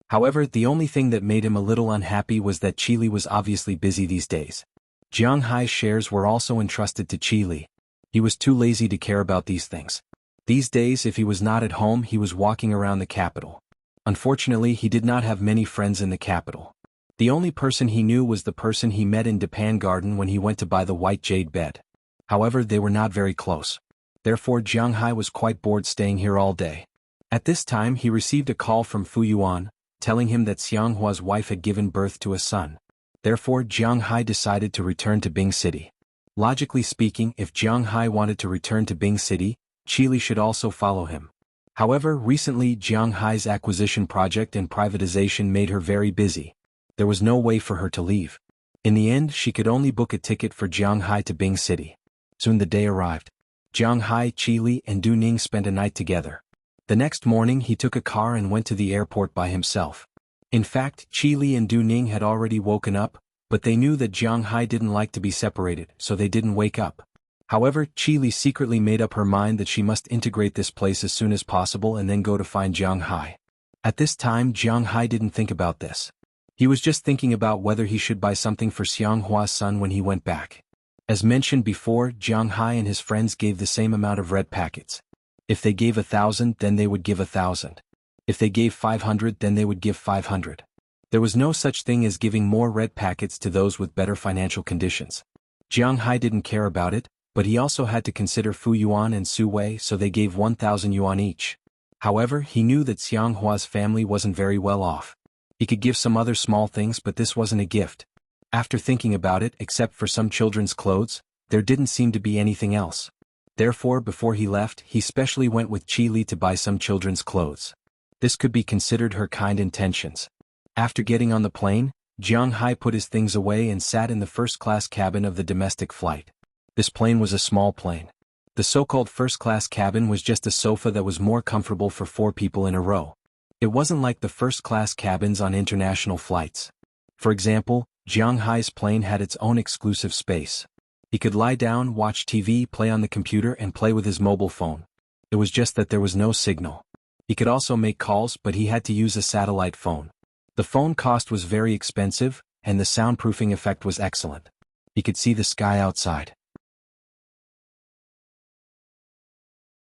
However, the only thing that made him a little unhappy was that Qi Li was obviously busy these days. Jiang Hai's shares were also entrusted to Qi Li. He was too lazy to care about these things. These days, if he was not at home, he was walking around the capital. Unfortunately, he did not have many friends in the capital. The only person he knew was the person he met in Dapan Garden when he went to buy the white jade bed. However, they were not very close. Therefore, Jiang Hai was quite bored staying here all day. At this time, he received a call from Fu Yuan, telling him that Xiang Hua's wife had given birth to a son. Therefore, Jiang Hai decided to return to Bing City. Logically speaking, if Jiang Hai wanted to return to Bing City, Qi Li should also follow him. However, recently Jiang Hai's acquisition project and privatization made her very busy. There was no way for her to leave. In the end, she could only book a ticket for Jiang Hai to Bing City. Soon the day arrived. Jiang Hai, Qi Li, and Du Ning spent a night together. The next morning he took a car and went to the airport by himself. In fact, Qi Li and Du Ning had already woken up, but they knew that Jiang Hai didn't like to be separated, so they didn't wake up. However, Qi Li secretly made up her mind that she must integrate this place as soon as possible and then go to find Jiang Hai. At this time, Jiang Hai didn't think about this. He was just thinking about whether he should buy something for Xianghua's son when he went back. As mentioned before, Jiang Hai and his friends gave the same amount of red packets. If they gave 1,000, then they would give 1,000. If they gave 500, then they would give 500. There was no such thing as giving more red packets to those with better financial conditions. Jiang Hai didn't care about it, but he also had to consider Fu Yuan and Su Wei, so they gave 1,000 yuan each. However, he knew that Xianghua's family wasn't very well off. He could give some other small things, but this wasn't a gift. After thinking about it, except for some children's clothes, there didn't seem to be anything else. Therefore, before he left, he specially went with Qi Li to buy some children's clothes. This could be considered her kind intentions. After getting on the plane, Jiang Hai put his things away and sat in the first-class cabin of the domestic flight. This plane was a small plane. The so-called first-class cabin was just a sofa that was more comfortable for 4 people in a row. It wasn't like the first-class cabins on international flights. For example, Jiang Hai's plane had its own exclusive space. He could lie down, watch TV, play on the computer, and play with his mobile phone. It was just that there was no signal. He could also make calls, but he had to use a satellite phone. The phone cost was very expensive, and the soundproofing effect was excellent. He could see the sky outside.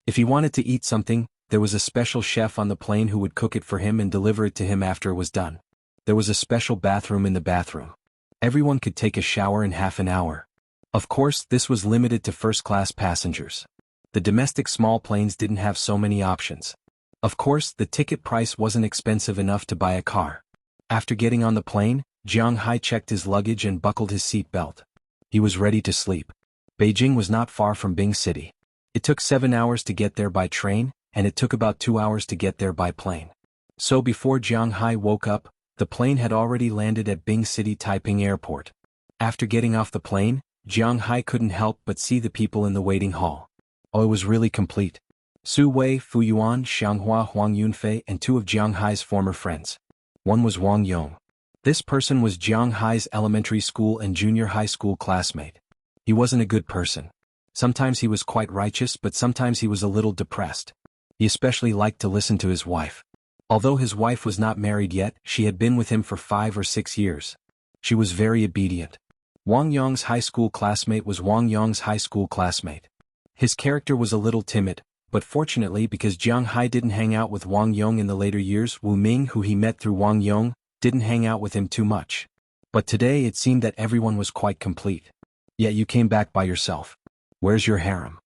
If he wanted to eat something, there was a special chef on the plane who would cook it for him and deliver it to him after it was done. There was a special bathroom in the bathroom. Everyone could take a shower in half an hour. Of course, this was limited to first-class passengers. The domestic small planes didn't have so many options. Of course, the ticket price wasn't expensive enough to buy a car. After getting on the plane, Jiang Hai checked his luggage and buckled his seat belt. He was ready to sleep. Beijing was not far from Bing City. It took 7 hours to get there by train, and it took about 2 hours to get there by plane. So before Jiang Hai woke up, the plane had already landed at Bing City Taiping Airport. After getting off the plane, Jiang Hai couldn't help but see the people in the waiting hall. Oh, it was really complete. Su Wei, Fu Yuan, Xianghua, Huang Yunfei, and 2 of Jiang Hai's former friends. One was Wang Yong. This person was Jiang Hai's elementary school and junior high school classmate. He wasn't a good person. Sometimes he was quite righteous, but sometimes he was a little depressed. He especially liked to listen to his wife. Although his wife was not married yet, she had been with him for 5 or 6 years. She was very obedient. Wang Yong's high school classmate was Wang Yong's high school classmate. His character was a little timid, but fortunately because Jiang Hai didn't hang out with Wang Yong in the later years, Wu Ming, who he met through Wang Yong, didn't hang out with him too much. But today it seemed that everyone was quite complete. Yet you came back by yourself. Where's your harem?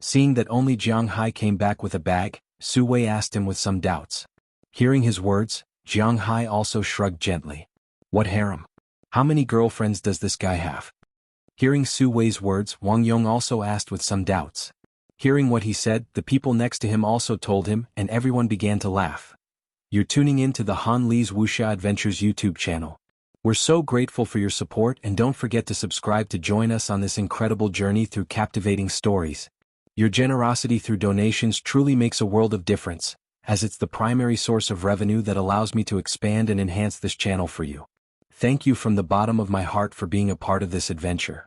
Seeing that only Jiang Hai came back with a bag, Su Wei asked him with some doubts. Hearing his words, Jiang Hai also shrugged gently. What harem? How many girlfriends does this guy have? Hearing Su Wei's words, Wang Yong also asked with some doubts. Hearing what he said, the people next to him also told him, and everyone began to laugh. You're tuning in to the Han Li's Wuxia Adventures YouTube channel. We're so grateful for your support, and don't forget to subscribe to join us on this incredible journey through captivating stories. Your generosity through donations truly makes a world of difference, as it's the primary source of revenue that allows me to expand and enhance this channel for you. Thank you from the bottom of my heart for being a part of this adventure.